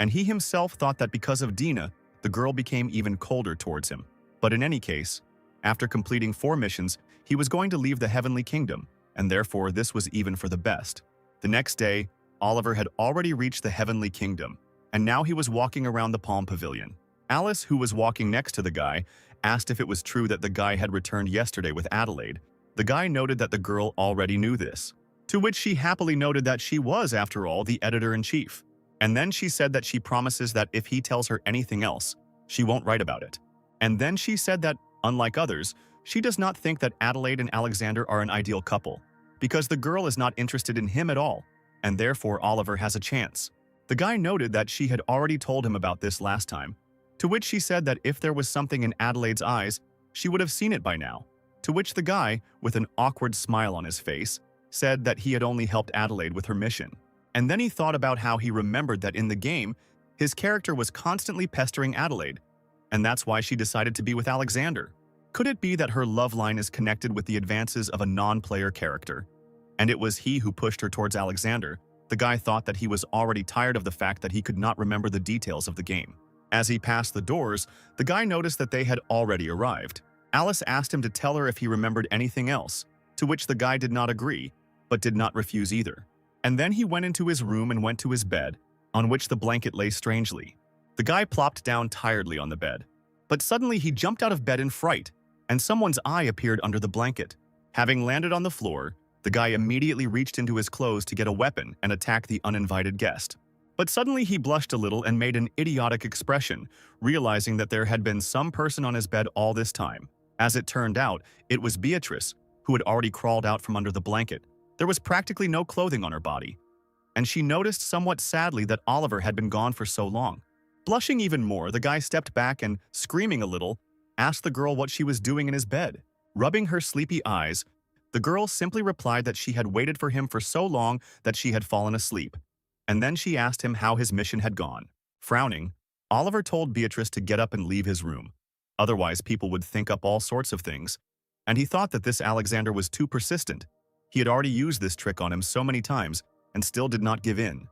And he himself thought that because of Dina, the girl became even colder towards him. But in any case, after completing 4 missions, he was going to leave the heavenly kingdom, and therefore this was even for the best. The next day, Oliver had already reached the heavenly kingdom, and now he was walking around the Palm Pavilion. Alice, who was walking next to the guy, asked if it was true that the guy had returned yesterday with Adelaide. The guy noted that the girl already knew this, to which she happily noted that she was, after all, the editor-in-chief. And then she said that she promises that if he tells her anything else, she won't write about it. And then she said that, unlike others, she does not think that Adelaide and Alexander are an ideal couple, because the girl is not interested in him at all, and therefore Oliver has a chance. The guy noted that she had already told him about this last time, to which she said that if there was something in Adelaide's eyes, she would have seen it by now, to which the guy, with an awkward smile on his face, said that he had only helped Adelaide with her mission. And then he thought about how he remembered that in the game, his character was constantly pestering Adelaide, and that's why she decided to be with Alexander. Could it be that her love line is connected with the advances of a non-player character, and it was he who pushed her towards Alexander? The guy thought that he was already tired of the fact that he could not remember the details of the game. As he passed the doors, the guy noticed that they had already arrived. Alice asked him to tell her if he remembered anything else, to which the guy did not agree, but did not refuse either. And then he went into his room and went to his bed, on which the blanket lay strangely. The guy plopped down tiredly on the bed, but suddenly he jumped out of bed in fright, and someone's eye appeared under the blanket. Having landed on the floor, the guy immediately reached into his clothes to get a weapon and attack the uninvited guest. But suddenly he blushed a little and made an idiotic expression, realizing that there had been some person on his bed all this time. As it turned out, it was Beatrix, who had already crawled out from under the blanket. There was practically no clothing on her body, and she noticed somewhat sadly that Oliver had been gone for so long. Blushing even more, the guy stepped back and, screaming a little, asked the girl what she was doing in his bed. Rubbing her sleepy eyes, the girl simply replied that she had waited for him for so long that she had fallen asleep, and then she asked him how his mission had gone. Frowning, Oliver told Beatrice to get up and leave his room. Otherwise, people would think up all sorts of things, and he thought that this Alexander was too persistent. He had already used this trick on him so many times and still did not give in.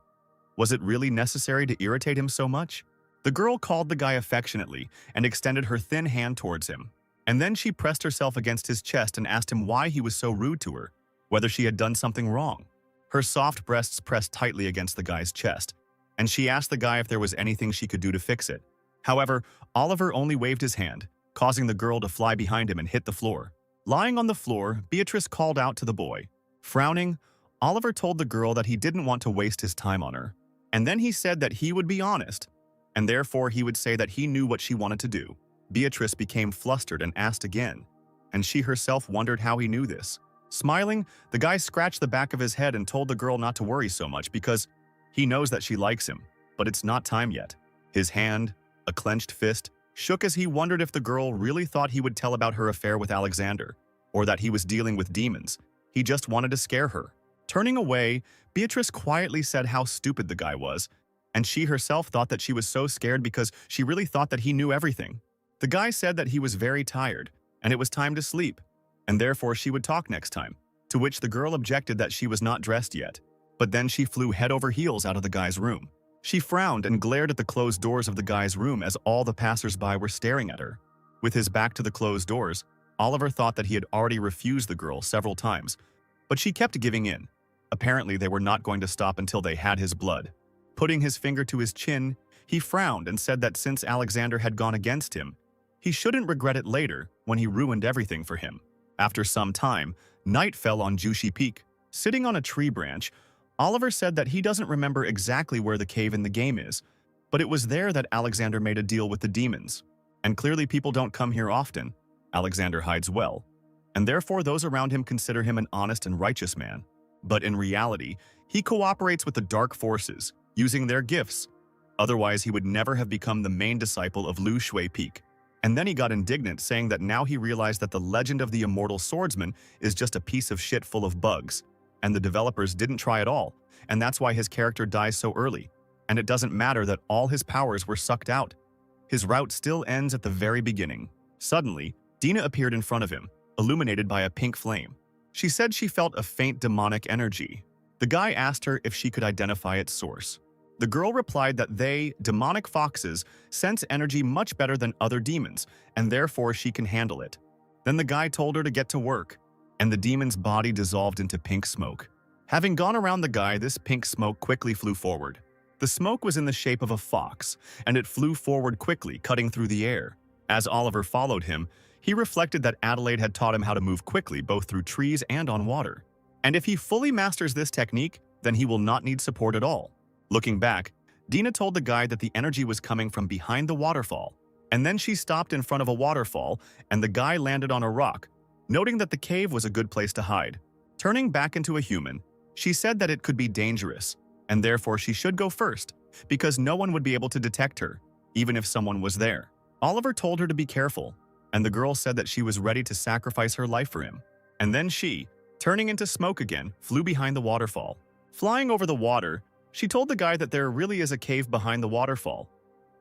Was it really necessary to irritate him so much? The girl called the guy affectionately and extended her thin hand towards him. And then she pressed herself against his chest and asked him why he was so rude to her, whether she had done something wrong. Her soft breasts pressed tightly against the guy's chest, and she asked the guy if there was anything she could do to fix it. However, Oliver only waved his hand, causing the girl to fly behind him and hit the floor. Lying on the floor, Beatrice called out to the boy. Frowning, Oliver told the girl that he didn't want to waste his time on her, and then he said that he would be honest, and therefore he would say that he knew what she wanted to do. Beatrice became flustered and asked again, and she herself wondered how he knew this. Smiling, the guy scratched the back of his head and told the girl not to worry so much because he knows that she likes him, but it's not time yet. His hand, a clenched fist, shook as he wondered if the girl really thought he would tell about her affair with Alexander, or that he was dealing with demons. He just wanted to scare her. Turning away, Beatrice quietly said how stupid the guy was, and she herself thought that she was so scared because she really thought that he knew everything. The guy said that he was very tired, and it was time to sleep, and therefore she would talk next time, to which the girl objected that she was not dressed yet. But then she flew head over heels out of the guy's room. She frowned and glared at the closed doors of the guy's room as all the passers-by were staring at her. With his back to the closed doors, Oliver thought that he had already refused the girl several times, but she kept giving in. Apparently, they were not going to stop until they had his blood. Putting his finger to his chin, he frowned and said that since Alexander had gone against him, he shouldn't regret it later when he ruined everything for him. After some time, night fell on Jushi Peak. Sitting on a tree branch, Oliver said that he doesn't remember exactly where the cave in the game is, but it was there that Alexander made a deal with the demons. And clearly people don't come here often. Alexander hides well, and therefore those around him consider him an honest and righteous man. But in reality, he cooperates with the dark forces, using their gifts. Otherwise, he would never have become the main disciple of Lu Shui Peak. And then he got indignant, saying that now he realized that the legend of the immortal swordsman is just a piece of shit full of bugs, and the developers didn't try at all, and that's why his character dies so early. And it doesn't matter that all his powers were sucked out. His route still ends at the very beginning. Suddenly, Dina appeared in front of him, illuminated by a pink flame. She said she felt a faint demonic energy. The guy asked her if she could identify its source. The girl replied that they, demonic foxes, sense energy much better than other demons, and therefore she can handle it. Then the guy told her to get to work, and the demon's body dissolved into pink smoke. Having gone around the guy, this pink smoke quickly flew forward. The smoke was in the shape of a fox, and it flew forward quickly, cutting through the air. As Oliver followed him, he reflected that Adelaide had taught him how to move quickly both through trees and on water. And if he fully masters this technique, then he will not need support at all. Looking back, Dina told the guy that the energy was coming from behind the waterfall, and then she stopped in front of a waterfall, and the guy landed on a rock, noting that the cave was a good place to hide. Turning back into a human, she said that it could be dangerous, and therefore she should go first, because no one would be able to detect her, even if someone was there. Oliver told her to be careful, and the girl said that she was ready to sacrifice her life for him. And then she, turning into smoke again, flew behind the waterfall. Flying over the water, she told the guy that there really is a cave behind the waterfall,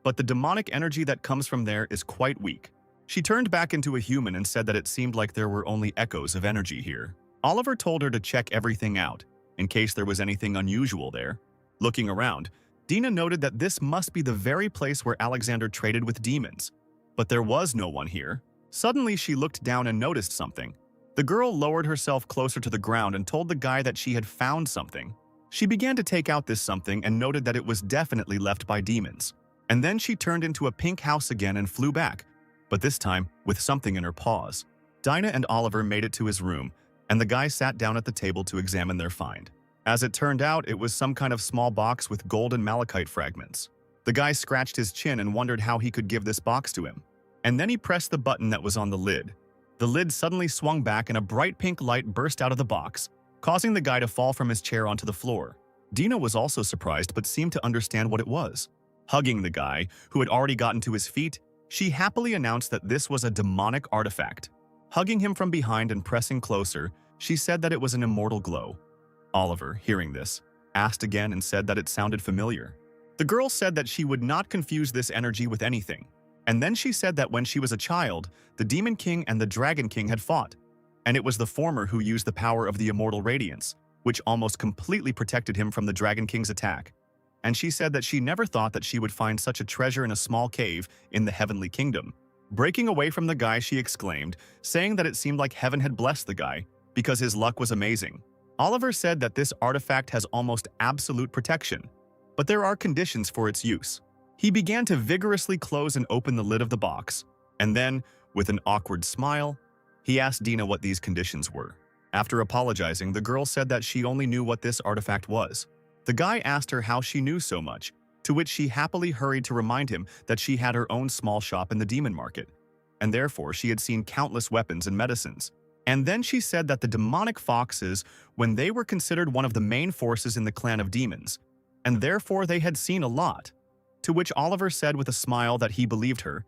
but the demonic energy that comes from there is quite weak. She turned back into a human and said that it seemed like there were only echoes of energy here. Oliver told her to check everything out, in case there was anything unusual there. Looking around, Dina noted that this must be the very place where Alexander traded with demons, but there was no one here. Suddenly, she looked down and noticed something. The girl lowered herself closer to the ground and told the guy that she had found something. She began to take out this something and noted that it was definitely left by demons. And then she turned into a pink house again and flew back, but this time with something in her paws. Dinah and Oliver made it to his room, and the guy sat down at the table to examine their find. As it turned out, it was some kind of small box with gold and malachite fragments. The guy scratched his chin and wondered how he could give this box to him. And then he pressed the button that was on the lid. The lid suddenly swung back and a bright pink light burst out of the box, causing the guy to fall from his chair onto the floor. Dina was also surprised but seemed to understand what it was. Hugging the guy, who had already gotten to his feet, she happily announced that this was a demonic artifact. Hugging him from behind and pressing closer, she said that it was an immortal glow. Oliver, hearing this, asked again and said that it sounded familiar. The girl said that she would not confuse this energy with anything. And then she said that when she was a child, the Demon King and the Dragon King had fought, and it was the former who used the power of the immortal radiance, which almost completely protected him from the Dragon King's attack. And she said that she never thought that she would find such a treasure in a small cave in the Heavenly Kingdom. Breaking away from the guy, she exclaimed, saying that it seemed like heaven had blessed the guy because his luck was amazing. Oliver said that this artifact has almost absolute protection, but there are conditions for its use. He began to vigorously close and open the lid of the box, and then, with an awkward smile, he asked Dina what these conditions were. After apologizing, the girl said that she only knew what this artifact was. The guy asked her how she knew so much, to which she happily hurried to remind him that she had her own small shop in the demon market, and therefore she had seen countless weapons and medicines. And then she said that the demonic foxes, when they were considered one of the main forces in the clan of demons, and therefore they had seen a lot, to which Oliver said with a smile that he believed her,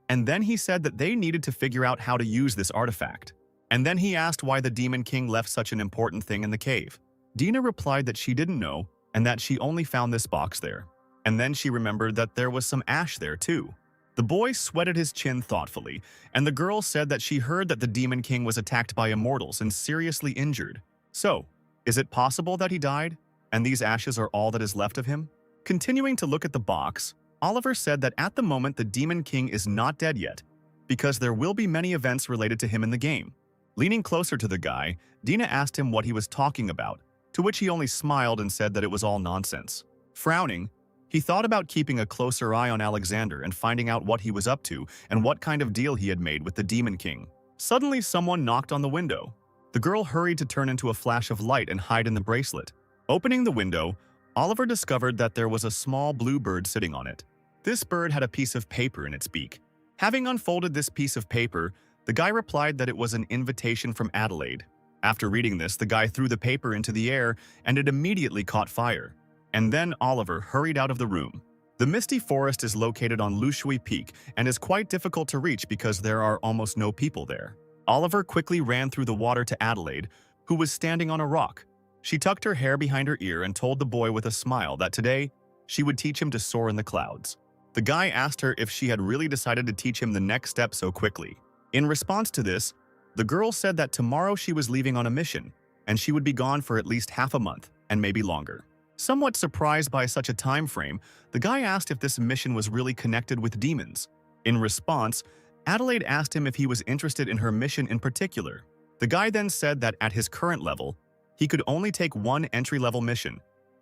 and then he said that they needed to figure out how to use this artifact. And then he asked why the Demon King left such an important thing in the cave. Dina replied that she didn't know, and that she only found this box there. And then she remembered that there was some ash there too. The boy sweated his chin thoughtfully, and the girl said that she heard that the Demon King was attacked by immortals and seriously injured. So, is it possible that he died, and these ashes are all that is left of him? Continuing to look at the box, Oliver said that at the moment the Demon King is not dead yet, because there will be many events related to him in the game. Leaning closer to the guy, Dina asked him what he was talking about, to which he only smiled and said that it was all nonsense. Frowning, he thought about keeping a closer eye on Alexander and finding out what he was up to and what kind of deal he had made with the Demon King. Suddenly, someone knocked on the window. The girl hurried to turn into a flash of light and hide in the bracelet. Opening the window, Oliver discovered that there was a small blue bird sitting on it. This bird had a piece of paper in its beak. Having unfolded this piece of paper, the guy replied that it was an invitation from Adelaide. After reading this, the guy threw the paper into the air and it immediately caught fire. And then Oliver hurried out of the room. The Misty Forest is located on Lushui Peak and is quite difficult to reach because there are almost no people there. Oliver quickly ran through the water to Adelaide, who was standing on a rock. She tucked her hair behind her ear and told the boy with a smile that today she would teach him to soar in the clouds. The guy asked her if she had really decided to teach him the next step so quickly. In response to this, the girl said that tomorrow she was leaving on a mission, and she would be gone for at least half a month, and maybe longer. Somewhat surprised by such a time frame, the guy asked if this mission was really connected with demons. In response, Adelaide asked him if he was interested in her mission in particular. The guy then said that at his current level, he could only take one entry-level mission,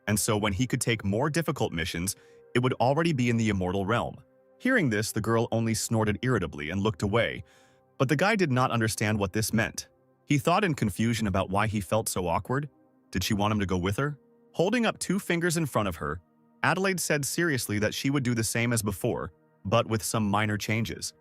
and so when he could take more difficult missions, it would already be in the immortal realm. Hearing this, the girl only snorted irritably and looked away, but the guy did not understand what this meant. He thought in confusion about why he felt so awkward. Did she want him to go with her? Holding up 2 fingers in front of her, Adelaide said seriously that she would do the same as before, but with some minor changes.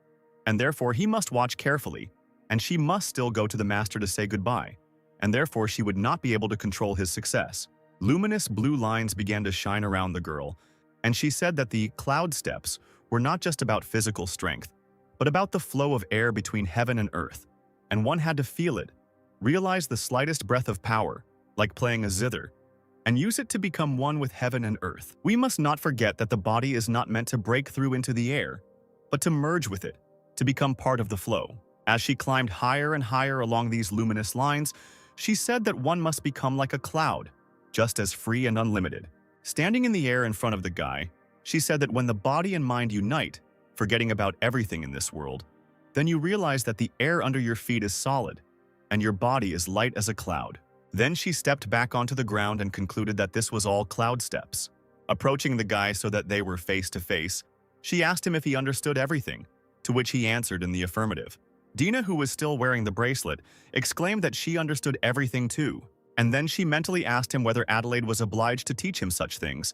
And therefore he must watch carefully, and she must still go to the master to say goodbye, and therefore she would not be able to control his success. Luminous blue lines began to shine around the girl, and she said that the cloud steps were not just about physical strength, but about the flow of air between heaven and earth, and one had to feel it, realize the slightest breath of power, like playing a zither, and use it to become one with heaven and earth. We must not forget that the body is not meant to break through into the air, but to merge with it, to become part of the flow. As she climbed higher and higher along these luminous lines, she said that one must become like a cloud, just as free and unlimited. Standing in the air in front of the guy, she said that when the body and mind unite, forgetting about everything in this world, then you realize that the air under your feet is solid, and your body is light as a cloud. Then she stepped back onto the ground and concluded that this was all cloud steps. Approaching the guy so that they were face to face, she asked him if he understood everything, to which he answered in the affirmative. Dina, who was still wearing the bracelet, exclaimed that she understood everything too, and then she mentally asked him whether Adelaide was obliged to teach him such things.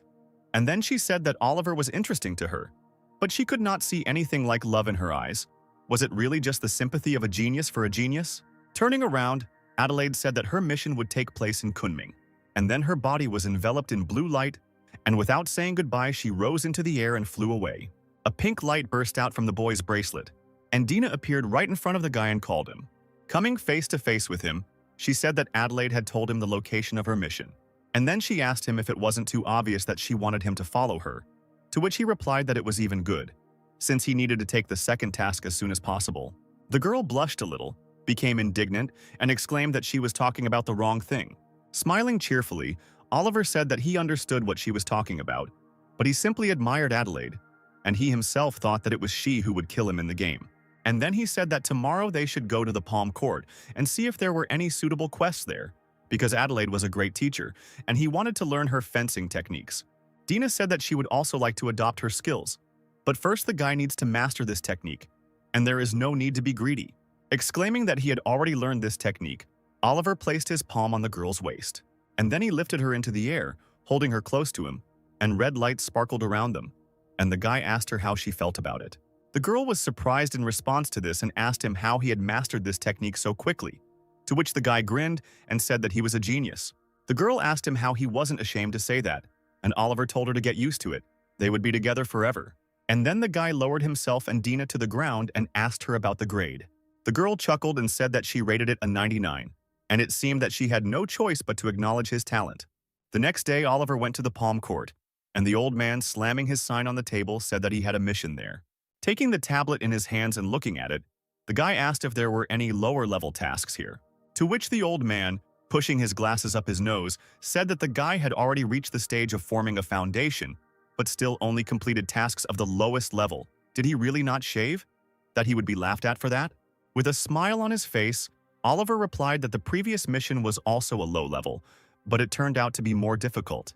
And then she said that Oliver was interesting to her, but she could not see anything like love in her eyes. Was it really just the sympathy of a genius for a genius? Turning around, Adelaide said that her mission would take place in Kunming, and then her body was enveloped in blue light, and without saying goodbye, she rose into the air and flew away. A pink light burst out from the boy's bracelet, and Dina appeared right in front of the guy and called him. Coming face to face with him, she said that Adelaide had told him the location of her mission, and then she asked him if it wasn't too obvious that she wanted him to follow her, to which he replied that it was even good, since he needed to take the second task as soon as possible. The girl blushed a little, became indignant, and exclaimed that she was talking about the wrong thing. Smiling cheerfully, Oliver said that he understood what she was talking about, but he simply admired Adelaide, and he himself thought that it was she who would kill him in the game. And then he said that tomorrow they should go to the Palm Court and see if there were any suitable quests there, because Adelaide was a great teacher, and he wanted to learn her fencing techniques. Dina said that she would also like to adopt her skills, but first the guy needs to master this technique, and there is no need to be greedy. Exclaiming that he had already learned this technique, Oliver placed his palm on the girl's waist, and then he lifted her into the air, holding her close to him, and red lights sparkled around them, and the guy asked her how she felt about it. The girl was surprised in response to this and asked him how he had mastered this technique so quickly, to which the guy grinned and said that he was a genius. The girl asked him how he wasn't ashamed to say that, and Oliver told her to get used to it. They would be together forever. And then the guy lowered himself and Dina to the ground and asked her about the grade. The girl chuckled and said that she rated it a 99, and it seemed that she had no choice but to acknowledge his talent. The next day, Oliver went to the Palm Court, and the old man, slamming his sign on the table, said that he had a mission there. Taking the tablet in his hands and looking at it, the guy asked if there were any lower-level tasks here, to which the old man, pushing his glasses up his nose, said that the guy had already reached the stage of forming a foundation, but still only completed tasks of the lowest level. Did he really not shave? That he would be laughed at for that? With a smile on his face, Oliver replied that the previous mission was also a low level, but it turned out to be more difficult.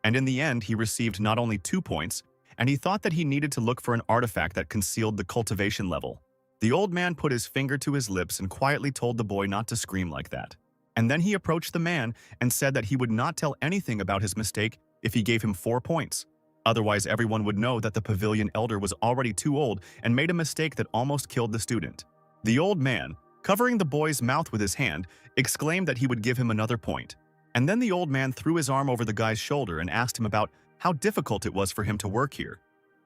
And in the end, he received not only 2 points, and he thought that he needed to look for an artifact that concealed the cultivation level. The old man put his finger to his lips and quietly told the boy not to scream like that. And then he approached the man and said that he would not tell anything about his mistake if he gave him 4 points. Otherwise, everyone would know that the pavilion elder was already too old and made a mistake that almost killed the student. The old man, covering the boy's mouth with his hand, exclaimed that he would give him another point. And then the old man threw his arm over the guy's shoulder and asked him about how difficult it was for him to work here.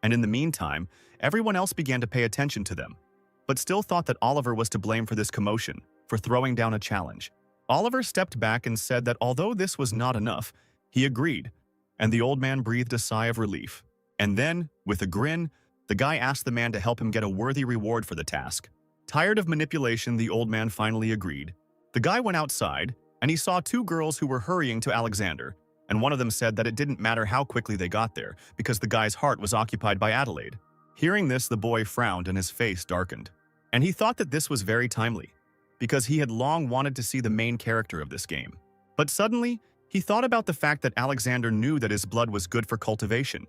And in the meantime, everyone else began to pay attention to them, but still thought that Oliver was to blame for this commotion, for throwing down a challenge. Oliver stepped back and said that although this was not enough, he agreed, and the old man breathed a sigh of relief. And then, with a grin, the guy asked the man to help him get a worthy reward for the task. Tired of manipulation, the old man finally agreed. The guy went outside, and he saw 2 girls who were hurrying to Alexander, and one of them said that it didn't matter how quickly they got there, because the guy's heart was occupied by Adelaide. Hearing this, the boy frowned and his face darkened. And he thought that this was very timely, because he had long wanted to see the main character of this game. But suddenly, he thought about the fact that Alexander knew that his blood was good for cultivation.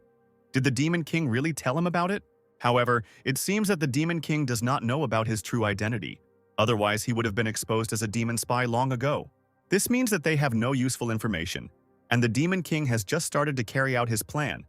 Did the Demon King really tell him about it? However, it seems that the Demon King does not know about his true identity. Otherwise, he would have been exposed as a demon spy long ago. This means that they have no useful information, and the Demon King has just started to carry out his plan.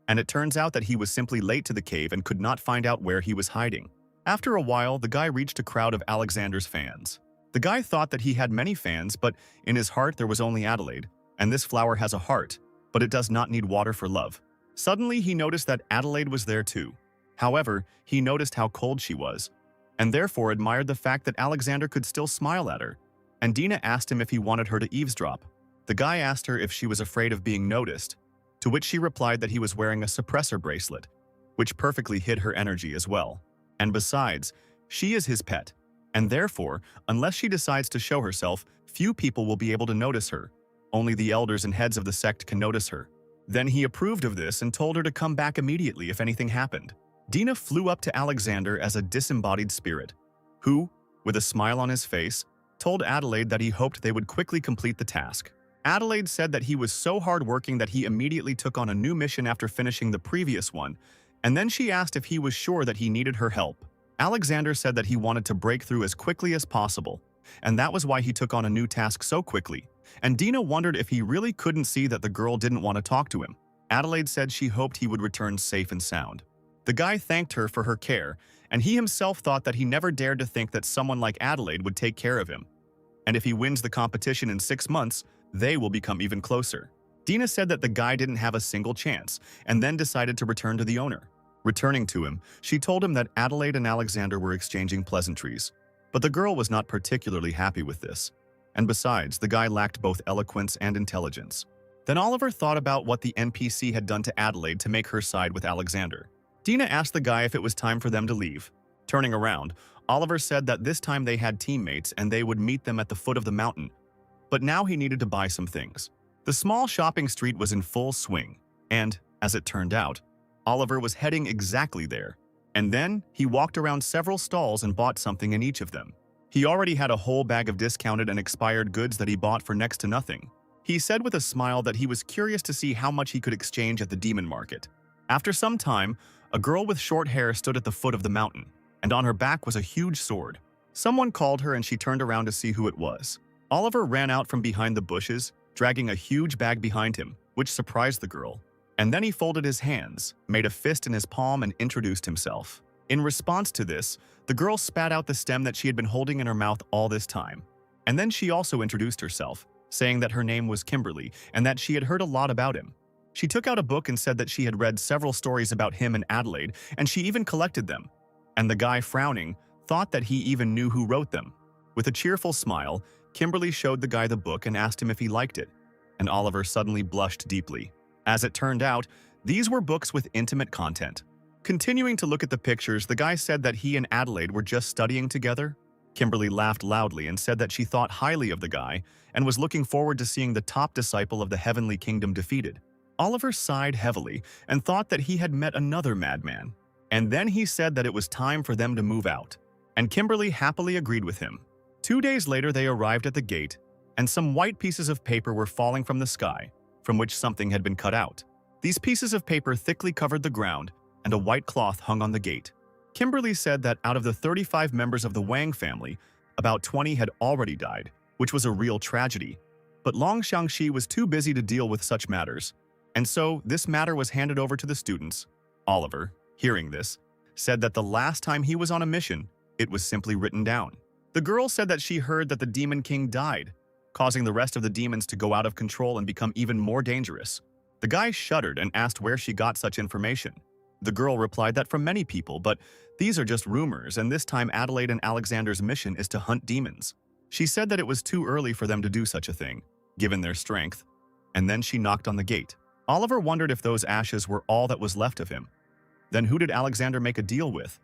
And it turns out that he was simply late to the cave and could not find out where he was hiding. After a while, the guy reached a crowd of Alexander's fans. The guy thought that he had many fans, but in his heart there was only Adelaide, and this flower has a heart, but it does not need water for love. Suddenly, he noticed that Adelaide was there too. However, he noticed how cold she was, and therefore admired the fact that Alexander could still smile at her. And Dina asked him if he wanted her to eavesdrop. The guy asked her if she was afraid of being noticed, to which she replied that he was wearing a suppressor bracelet, which perfectly hid her energy as well. And besides, she is his pet, and therefore, unless she decides to show herself, few people will be able to notice her. Only the elders and heads of the sect can notice her. Then he approved of this and told her to come back immediately if anything happened. Dina flew up to Alexander as a disembodied spirit, who, with a smile on his face, told Adelaide that he hoped they would quickly complete the task. Adelaide said that he was so hardworking that he immediately took on a new mission after finishing the previous one, and then she asked if he was sure that he needed her help. Alexander said that he wanted to break through as quickly as possible, and that was why he took on a new task so quickly. And Dina wondered if he really couldn't see that the girl didn't want to talk to him. Adelaide said she hoped he would return safe and sound. The guy thanked her for her care, and he himself thought that he never dared to think that someone like Adelaide would take care of him. And if he wins the competition in 6 months, they will become even closer. Dina said that the guy didn't have a single chance, and then decided to return to the owner. Returning to him, she told him that Adelaide and Alexander were exchanging pleasantries. But the girl was not particularly happy with this. And besides, the guy lacked both eloquence and intelligence. Then Oliver thought about what the NPC had done to Adelaide to make her side with Alexander. Dina asked the guy if it was time for them to leave. Turning around, Oliver said that this time they had teammates and they would meet them at the foot of the mountain. But now he needed to buy some things. The small shopping street was in full swing, and, as it turned out, Oliver was heading exactly there. And then, he walked around several stalls and bought something in each of them. He already had a whole bag of discounted and expired goods that he bought for next to nothing. He said with a smile that he was curious to see how much he could exchange at the demon market. After some time, a girl with short hair stood at the foot of the mountain, and on her back was a huge sword. Someone called her and she turned around to see who it was. Oliver ran out from behind the bushes, dragging a huge bag behind him, which surprised the girl. And then he folded his hands, made a fist in his palm, and introduced himself. In response to this, the girl spat out the stem that she had been holding in her mouth all this time. And then she also introduced herself, saying that her name was Kimberly and that she had heard a lot about him. She took out a book and said that she had read several stories about him and Adelaide, and she even collected them. And the guy, frowning, thought that he even knew who wrote them. With a cheerful smile, Kimberly showed the guy the book and asked him if he liked it. And Oliver suddenly blushed deeply. As it turned out, these were books with intimate content. Continuing to look at the pictures, the guy said that he and Adelaide were just studying together. Kimberly laughed loudly and said that she thought highly of the guy and was looking forward to seeing the top disciple of the Heavenly Kingdom defeated. Oliver sighed heavily and thought that he had met another madman. And then he said that it was time for them to move out. And Kimberly happily agreed with him. 2 days later, they arrived at the gate, and some white pieces of paper were falling from the sky, from which something had been cut out. These pieces of paper thickly covered the ground, and a white cloth hung on the gate. Kimberly said that out of the 35 members of the Wang family, about 20 had already died, which was a real tragedy. But Long Xiangxi was too busy to deal with such matters, and so this matter was handed over to the students. Oliver, hearing this, said that the last time he was on a mission, it was simply written down. The girl said that she heard that the Demon King died, causing the rest of the demons to go out of control and become even more dangerous. The guy shuddered and asked where she got such information. The girl replied that from many people, but these are just rumors, and this time Adelaide and Alexander's mission is to hunt demons. She said that it was too early for them to do such a thing, given their strength, and then she knocked on the gate. Oliver wondered if those ashes were all that was left of him. Then who did Alexander make a deal with?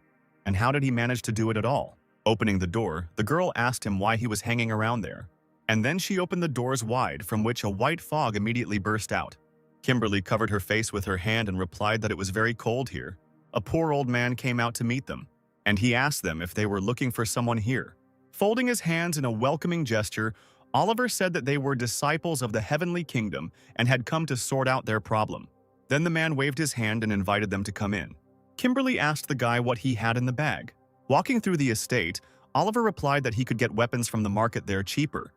And how did he manage to do it at all? Opening the door, the girl asked him why he was hanging around there. And then she opened the doors wide, from which a white fog immediately burst out. Kimberly covered her face with her hand and replied that it was very cold here. A poor old man came out to meet them, and he asked them if they were looking for someone here. Folding his hands in a welcoming gesture, Oliver said that they were disciples of the Heavenly Kingdom and had come to sort out their problem. Then the man waved his hand and invited them to come in. Kimberly asked the guy what he had in the bag. Walking through the estate, Oliver replied that he could get weapons from the market there cheaper,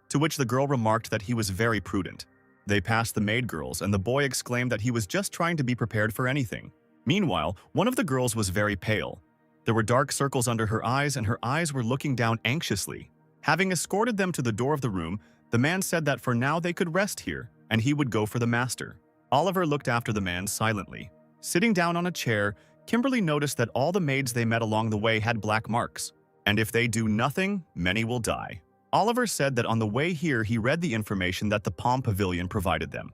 to which the girl remarked that he was very prudent. They passed the maid girls, and the boy exclaimed that he was just trying to be prepared for anything. Meanwhile, one of the girls was very pale. There were dark circles under her eyes, and her eyes were looking down anxiously. Having escorted them to the door of the room, the man said that for now they could rest here, and he would go for the master. Oliver looked after the man silently. Sitting down on a chair, Kimberly noticed that all the maids they met along the way had black marks, and if they do nothing, many will die. Oliver said that on the way here he read the information that the Palm Pavilion provided them,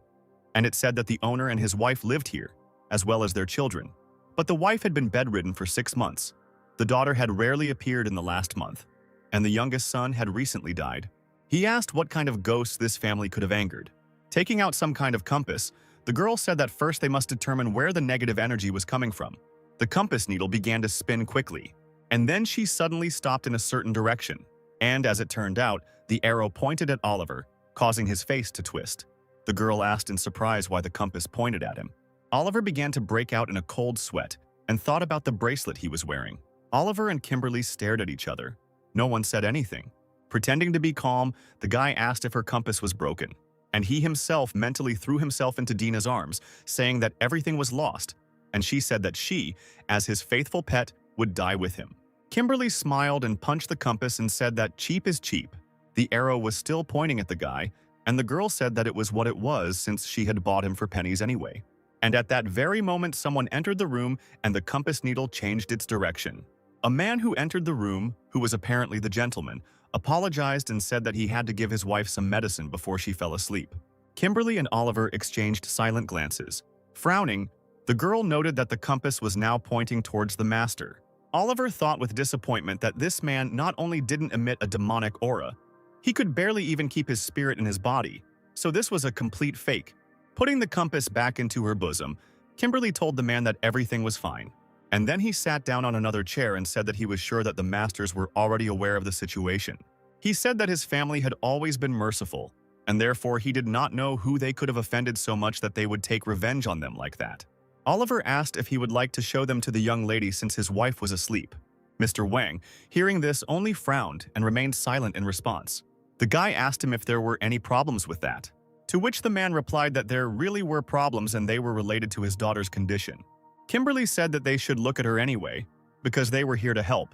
and it said that the owner and his wife lived here, as well as their children. But the wife had been bedridden for 6 months. The daughter had rarely appeared in the last month, and the youngest son had recently died. He asked what kind of ghosts this family could have angered. Taking out some kind of compass, the girl said that first they must determine where the negative energy was coming from. The compass needle began to spin quickly, and then she suddenly stopped in a certain direction. And as it turned out, the arrow pointed at Oliver, causing his face to twist. The girl asked in surprise why the compass pointed at him. Oliver began to break out in a cold sweat and thought about the bracelet he was wearing. Oliver and Kimberly stared at each other. No one said anything. Pretending to be calm, the guy asked if her compass was broken, and he himself mentally threw himself into Dina's arms, saying that everything was lost, and she said that she, as his faithful pet, would die with him. Kimberly smiled and punched the compass and said that cheap is cheap. The arrow was still pointing at the guy, and the girl said that it was what it was since she had bought him for pennies anyway. And at that very moment, someone entered the room and the compass needle changed its direction. A man who entered the room, who was apparently the gentleman, apologized and said that he had to give his wife some medicine before she fell asleep. Kimberly and Oliver exchanged silent glances. Frowning, the girl noted that the compass was now pointing towards the master. Oliver thought with disappointment that this man not only didn't emit a demonic aura, he could barely even keep his spirit in his body, so this was a complete fake. Putting the compass back into her bosom, Kimberly told the man that everything was fine. And then he sat down on another chair and said that he was sure that the masters were already aware of the situation. He said that his family had always been merciful, and therefore he did not know who they could have offended so much that they would take revenge on them like that. Oliver asked if he would like to show them to the young lady since his wife was asleep. Mr. Wang, hearing this, only frowned and remained silent in response. The guy asked him if there were any problems with that, to which the man replied that there really were problems and they were related to his daughter's condition. Kimberly said that they should look at her anyway, because they were here to help,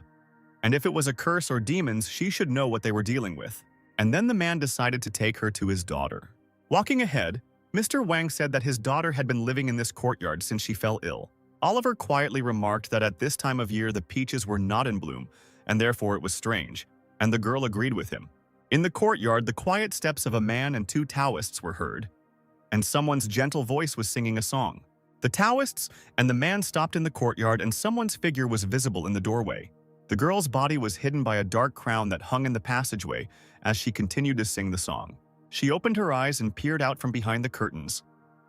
and if it was a curse or demons, she should know what they were dealing with. And then the man decided to take her to his daughter. Walking ahead, Mr. Wang said that his daughter had been living in this courtyard since she fell ill. Oliver quietly remarked that at this time of year the peaches were not in bloom, and therefore it was strange, and the girl agreed with him. In the courtyard, the quiet steps of a man and two Taoists were heard, and someone's gentle voice was singing a song. The Taoists and the man stopped in the courtyard and someone's figure was visible in the doorway. The girl's body was hidden by a dark crown that hung in the passageway as she continued to sing the song. She opened her eyes and peered out from behind the curtains.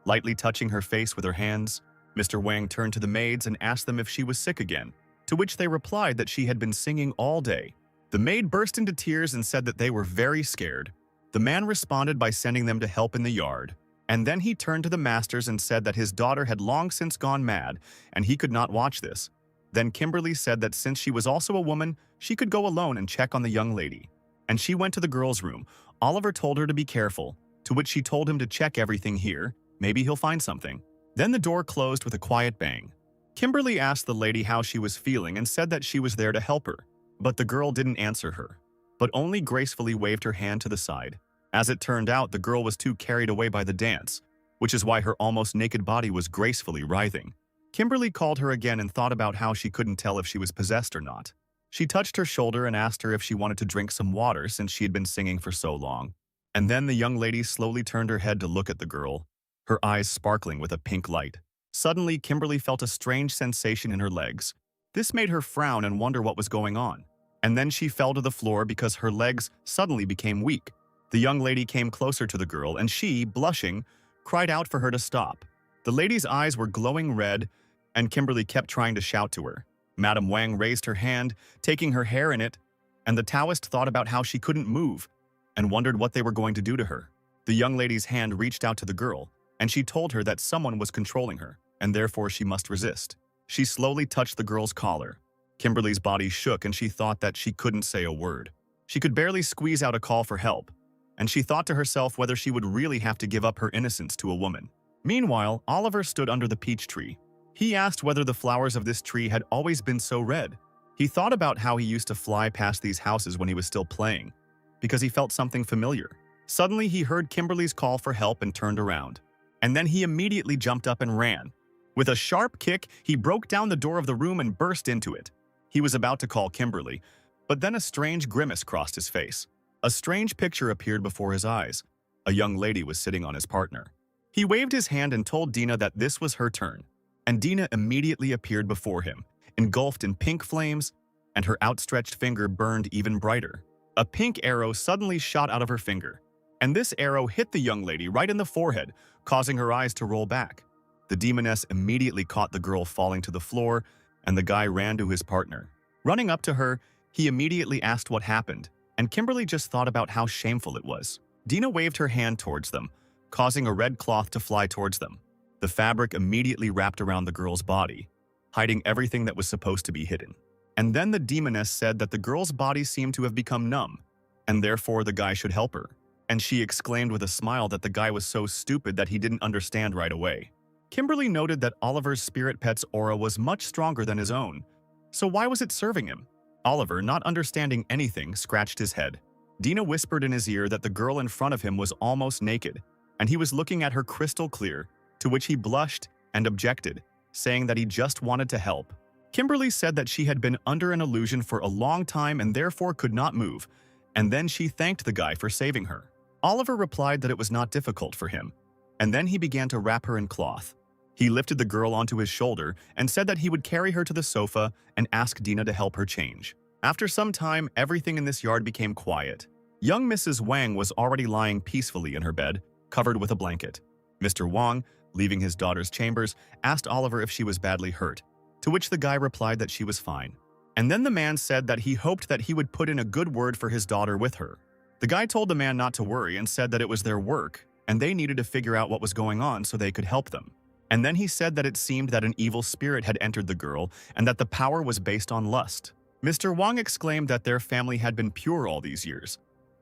Lightly touching her face with her hands, Mr. Wang turned to the maids and asked them if she was sick again, to which they replied that she had been singing all day. The maid burst into tears and said that they were very scared. The man responded by sending them to help in the yard. And then he turned to the masters and said that his daughter had long since gone mad and he could not watch this. Then Kimberly said that since she was also a woman, she could go alone and check on the young lady. And she went to the girl's room. Oliver told her to be careful, to which she told him to check everything here. Maybe he'll find something. Then the door closed with a quiet bang. Kimberly asked the lady how she was feeling and said that she was there to help her. But the girl didn't answer her, but only gracefully waved her hand to the side. As it turned out, the girl was too carried away by the dance, which is why her almost naked body was gracefully writhing. Kimberly called her again and thought about how she couldn't tell if she was possessed or not. She touched her shoulder and asked her if she wanted to drink some water since she had been singing for so long. And then the young lady slowly turned her head to look at the girl, her eyes sparkling with a pink light. Suddenly, Kimberly felt a strange sensation in her legs. This made her frown and wonder what was going on. And then she fell to the floor because her legs suddenly became weak. The young lady came closer to the girl and she, blushing, cried out for her to stop. The lady's eyes were glowing red and Kimberly kept trying to shout to her. Madame Wang raised her hand, taking her hair in it, and the Taoist thought about how she couldn't move and wondered what they were going to do to her. The young lady's hand reached out to the girl and she told her that someone was controlling her and therefore she must resist. She slowly touched the girl's collar. Kimberly's body shook and she thought that she couldn't say a word. She could barely squeeze out a call for help, and she thought to herself whether she would really have to give up her innocence to a woman. Meanwhile, Oliver stood under the peach tree. He asked whether the flowers of this tree had always been so red. He thought about how he used to fly past these houses when he was still playing, because he felt something familiar. Suddenly, he heard Kimberly's call for help and turned around. And then he immediately jumped up and ran. With a sharp kick, he broke down the door of the room and burst into it. He was about to call Kimberly, but then a strange grimace crossed his face. A strange picture appeared before his eyes. A young lady was sitting on his partner. He waved his hand and told Dina that this was her turn, and Dina immediately appeared before him, engulfed in pink flames, and her outstretched finger burned even brighter. A pink arrow suddenly shot out of her finger, and this arrow hit the young lady right in the forehead, causing her eyes to roll back. The demoness immediately caught the girl falling to the floor, and the guy ran to his partner. Running up to her, he immediately asked what happened, and Kimberly just thought about how shameful it was. Dina waved her hand towards them, causing a red cloth to fly towards them. The fabric immediately wrapped around the girl's body, hiding everything that was supposed to be hidden. And then the demoness said that the girl's body seemed to have become numb, and therefore the guy should help her. And she exclaimed with a smile that the guy was so stupid that he didn't understand right away. Kimberly noted that Oliver's spirit pet's aura was much stronger than his own, so why was it serving him? Oliver, not understanding anything, scratched his head. Dina whispered in his ear that the girl in front of him was almost naked, and he was looking at her crystal clear, to which he blushed and objected, saying that he just wanted to help. Kimberly said that she had been under an illusion for a long time and therefore could not move, and then she thanked the guy for saving her. Oliver replied that it was not difficult for him, and then he began to wrap her in cloth. He lifted the girl onto his shoulder and said that he would carry her to the sofa and ask Dina to help her change. After some time, everything in this yard became quiet. Young Mrs. Wang was already lying peacefully in her bed, covered with a blanket. Mr. Wang, leaving his daughter's chambers, asked Oliver if she was badly hurt, to which the guy replied that she was fine. And then the man said that he hoped that he would put in a good word for his daughter with her. The guy told the man not to worry and said that it was their work, and they needed to figure out what was going on so they could help them. And then he said that it seemed that an evil spirit had entered the girl and that the power was based on lust. Mr. Wang exclaimed that their family had been pure all these years.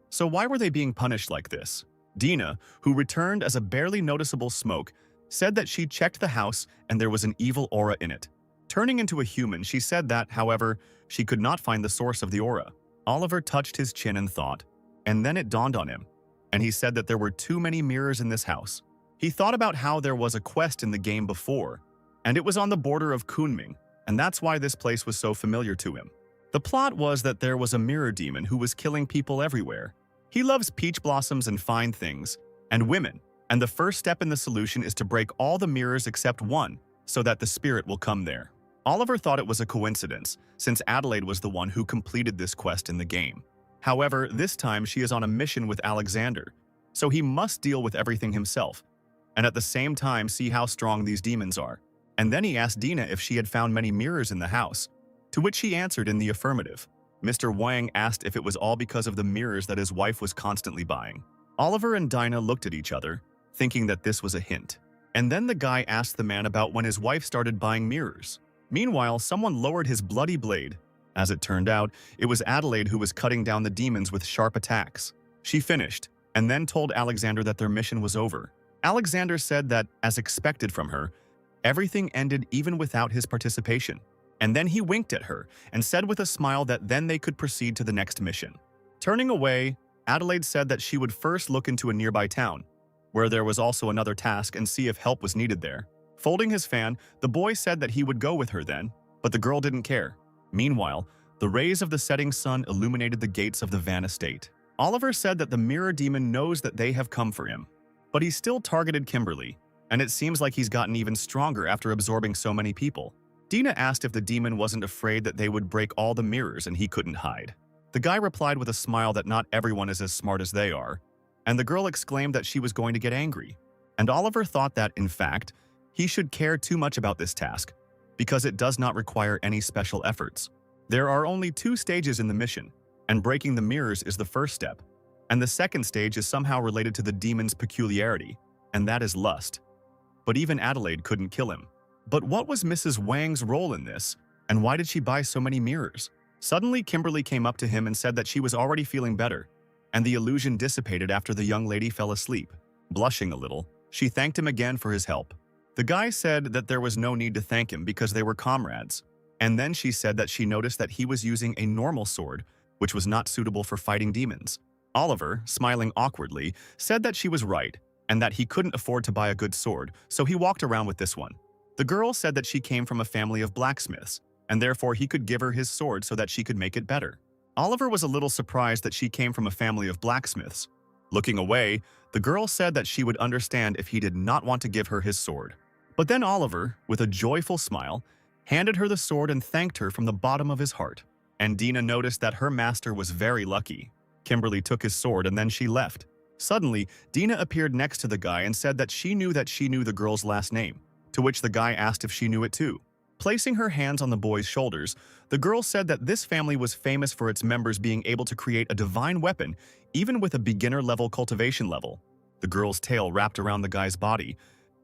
So why were they being punished like this? Dina, who returned as a barely noticeable smoke, said that she checked the house and there was an evil aura in it. Turning into a human, she said that, however, she could not find the source of the aura. Oliver touched his chin and thought, and then it dawned on him, and he said that there were too many mirrors in this house. He thought about how there was a quest in the game before, and it was on the border of Kunming, and that's why this place was so familiar to him. The plot was that there was a mirror demon who was killing people everywhere. He loves peach blossoms and fine things, and women, and the first step in the solution is to break all the mirrors except one, so that the spirit will come there. Oliver thought it was a coincidence, since Adelaide was the one who completed this quest in the game. However, this time she is on a mission with Alexander, so he must deal with everything himself, and at the same time see how strong these demons are. And then he asked Dina if she had found many mirrors in the house, to which she answered in the affirmative. Mr. Wang asked if it was all because of the mirrors that his wife was constantly buying. Oliver and Dina looked at each other, thinking that this was a hint. And then the guy asked the man about when his wife started buying mirrors. Meanwhile, someone lowered his bloody blade. As it turned out, it was Adelaide who was cutting down the demons with sharp attacks. She finished, and then told Alexander that their mission was over. Alexander said that, as expected from her, everything ended even without his participation. And then he winked at her and said with a smile that then they could proceed to the next mission. Turning away, Adelaide said that she would first look into a nearby town, where there was also another task, and see if help was needed there. Folding his fan, the boy said that he would go with her then, but the girl didn't care. Meanwhile, the rays of the setting sun illuminated the gates of the Van estate. Oliver said that the mirror demon knows that they have come for him, but he still targeted Kimberly, and it seems like he's gotten even stronger after absorbing so many people. Dina asked if the demon wasn't afraid that they would break all the mirrors and he couldn't hide. The guy replied with a smile that not everyone is as smart as they are, and the girl exclaimed that she was going to get angry. And Oliver thought that, in fact, he should care too much about this task, because it does not require any special efforts. There are only 2 stages in the mission, and breaking the mirrors is the first step, and the second stage is somehow related to the demon's peculiarity, and that is lust. But even Adelaide couldn't kill him. But what was Mrs. Wang's role in this, and why did she buy so many mirrors? Suddenly, Kimberly came up to him and said that she was already feeling better, and the illusion dissipated after the young lady fell asleep. Blushing a little, she thanked him again for his help. The guy said that there was no need to thank him because they were comrades, and then she said that she noticed that he was using a normal sword, which was not suitable for fighting demons. Oliver, smiling awkwardly, said that she was right, and that he couldn't afford to buy a good sword, so he walked around with this one. The girl said that she came from a family of blacksmiths, and therefore he could give her his sword so that she could make it better. Oliver was a little surprised that she came from a family of blacksmiths. Looking away, the girl said that she would understand if he did not want to give her his sword. But then Oliver, with a joyful smile, handed her the sword and thanked her from the bottom of his heart. And Dina noticed that her master was very lucky. Kimberly took his sword and then she left. Suddenly, Dina appeared next to the guy and said that she knew the girl's last name, to which the guy asked if she knew it too. Placing her hands on the boy's shoulders, the girl said that this family was famous for its members being able to create a divine weapon, even with a beginner-level cultivation level. The girl's tail wrapped around the guy's body,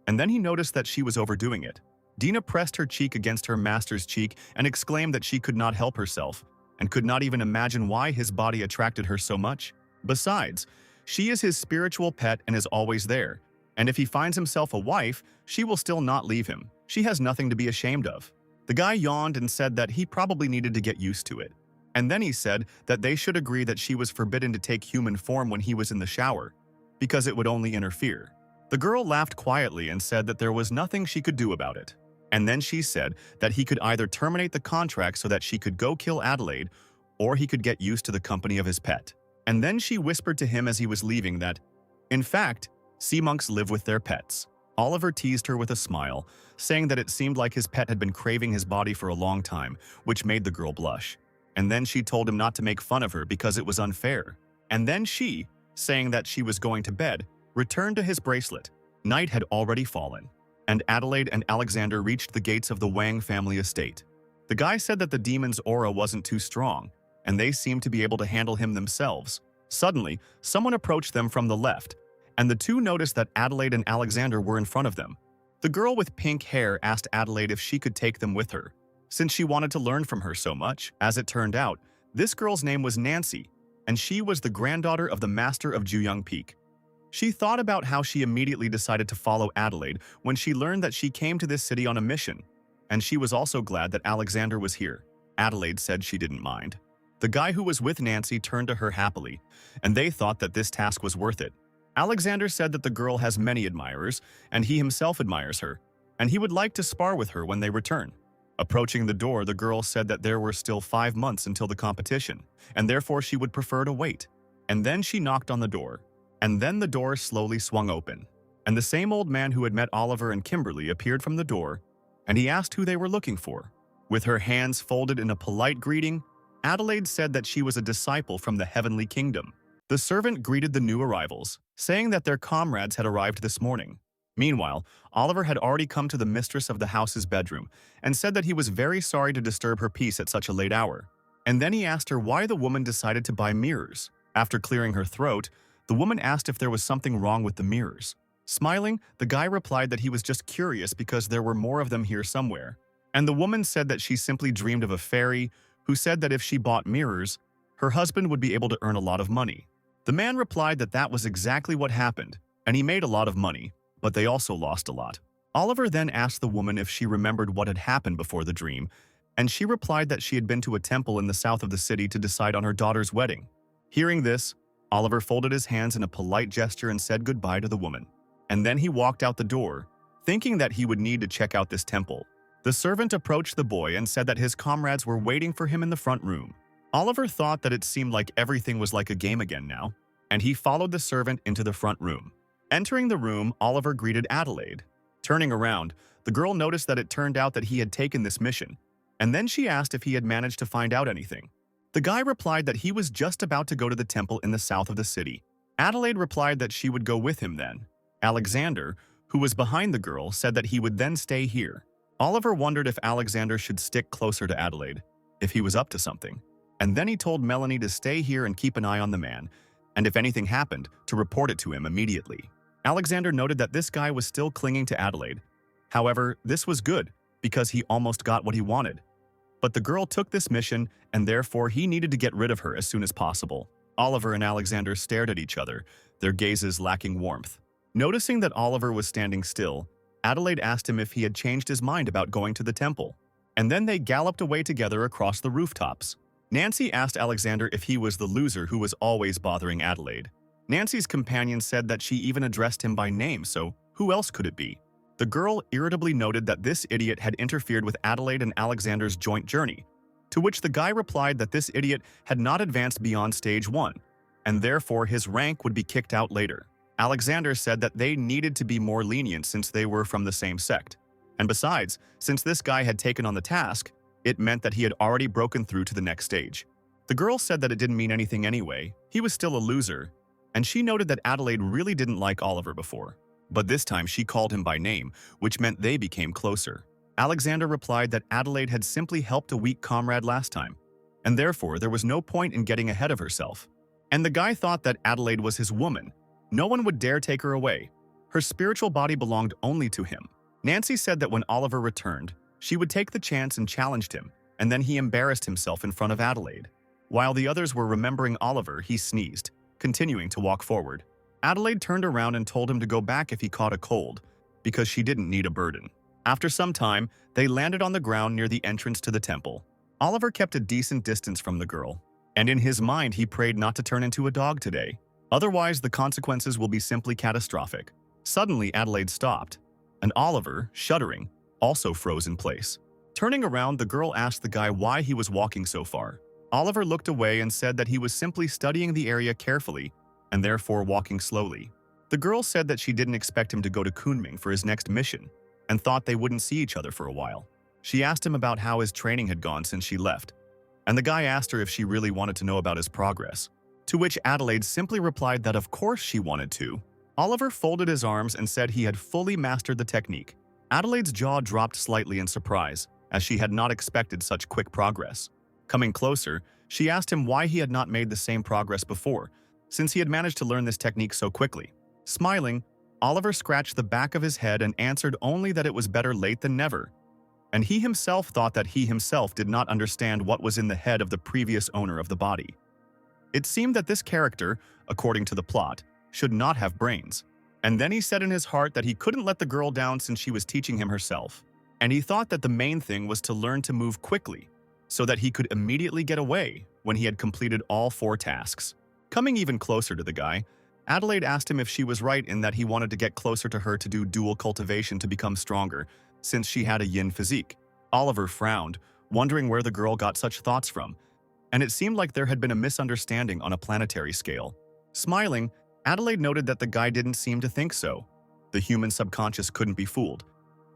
and then he noticed that she was overdoing it. Dina pressed her cheek against her master's cheek and exclaimed that she could not help herself and could not even imagine why his body attracted her so much. Besides, she is his spiritual pet and is always there, and if he finds himself a wife, she will still not leave him. She has nothing to be ashamed of. The guy yawned and said that he probably needed to get used to it. And then he said that they should agree that she was forbidden to take human form when he was in the shower, because it would only interfere. The girl laughed quietly and said that there was nothing she could do about it. And then she said that he could either terminate the contract so that she could go kill Adelaide, or he could get used to the company of his pet. And then she whispered to him as he was leaving that, in fact, sea monks live with their pets. Oliver teased her with a smile, saying that it seemed like his pet had been craving his body for a long time, which made the girl blush. And then she told him not to make fun of her because it was unfair. And then she, saying that she was going to bed, returned to his bracelet. Night had already fallen, and Adelaide and Alexander reached the gates of the Wang family estate. The guy said that the demon's aura wasn't too strong, and they seemed to be able to handle him themselves. Suddenly, someone approached them from the left, and the two noticed that Adelaide and Alexander were in front of them. The girl with pink hair asked Adelaide if she could take them with her, since she wanted to learn from her so much. As it turned out, this girl's name was Nancy, and she was the granddaughter of the master of Juyang Peak. She thought about how she immediately decided to follow Adelaide when she learned that she came to this city on a mission, and she was also glad that Alexander was here. Adelaide said she didn't mind. The guy who was with Nancy turned to her happily, and they thought that this task was worth it. Alexander said that the girl has many admirers, and he himself admires her, and he would like to spar with her when they return. Approaching the door, the girl said that there were still 5 months until the competition, and therefore she would prefer to wait. And then she knocked on the door. And then the door slowly swung open, and the same old man who had met Oliver and Kimberly appeared from the door, and he asked who they were looking for. With her hands folded in a polite greeting, Adelaide said that she was a disciple from the heavenly kingdom. The servant greeted the new arrivals, saying that their comrades had arrived this morning. Meanwhile, Oliver had already come to the mistress of the house's bedroom and said that he was very sorry to disturb her peace at such a late hour. And then he asked her why the woman decided to buy mirrors. After clearing her throat, the woman asked if there was something wrong with the mirrors. Smiling, the guy replied that he was just curious because there were more of them here somewhere. And the woman said that she simply dreamed of a fairy who said that if she bought mirrors, her husband would be able to earn a lot of money. The man replied that that was exactly what happened, and he made a lot of money, but they also lost a lot. Oliver then asked the woman if she remembered what had happened before the dream, and she replied that she had been to a temple in the south of the city to decide on her daughter's wedding. Hearing this, Oliver folded his hands in a polite gesture and said goodbye to the woman. And then he walked out the door, thinking that he would need to check out this temple. The servant approached the boy and said that his comrades were waiting for him in the front room. Oliver thought that it seemed like everything was like a game again now, and he followed the servant into the front room. Entering the room, Oliver greeted Adelaide. Turning around, the girl noticed that it turned out that he had taken this mission, and then she asked if he had managed to find out anything. The guy replied that he was just about to go to the temple in the south of the city. Adelaide replied that she would go with him then. Alexander, who was behind the girl, said that he would then stay here. Oliver wondered if Alexander should stick closer to Adelaide, if he was up to something. And then he told Melanie to stay here and keep an eye on the man, and if anything happened, to report it to him immediately. Alexander noted that this guy was still clinging to Adelaide. However, this was good, because he almost got what he wanted. But the girl took this mission, and therefore he needed to get rid of her as soon as possible. Oliver and Alexander stared at each other, their gazes lacking warmth. Noticing that Oliver was standing still, Adelaide asked him if he had changed his mind about going to the temple. And then they galloped away together across the rooftops. Nancy asked Alexander if he was the loser who was always bothering Adelaide. Nancy's companion said that she even addressed him by name, so who else could it be? The girl irritably noted that this idiot had interfered with Adelaide and Alexander's joint journey, to which the guy replied that this idiot had not advanced beyond stage 1, and therefore his rank would be kicked out later. Alexander said that they needed to be more lenient since they were from the same sect. And besides, since this guy had taken on the task, it meant that he had already broken through to the next stage. The girl said that it didn't mean anything anyway, he was still a loser, and she noted that Adelaide really didn't like Oliver before. But this time she called him by name, which meant they became closer. Alexander replied that Adelaide had simply helped a weak comrade last time, and therefore there was no point in getting ahead of herself. And the guy thought that Adelaide was his woman. No one would dare take her away. Her spiritual body belonged only to him. Nancy said that when Oliver returned, she would take the chance and challenged him, and then he embarrassed himself in front of Adelaide. While the others were remembering Oliver, he sneezed, continuing to walk forward. Adelaide turned around and told him to go back if he caught a cold, because she didn't need a burden. After some time, they landed on the ground near the entrance to the temple. Oliver kept a decent distance from the girl, and in his mind he prayed not to turn into a dog today. Otherwise, the consequences will be simply catastrophic. Suddenly, Adelaide stopped, and Oliver, shuddering, also froze in place. Turning around, the girl asked the guy why he was walking so far. Oliver looked away and said that he was simply studying the area carefully and therefore walking slowly. The girl said that she didn't expect him to go to Kunming for his next mission and thought they wouldn't see each other for a while. She asked him about how his training had gone since she left, and the guy asked her if she really wanted to know about his progress, to which Adelaide simply replied that of course she wanted to. Oliver folded his arms and said he had fully mastered the technique. Adelaide's jaw dropped slightly in surprise, as she had not expected such quick progress. Coming closer, she asked him why he had not made the same progress before, since he had managed to learn this technique so quickly. Smiling, Oliver scratched the back of his head and answered only that it was better late than never. And he himself thought that he himself did not understand what was in the head of the previous owner of the body. It seemed that this character, according to the plot, should not have brains. And then he said in his heart that he couldn't let the girl down since she was teaching him herself. And he thought that the main thing was to learn to move quickly, so that he could immediately get away when he had completed all 4 tasks. Coming even closer to the guy, Adelaide asked him if she was right in that he wanted to get closer to her to do dual cultivation to become stronger, since she had a yin physique. Oliver frowned, wondering where the girl got such thoughts from, and it seemed like there had been a misunderstanding on a planetary scale. Smiling, Adelaide noted that the guy didn't seem to think so. The human subconscious couldn't be fooled.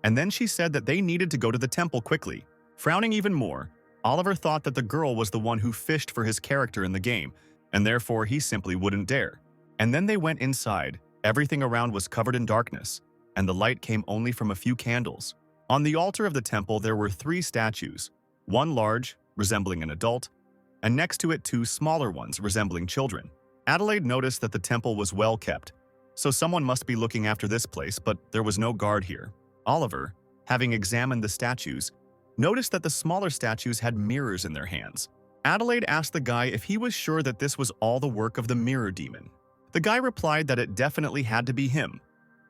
And then she said that they needed to go to the temple quickly. Frowning even more, Oliver thought that the girl was the one who fished for his character in the game, and therefore he simply wouldn't dare. And then they went inside. Everything around was covered in darkness, and the light came only from a few candles. On the altar of the temple there were 3 statues, one large, resembling an adult, and next to it 2 smaller ones resembling children. Adelaide noticed that the temple was well kept, so someone must be looking after this place, but there was no guard here. Oliver, having examined the statues, noticed that the smaller statues had mirrors in their hands. Adelaide asked the guy if he was sure that this was all the work of the mirror demon. The guy replied that it definitely had to be him,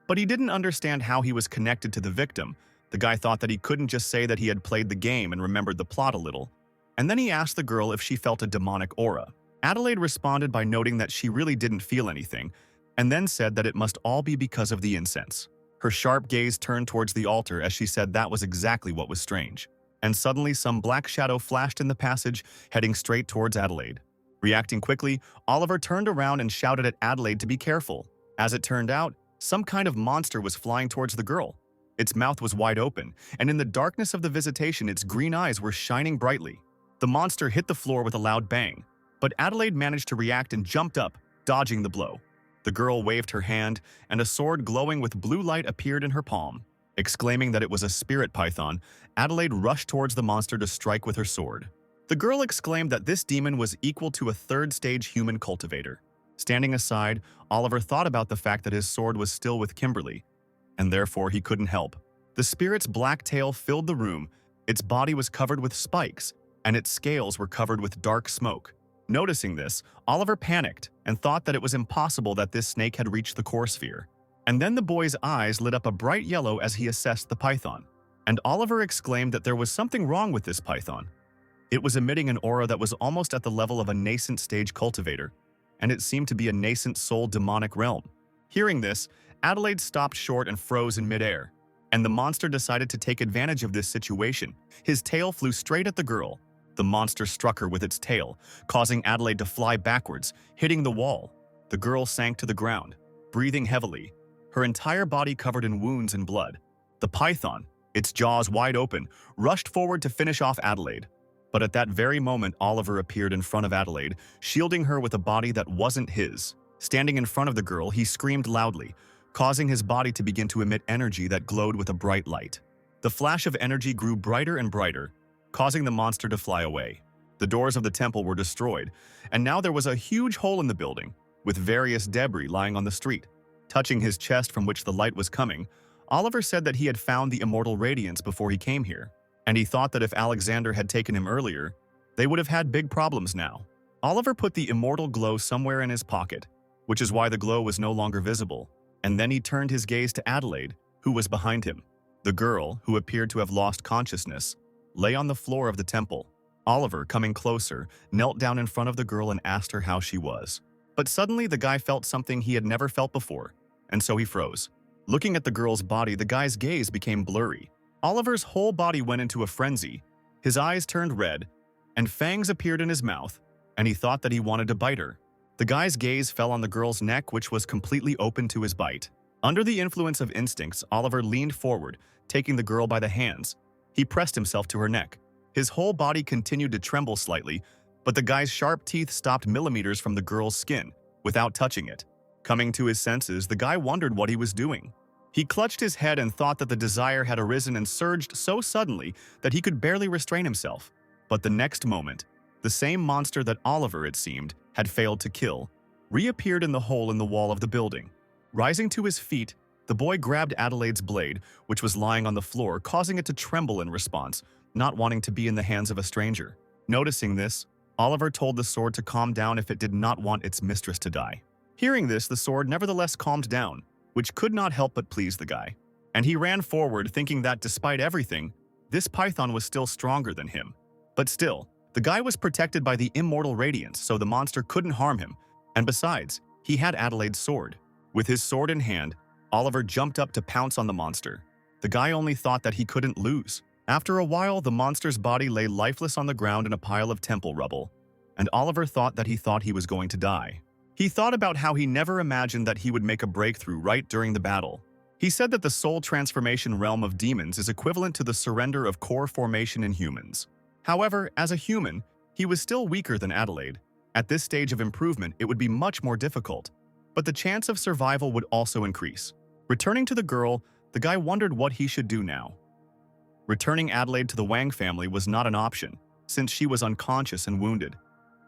but he didn't understand how he was connected to the victim. The guy thought that he couldn't just say that he had played the game and remembered the plot a little. And then he asked the girl if she felt a demonic aura. Adelaide responded by noting that she really didn't feel anything, and then said that it must all be because of the incense. Her sharp gaze turned towards the altar as she said that was exactly what was strange. And suddenly some black shadow flashed in the passage, heading straight towards Adelaide. Reacting quickly, Oliver turned around and shouted at Adelaide to be careful. As it turned out, some kind of monster was flying towards the girl. Its mouth was wide open, and in the darkness of the visitation its green eyes were shining brightly. The monster hit the floor with a loud bang, but Adelaide managed to react and jumped up, dodging the blow. The girl waved her hand, and a sword glowing with blue light appeared in her palm. Exclaiming that it was a spirit python, Adelaide rushed towards the monster to strike with her sword. The girl exclaimed that this demon was equal to a 3rd-stage human cultivator. Standing aside, Oliver thought about the fact that his sword was still with Kimberly, and therefore he couldn't help. The spirit's black tail filled the room, its body was covered with spikes, and its scales were covered with dark smoke. Noticing this, Oliver panicked and thought that it was impossible that this snake had reached the core sphere. And then the boy's eyes lit up a bright yellow as he assessed the python, and Oliver exclaimed that there was something wrong with this python. It was emitting an aura that was almost at the level of a nascent stage cultivator, and it seemed to be a nascent soul demonic realm. Hearing this, Adelaide stopped short and froze in midair, and the monster decided to take advantage of this situation. His tail flew straight at the girl. The monster struck her with its tail, causing Adelaide to fly backwards, hitting the wall. The girl sank to the ground, breathing heavily, her entire body covered in wounds and blood. The python, its jaws wide open, rushed forward to finish off Adelaide. But at that very moment, Oliver appeared in front of Adelaide, shielding her with a body that wasn't his. Standing in front of the girl, he screamed loudly, causing his body to begin to emit energy that glowed with a bright light. The flash of energy grew brighter and brighter, causing the monster to fly away. The doors of the temple were destroyed, and now there was a huge hole in the building, with various debris lying on the street. Touching his chest from which the light was coming, Oliver said that he had found the immortal radiance before he came here, and he thought that if Alexander had taken him earlier, they would have had big problems now. Oliver put the immortal glow somewhere in his pocket, which is why the glow was no longer visible, and then he turned his gaze to Adelaide, who was behind him. The girl, who appeared to have lost consciousness, lay on the floor of the temple. Oliver, coming closer, knelt down in front of the girl and asked her how she was. But suddenly the guy felt something he had never felt before, and so he froze. Looking at the girl's body, the guy's gaze became blurry. Oliver's whole body went into a frenzy. His eyes turned red, and fangs appeared in his mouth, and he thought that he wanted to bite her. The guy's gaze fell on the girl's neck, which was completely open to his bite. Under the influence of instincts, Oliver leaned forward, taking the girl by the hands. He pressed himself to her neck. His whole body continued to tremble slightly, but the guy's sharp teeth stopped millimeters from the girl's skin, without touching it. Coming to his senses, the guy wondered what he was doing. He clutched his head and thought that the desire had arisen and surged so suddenly that he could barely restrain himself. But the next moment, the same monster that Oliver, it seemed, had failed to kill, reappeared in the hole in the wall of the building. Rising to his feet, the boy grabbed Adelaide's blade, which was lying on the floor, causing it to tremble in response, not wanting to be in the hands of a stranger. Noticing this, Oliver told the sword to calm down if it did not want its mistress to die. Hearing this, the sword nevertheless calmed down, which could not help but please the guy. And he ran forward, thinking that despite everything, this python was still stronger than him. But still, the guy was protected by the immortal radiance, so the monster couldn't harm him, and besides, he had Adelaide's sword. With his sword in hand, Oliver jumped up to pounce on the monster. The guy only thought that he couldn't lose. After a while, the monster's body lay lifeless on the ground in a pile of temple rubble, and Oliver thought that he was going to die. He thought about how he never imagined that he would make a breakthrough right during the battle. He said that the soul transformation realm of demons is equivalent to the surrender of core formation in humans. However, as a human, he was still weaker than Adelaide. At this stage of improvement, it would be much more difficult, but the chance of survival would also increase. Returning to the girl, the guy wondered what he should do now. Returning Adelaide to the Wang family was not an option, since she was unconscious and wounded,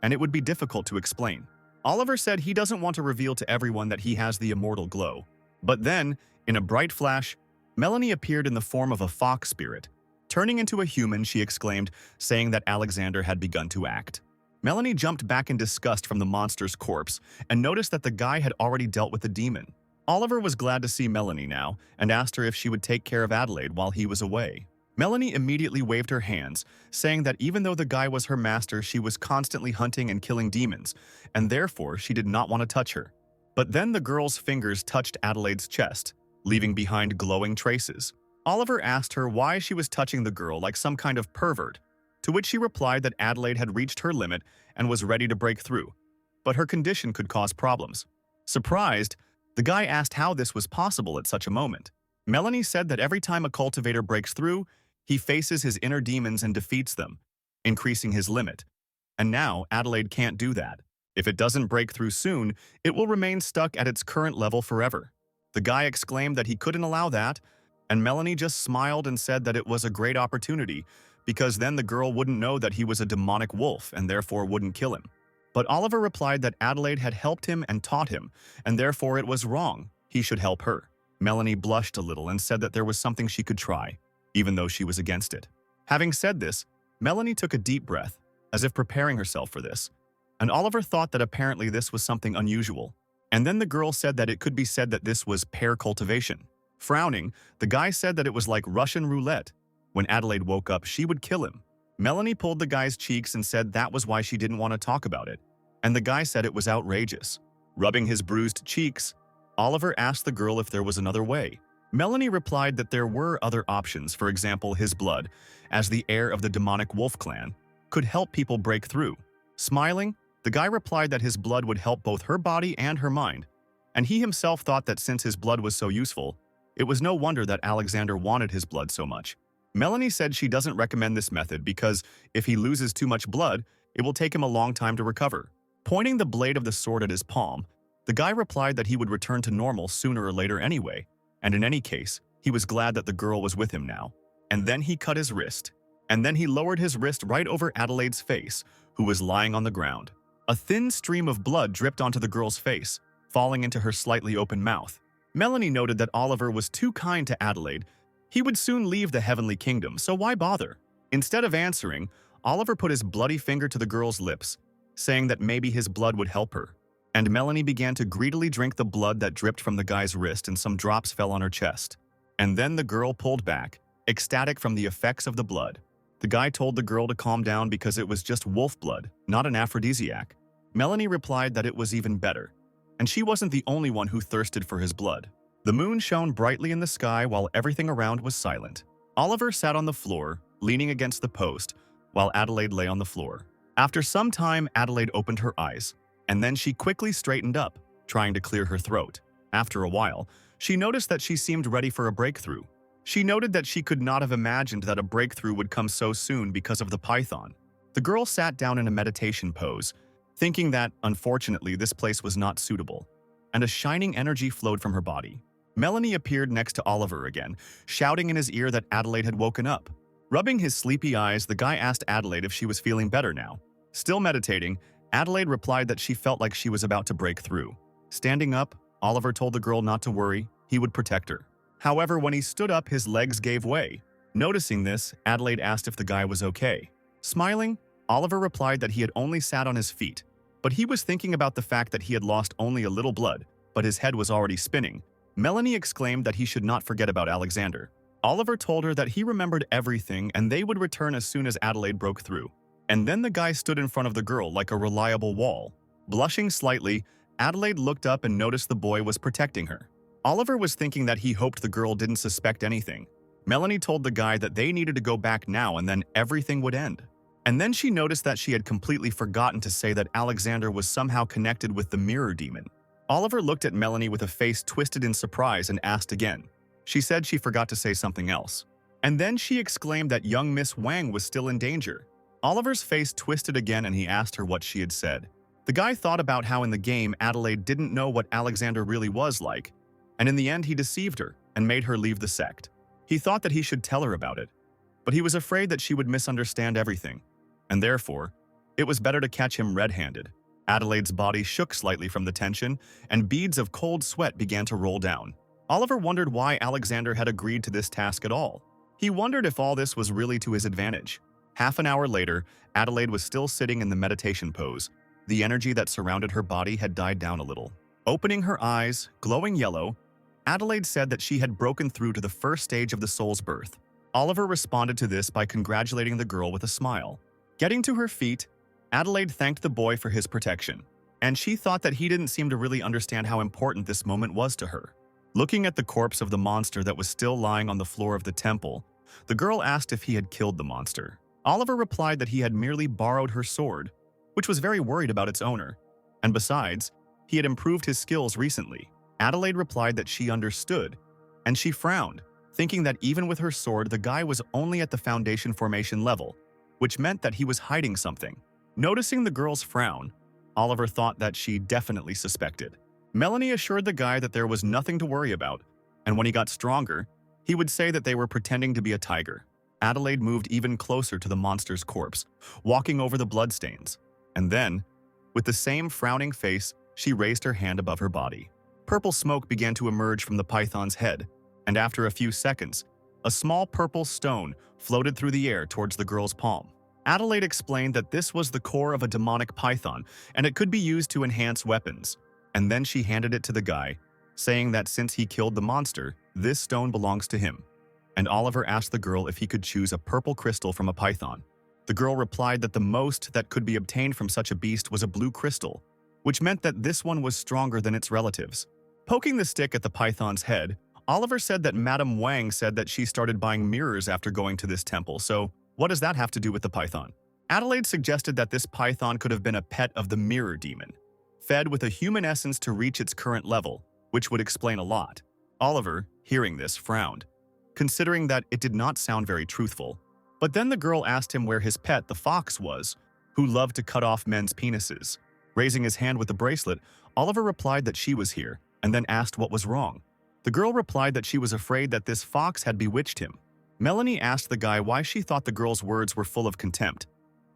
and it would be difficult to explain. Oliver said he doesn't want to reveal to everyone that he has the immortal glow. But then, in a bright flash, Melanie appeared in the form of a fox spirit. Turning into a human, she exclaimed, saying that Alexander had begun to act. Melanie jumped back in disgust from the monster's corpse and noticed that the guy had already dealt with the demon. Oliver was glad to see Melanie now and asked her if she would take care of Adelaide while he was away. Melanie immediately waved her hands, saying that even though the guy was her master, she was constantly hunting and killing demons, and therefore she did not want to touch her. But then the girl's fingers touched Adelaide's chest, leaving behind glowing traces. Oliver asked her why she was touching the girl like some kind of pervert, to which she replied that Adelaide had reached her limit and was ready to break through, but her condition could cause problems. Surprised, the guy asked how this was possible at such a moment. Melanie said that every time a cultivator breaks through, he faces his inner demons and defeats them, increasing his limit. And now, Adelaide can't do that. If it doesn't break through soon, it will remain stuck at its current level forever. The guy exclaimed that he couldn't allow that, and Melanie just smiled and said that it was a great opportunity, because then the girl wouldn't know that he was a demonic wolf and therefore wouldn't kill him. But Oliver replied that Adelaide had helped him and taught him, and therefore it was wrong. He should help her. Melanie blushed a little and said that there was something she could try, even though she was against it. Having said this, Melanie took a deep breath, as if preparing herself for this, and Oliver thought that apparently this was something unusual. And then the girl said that it could be said that this was pair cultivation. Frowning, the guy said that it was like Russian roulette. When Adelaide woke up, she would kill him. Melanie pulled the guy's cheeks and said that was why she didn't want to talk about it, and the guy said it was outrageous. Rubbing his bruised cheeks, Oliver asked the girl if there was another way. Melanie replied that there were other options, for example his blood, as the heir of the demonic wolf clan, could help people break through. Smiling, the guy replied that his blood would help both her body and her mind, and he himself thought that since his blood was so useful, it was no wonder that Alexander wanted his blood so much. Melanie said she doesn't recommend this method because if he loses too much blood, it will take him a long time to recover. Pointing the blade of the sword at his palm, the guy replied that he would return to normal sooner or later anyway, and in any case, he was glad that the girl was with him now. And then he cut his wrist. And then he lowered his wrist right over Adelaide's face, who was lying on the ground. A thin stream of blood dripped onto the girl's face, falling into her slightly open mouth. Melanie noted that Oliver was too kind to Adelaide. He would soon leave the Heavenly Kingdom, so why bother? Instead of answering, Oliver put his bloody finger to the girl's lips, saying that maybe his blood would help her. And Melanie began to greedily drink the blood that dripped from the guy's wrist, and some drops fell on her chest. And then the girl pulled back, ecstatic from the effects of the blood. The guy told the girl to calm down because it was just wolf blood, not an aphrodisiac. Melanie replied that it was even better, and she wasn't the only one who thirsted for his blood. The moon shone brightly in the sky while everything around was silent. Oliver sat on the floor, leaning against the post, while Adelaide lay on the floor. After some time, Adelaide opened her eyes, and then she quickly straightened up, trying to clear her throat. After a while, she noticed that she seemed ready for a breakthrough. She noted that she could not have imagined that a breakthrough would come so soon because of the python. The girl sat down in a meditation pose, thinking that, unfortunately, this place was not suitable, and a shining energy flowed from her body. Melanie appeared next to Oliver again, shouting in his ear that Adelaide had woken up. Rubbing his sleepy eyes, the guy asked Adelaide if she was feeling better now. Still meditating, Adelaide replied that she felt like she was about to break through. Standing up, Oliver told the girl not to worry, he would protect her. However, when he stood up, his legs gave way. Noticing this, Adelaide asked if the guy was okay. Smiling, Oliver replied that he had only sat on his feet, but he was thinking about the fact that he had lost only a little blood, but his head was already spinning. Melanie exclaimed that he should not forget about Alexander. Oliver told her that he remembered everything and they would return as soon as Adelaide broke through. And then the guy stood in front of the girl like a reliable wall. Blushing slightly, Adelaide looked up and noticed the boy was protecting her. Oliver was thinking that he hoped the girl didn't suspect anything. Melanie told the guy that they needed to go back now and then everything would end. And then she noticed that she had completely forgotten to say that Alexander was somehow connected with the mirror demon. Oliver looked at Melanie with a face twisted in surprise and asked again. She said she forgot to say something else. And then she exclaimed that young Miss Wang was still in danger. Oliver's face twisted again and he asked her what she had said. The guy thought about how in the game Adelaide didn't know what Alexander really was like, and in the end he deceived her and made her leave the sect. He thought that he should tell her about it, but he was afraid that she would misunderstand everything, and therefore, it was better to catch him red-handed. Adelaide's body shook slightly from the tension, and beads of cold sweat began to roll down. Oliver wondered why Alexander had agreed to this task at all. He wondered if all this was really to his advantage. Half an hour later, Adelaide was still sitting in the meditation pose. The energy that surrounded her body had died down a little. Opening her eyes, glowing yellow, Adelaide said that she had broken through to the first stage of the soul's birth. Oliver responded to this by congratulating the girl with a smile. Getting to her feet, Adelaide thanked the boy for his protection, and she thought that he didn't seem to really understand how important this moment was to her. Looking at the corpse of the monster that was still lying on the floor of the temple, the girl asked if he had killed the monster. Oliver replied that he had merely borrowed her sword, which was very worried about its owner, and besides, he had improved his skills recently. Adelaide replied that she understood, and she frowned, thinking that even with her sword, the guy was only at the foundation formation level, which meant that he was hiding something. Noticing the girl's frown, Oliver thought that she definitely suspected. Melanie assured the guy that there was nothing to worry about, and when he got stronger, he would say that they were pretending to be a tiger. Adelaide moved even closer to the monster's corpse, walking over the bloodstains, and then, with the same frowning face, she raised her hand above her body. Purple smoke began to emerge from the python's head, and after a few seconds, a small purple stone floated through the air towards the girl's palm. Adelaide explained that this was the core of a demonic python, and it could be used to enhance weapons. And then she handed it to the guy, saying that since he killed the monster, this stone belongs to him. And Oliver asked the girl if he could choose a purple crystal from a python. The girl replied that the most that could be obtained from such a beast was a blue crystal, which meant that this one was stronger than its relatives. Poking the stick at the python's head, Oliver said that Madame Wang said that she started buying mirrors after going to this temple, so what does that have to do with the python? Adelaide suggested that this python could have been a pet of the mirror demon, fed with a human essence to reach its current level, which would explain a lot. Oliver, hearing this, frowned, considering that it did not sound very truthful. But then the girl asked him where his pet, the fox, was, who loved to cut off men's penises. Raising his hand with the bracelet, Oliver replied that she was here, and then asked what was wrong. The girl replied that she was afraid that this fox had bewitched him. Melanie asked the guy why she thought the girl's words were full of contempt,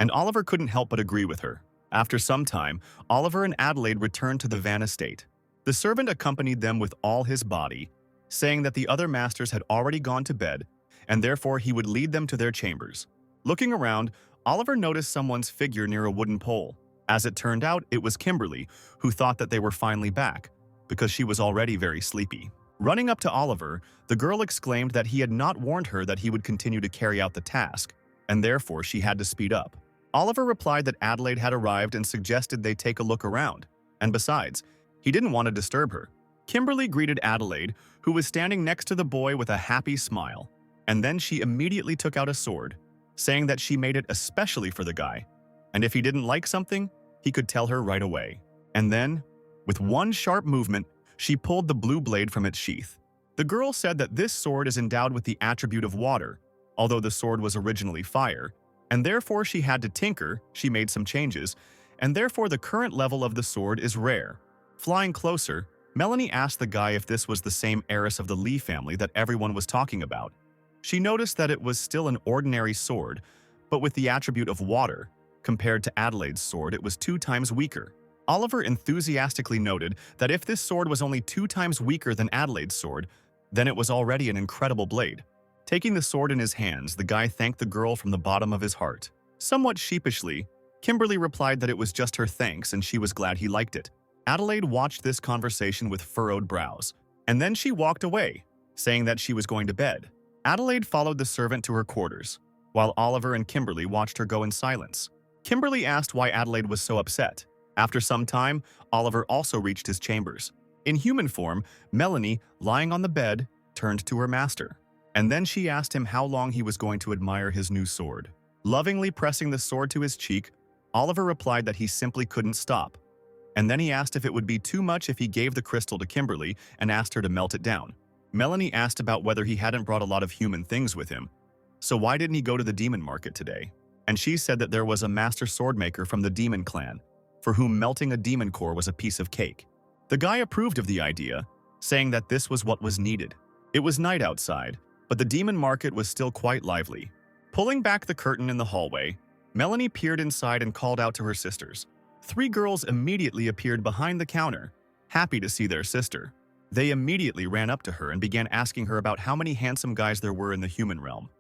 and Oliver couldn't help but agree with her. After some time, Oliver and Adelaide returned to the Van estate. The servant accompanied them with all his body, saying that the other masters had already gone to bed, and therefore he would lead them to their chambers. Looking around, Oliver noticed someone's figure near a wooden pole. As it turned out, it was Kimberly, who thought that they were finally back, because she was already very sleepy. Running up to Oliver, the girl exclaimed that he had not warned her that he would continue to carry out the task, and therefore she had to speed up. Oliver replied that Adelaide had arrived and suggested they take a look around, and besides, he didn't want to disturb her. Kimberly greeted Adelaide, who was standing next to the boy with a happy smile, and then she immediately took out a sword, saying that she made it especially for the guy, and if he didn't like something, he could tell her right away. And then, with one sharp movement, she pulled the blue blade from its sheath. The girl said that this sword is endowed with the attribute of water, although the sword was originally fire, and therefore she had to tinker. She made some changes, and therefore the current level of the sword is rare. Flying closer, Melanie asked the guy if this was the same heiress of the Lee family that everyone was talking about. She noticed that it was still an ordinary sword, but with the attribute of water. Compared to Adelaide's sword, it was 2 times weaker. Oliver enthusiastically noted that if this sword was only 2 times weaker than Adelaide's sword, then it was already an incredible blade. Taking the sword in his hands, the guy thanked the girl from the bottom of his heart. Somewhat sheepishly, Kimberly replied that it was just her thanks and she was glad he liked it. Adelaide watched this conversation with furrowed brows, and then she walked away, saying that she was going to bed. Adelaide followed the servant to her quarters, while Oliver and Kimberly watched her go in silence. Kimberly asked why Adelaide was so upset. After some time, Oliver also reached his chambers. In human form, Melanie, lying on the bed, turned to her master, and then she asked him how long he was going to admire his new sword. Lovingly pressing the sword to his cheek, Oliver replied that he simply couldn't stop. And then he asked if it would be too much if he gave the crystal to Kimberly and asked her to melt it down. Melanie asked about whether he hadn't brought a lot of human things with him, so why didn't he go to the demon market today? And she said that there was a master swordmaker from the demon clan, for whom melting a demon core was a piece of cake. The guy approved of the idea, saying that this was what was needed. It was night outside, but the demon market was still quite lively. Pulling back the curtain in the hallway, Melanie peered inside and called out to her sisters. 3 girls immediately appeared behind the counter, happy to see their sister. They immediately ran up to her and began asking her about how many handsome guys there were in the human realm,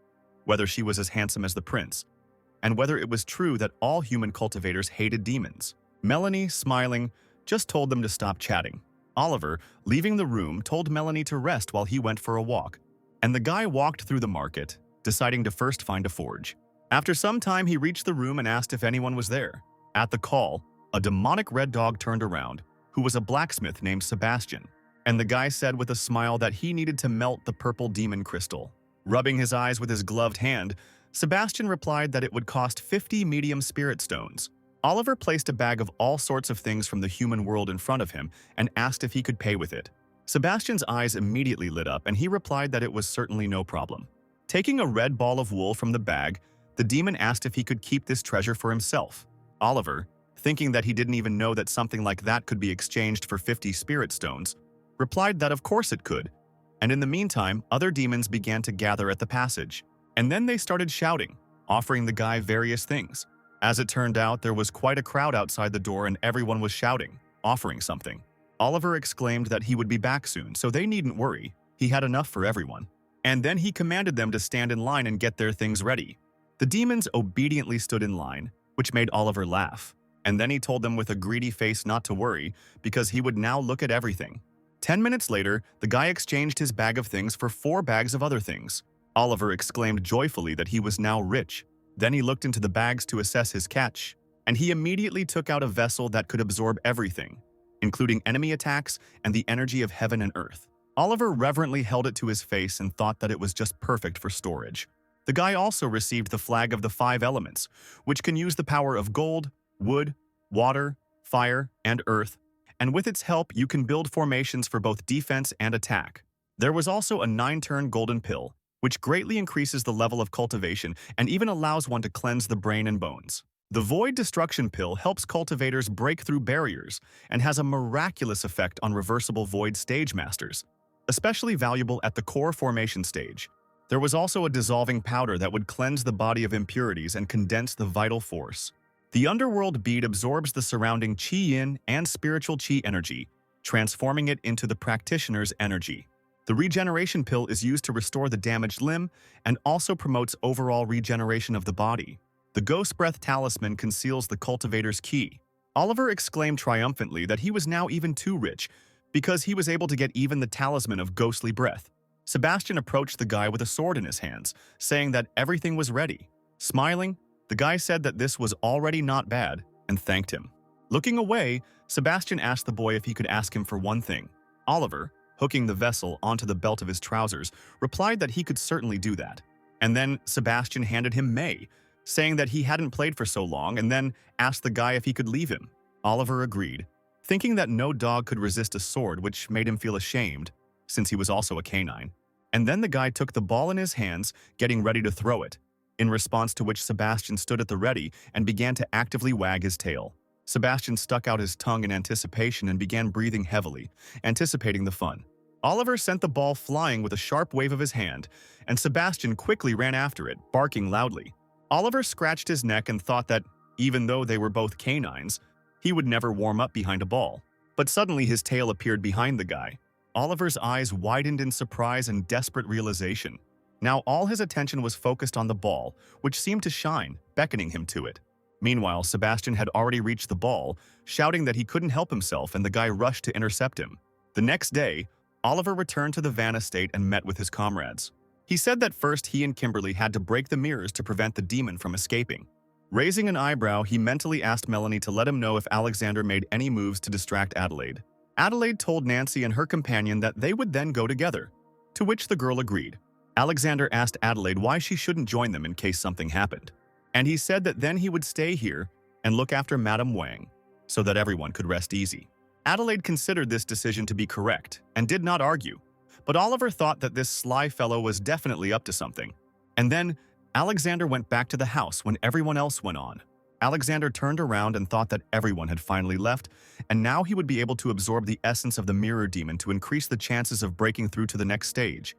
whether she was as handsome as the prince, and whether it was true that all human cultivators hated demons. Melanie, smiling, just told them to stop chatting. Oliver, leaving the room, told Melanie to rest while he went for a walk, and the guy walked through the market, deciding to first find a forge. After some time, he reached the room and asked if anyone was there. At the call, a demonic red dog turned around, who was a blacksmith named Sebastian, and the guy said with a smile that he needed to melt the purple demon crystal. Rubbing his eyes with his gloved hand, Sebastian replied that it would cost 50 medium spirit stones. Oliver placed a bag of all sorts of things from the human world in front of him and asked if he could pay with it. Sebastian's eyes immediately lit up and he replied that it was certainly no problem. Taking a red ball of wool from the bag, the demon asked if he could keep this treasure for himself. Oliver, thinking that he didn't even know that something like that could be exchanged for 50 spirit stones, replied that of course it could. And in the meantime, other demons began to gather at the passage. And then they started shouting, offering the guy various things. As it turned out, there was quite a crowd outside the door and everyone was shouting, offering something. Oliver exclaimed that he would be back soon, so they needn't worry. He had enough for everyone. And then he commanded them to stand in line and get their things ready. The demons obediently stood in line, which made Oliver laugh. And then he told them with a greedy face not to worry, because he would now look at everything. 10 minutes later, the guy exchanged his bag of things for 4 bags of other things. Oliver exclaimed joyfully that he was now rich. Then he looked into the bags to assess his catch, and he immediately took out a vessel that could absorb everything, including enemy attacks and the energy of heaven and earth. Oliver reverently held it to his face and thought that it was just perfect for storage. The guy also received the flag of the 5 elements, which can use the power of gold, wood, water, fire, and earth, and with its help you can build formations for both defense and attack. There was also a 9-turn golden pill, which greatly increases the level of cultivation and even allows one to cleanse the brain and bones. The Void Destruction Pill helps cultivators break through barriers and has a miraculous effect on reversible Void Stage Masters, especially valuable at the core formation stage. There was also a dissolving powder that would cleanse the body of impurities and condense the vital force. The Underworld Bead absorbs the surrounding Qi Yin and spiritual Qi energy, transforming it into the practitioner's energy. The regeneration pill is used to restore the damaged limb and also promotes overall regeneration of the body. The Ghost Breath Talisman conceals the cultivator's key. Oliver exclaimed triumphantly that he was now even too rich because he was able to get even the talisman of ghostly breath. Sebastian approached the guy with a sword in his hands, saying that everything was ready. Smiling, the guy said that this was already not bad and thanked him. Looking away, Sebastian asked the boy if he could ask him for one thing. Oliver, hooking the vessel onto the belt of his trousers, replied that he could certainly do that. And then Sebastian handed him May, saying that he hadn't played for so long, and then asked the guy if he could leave him. Oliver agreed, thinking that no dog could resist a sword, which made him feel ashamed, since he was also a canine. And then the guy took the ball in his hands, getting ready to throw it, in response to which Sebastian stood at the ready and began to actively wag his tail. Sebastian stuck out his tongue in anticipation and began breathing heavily, anticipating the fun. Oliver sent the ball flying with a sharp wave of his hand, and Sebastian quickly ran after it, barking loudly. Oliver scratched his neck and thought that, even though they were both canines, he would never warm up behind a ball. But suddenly his tail appeared behind the guy. Oliver's eyes widened in surprise and desperate realization. Now all his attention was focused on the ball, which seemed to shine, beckoning him to it. Meanwhile, Sebastian had already reached the ball, shouting that he couldn't help himself, and the guy rushed to intercept him. The next day, Oliver returned to the Van estate and met with his comrades. He said that first he and Kimberly had to break the mirrors to prevent the demon from escaping. Raising an eyebrow, he mentally asked Melanie to let him know if Alexander made any moves to distract Adelaide. Adelaide told Nancy and her companion that they would then go together, to which the girl agreed. Alexander asked Adelaide why she shouldn't join them in case something happened. And he said that then he would stay here and look after Madame Wang, so that everyone could rest easy. Adelaide considered this decision to be correct and did not argue, but Oliver thought that this sly fellow was definitely up to something. And then Alexander went back to the house when everyone else went on. Alexander turned around and thought that everyone had finally left, and now he would be able to absorb the essence of the mirror demon to increase the chances of breaking through to the next stage.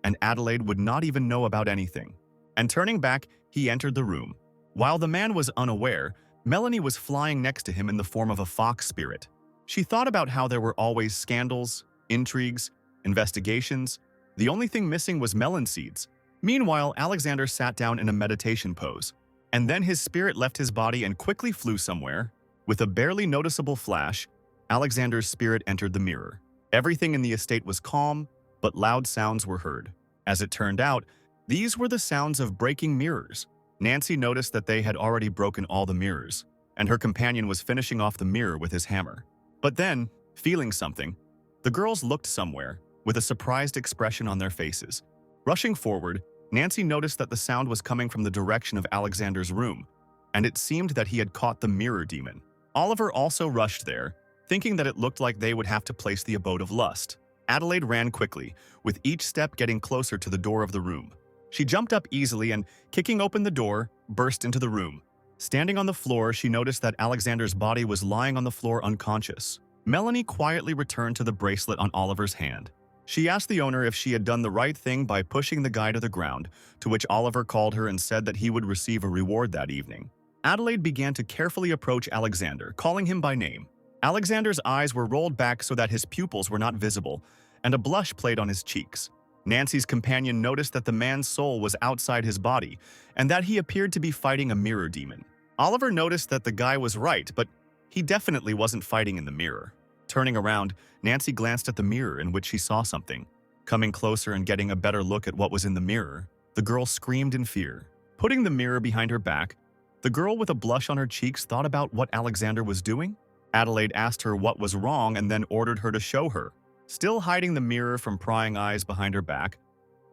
And Adelaide would not even know about anything. And turning back, he entered the room. While the man was unaware, Melanie was flying next to him in the form of a fox spirit. She thought about how there were always scandals, intrigues, investigations. The only thing missing was melon seeds. Meanwhile, Alexander sat down in a meditation pose. And then his spirit left his body and quickly flew somewhere. With a barely noticeable flash, Alexander's spirit entered the mirror. Everything in the estate was calm, but loud sounds were heard. As it turned out, these were the sounds of breaking mirrors. Nancy noticed that they had already broken all the mirrors, and her companion was finishing off the mirror with his hammer. But then, feeling something, the girls looked somewhere, with a surprised expression on their faces. Rushing forward, Nancy noticed that the sound was coming from the direction of Alexander's room, and it seemed that he had caught the mirror demon. Oliver also rushed there, thinking that it looked like they would have to place the abode of lust. Adelaide ran quickly, with each step getting closer to the door of the room. She jumped up easily and, kicking open the door, burst into the room. Standing on the floor, she noticed that Alexander's body was lying on the floor unconscious. Melanie quietly returned to the bracelet on Oliver's hand. She asked the owner if she had done the right thing by pushing the guy to the ground, to which Oliver called her and said that he would receive a reward that evening. Adelaide began to carefully approach Alexander, calling him by name. Alexander's eyes were rolled back so that his pupils were not visible, and a blush played on his cheeks. Nancy's companion noticed that the man's soul was outside his body, and that he appeared to be fighting a mirror demon. Oliver noticed that the guy was right, but he definitely wasn't fighting in the mirror. Turning around, Nancy glanced at the mirror in which she saw something. Coming closer and getting a better look at what was in the mirror, the girl screamed in fear. Putting the mirror behind her back, the girl with a blush on her cheeks thought about what Alexander was doing. Adelaide asked her what was wrong and then ordered her to show her. Still hiding the mirror from prying eyes behind her back,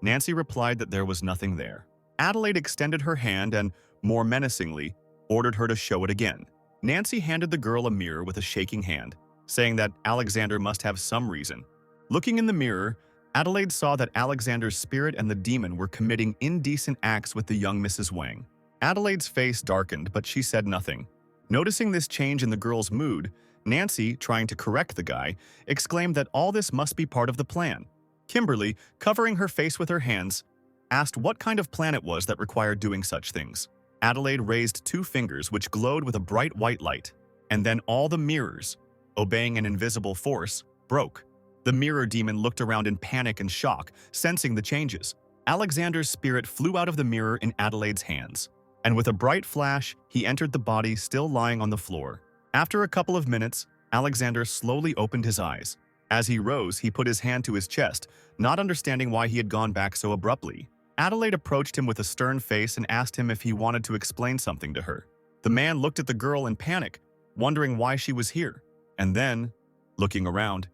Nancy replied that there was nothing there. Adelaide extended her hand and, more menacingly, ordered her to show it again. Nancy handed the girl a mirror with a shaking hand, saying that Alexander must have some reason. Looking in the mirror, Adelaide saw that Alexander's spirit and the demon were committing indecent acts with the young Mrs. Wang. Adelaide's face darkened, but she said nothing. Noticing this change in the girl's mood, Nancy, trying to correct the guy, exclaimed that all this must be part of the plan. Kimberly, covering her face with her hands, asked what kind of plan it was that required doing such things. Adelaide raised 2 fingers which glowed with a bright white light, and then all the mirrors, obeying an invisible force, broke. The mirror demon looked around in panic and shock, sensing the changes. Alexander's spirit flew out of the mirror in Adelaide's hands, and with a bright flash, he entered the body still lying on the floor. After a couple of minutes, Alexander slowly opened his eyes. As he rose, he put his hand to his chest, not understanding why he had gone back so abruptly. Adelaide approached him with a stern face and asked him if he wanted to explain something to her. The man looked at the girl in panic, wondering why she was here. And then, looking around,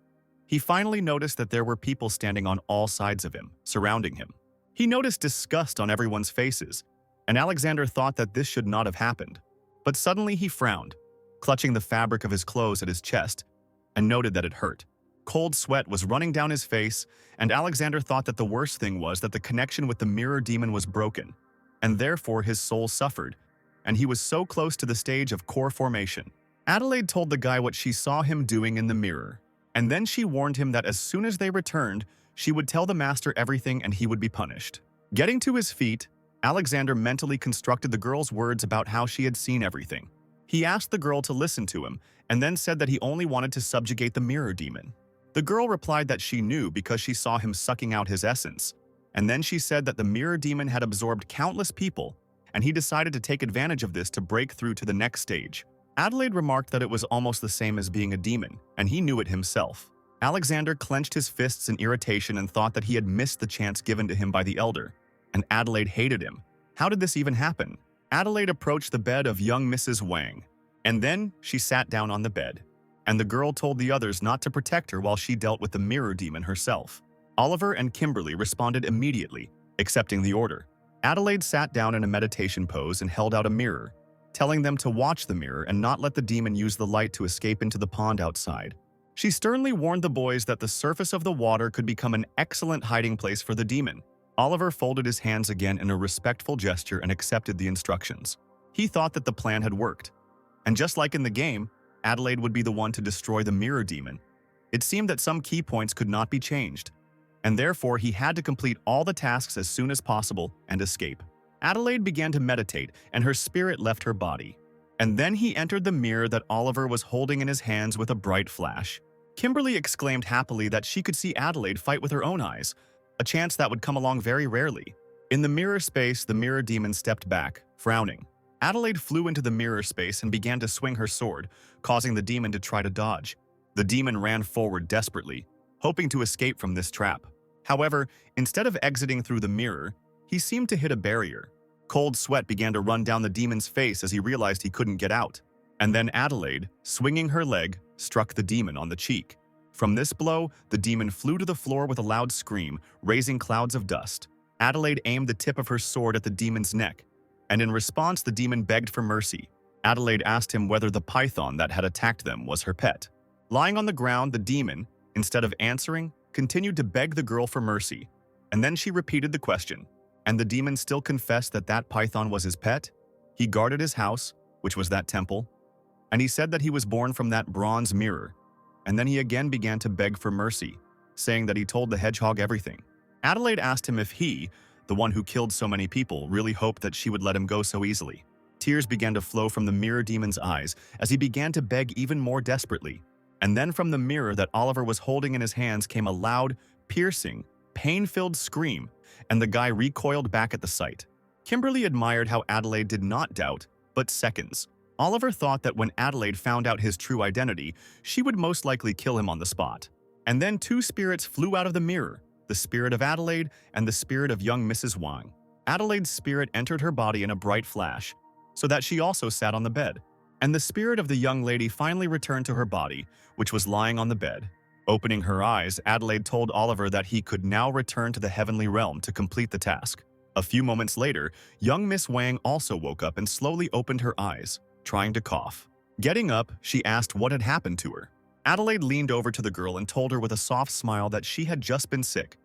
he finally noticed that there were people standing on all sides of him, surrounding him. He noticed disgust on everyone's faces, and Alexander thought that this should not have happened. But suddenly he frowned, clutching the fabric of his clothes at his chest, and noted that it hurt. Cold sweat was running down his face, and Alexander thought that the worst thing was that the connection with the mirror demon was broken, and therefore his soul suffered, and he was so close to the stage of core formation. Adelaide told the guy what she saw him doing in the mirror, and then she warned him that as soon as they returned, she would tell the master everything and he would be punished. Getting to his feet, Alexander mentally constructed the girl's words about how she had seen everything. He asked the girl to listen to him, and then said that he only wanted to subjugate the mirror demon. The girl replied that she knew because she saw him sucking out his essence, and then she said that the mirror demon had absorbed countless people, and he decided to take advantage of this to break through to the next stage. Adelaide remarked that it was almost the same as being a demon, and he knew it himself. Alexander clenched his fists in irritation and thought that he had missed the chance given to him by the elder, and Adelaide hated him. How did this even happen? Adelaide approached the bed of young Mrs. Wang, and then she sat down on the bed, and the girl told the others not to protect her while she dealt with the mirror demon herself. Oliver and Kimberly responded immediately, accepting the order. Adelaide sat down in a meditation pose and held out a mirror, telling them to watch the mirror and not let the demon use the light to escape into the pond outside. She sternly warned the boys that the surface of the water could become an excellent hiding place for the demon. Oliver folded his hands again in a respectful gesture and accepted the instructions. He thought that the plan had worked, and just like in the game, Adelaide would be the one to destroy the mirror demon. It seemed that some key points could not be changed, and therefore he had to complete all the tasks as soon as possible and escape. Adelaide began to meditate, and her spirit left her body. And then he entered the mirror that Oliver was holding in his hands with a bright flash. Kimberly exclaimed happily that she could see Adelaide fight with her own eyes, a chance that would come along very rarely. In the mirror space, the mirror demon stepped back, frowning. Adelaide flew into the mirror space and began to swing her sword, causing the demon to try to dodge. The demon ran forward desperately, hoping to escape from this trap. However, instead of exiting through the mirror, he seemed to hit a barrier. Cold sweat began to run down the demon's face as he realized he couldn't get out. And then Adelaide, swinging her leg, struck the demon on the cheek. From this blow, the demon flew to the floor with a loud scream, raising clouds of dust. Adelaide aimed the tip of her sword at the demon's neck, and in response the demon begged for mercy. Adelaide asked him whether the python that had attacked them was her pet. Lying on the ground, the demon, instead of answering, continued to beg the girl for mercy, and then she repeated the question. And the demon still confessed that that python was his pet. He guarded his house, which was that temple, and he said that he was born from that bronze mirror. And then he again began to beg for mercy, saying that he told the hedgehog everything. Adelaide asked him if he, the one who killed so many people, really hoped that she would let him go so easily. Tears began to flow from the mirror demon's eyes as he began to beg even more desperately. And then from the mirror that Oliver was holding in his hands came a loud, piercing, pain-filled scream, and the guy recoiled back at the sight. Kimberly admired how Adelaide did not doubt, but seconds. Oliver thought that when Adelaide found out his true identity, she would most likely kill him on the spot. And then two spirits flew out of the mirror, the spirit of Adelaide and the spirit of young Mrs. Wang. Adelaide's spirit entered her body in a bright flash, so that she also sat on the bed. And the spirit of the young lady finally returned to her body, which was lying on the bed. Opening her eyes, Adelaide told Oliver that he could now return to the heavenly realm to complete the task. A few moments later, young Miss Wang also woke up and slowly opened her eyes, trying to cough. Getting up, she asked what had happened to her. Adelaide leaned over to the girl and told her with a soft smile that she had just been sick,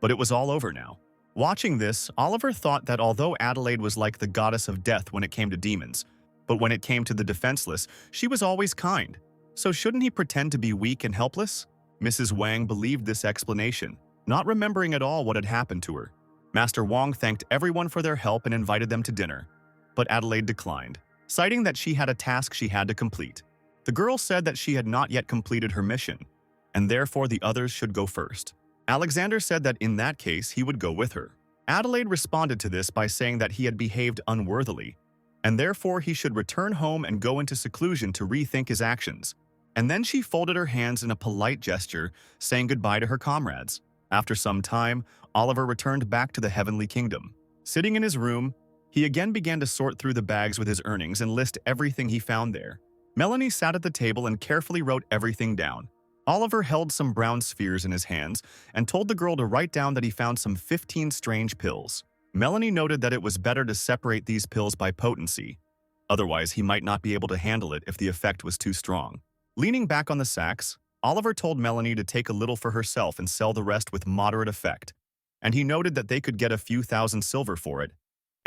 but it was all over now. Watching this, Oliver thought that although Adelaide was like the goddess of death when it came to demons, but when it came to the defenseless, she was always kind. So shouldn't he pretend to be weak and helpless? Mrs. Wang believed this explanation, not remembering at all what had happened to her. Master Wang thanked everyone for their help and invited them to dinner, but Adelaide declined, citing that she had a task she had to complete. The girl said that she had not yet completed her mission, and therefore the others should go first. Alexander said that in that case he would go with her. Adelaide responded to this by saying that he had behaved unworthily, and therefore he should return home and go into seclusion to rethink his actions. And then she folded her hands in a polite gesture, saying goodbye to her comrades. After some time, Oliver returned back to the heavenly kingdom. Sitting in his room, he again began to sort through the bags with his earnings and list everything he found there. Melanie sat at the table and carefully wrote everything down. Oliver held some brown spheres in his hands and told the girl to write down that he found some 15 strange pills. Melanie noted that it was better to separate these pills by potency. Otherwise, he might not be able to handle it if the effect was too strong. Leaning back on the sacks, Oliver told Melanie to take a little for herself and sell the rest with moderate effect, and he noted that they could get a few thousand silver for it,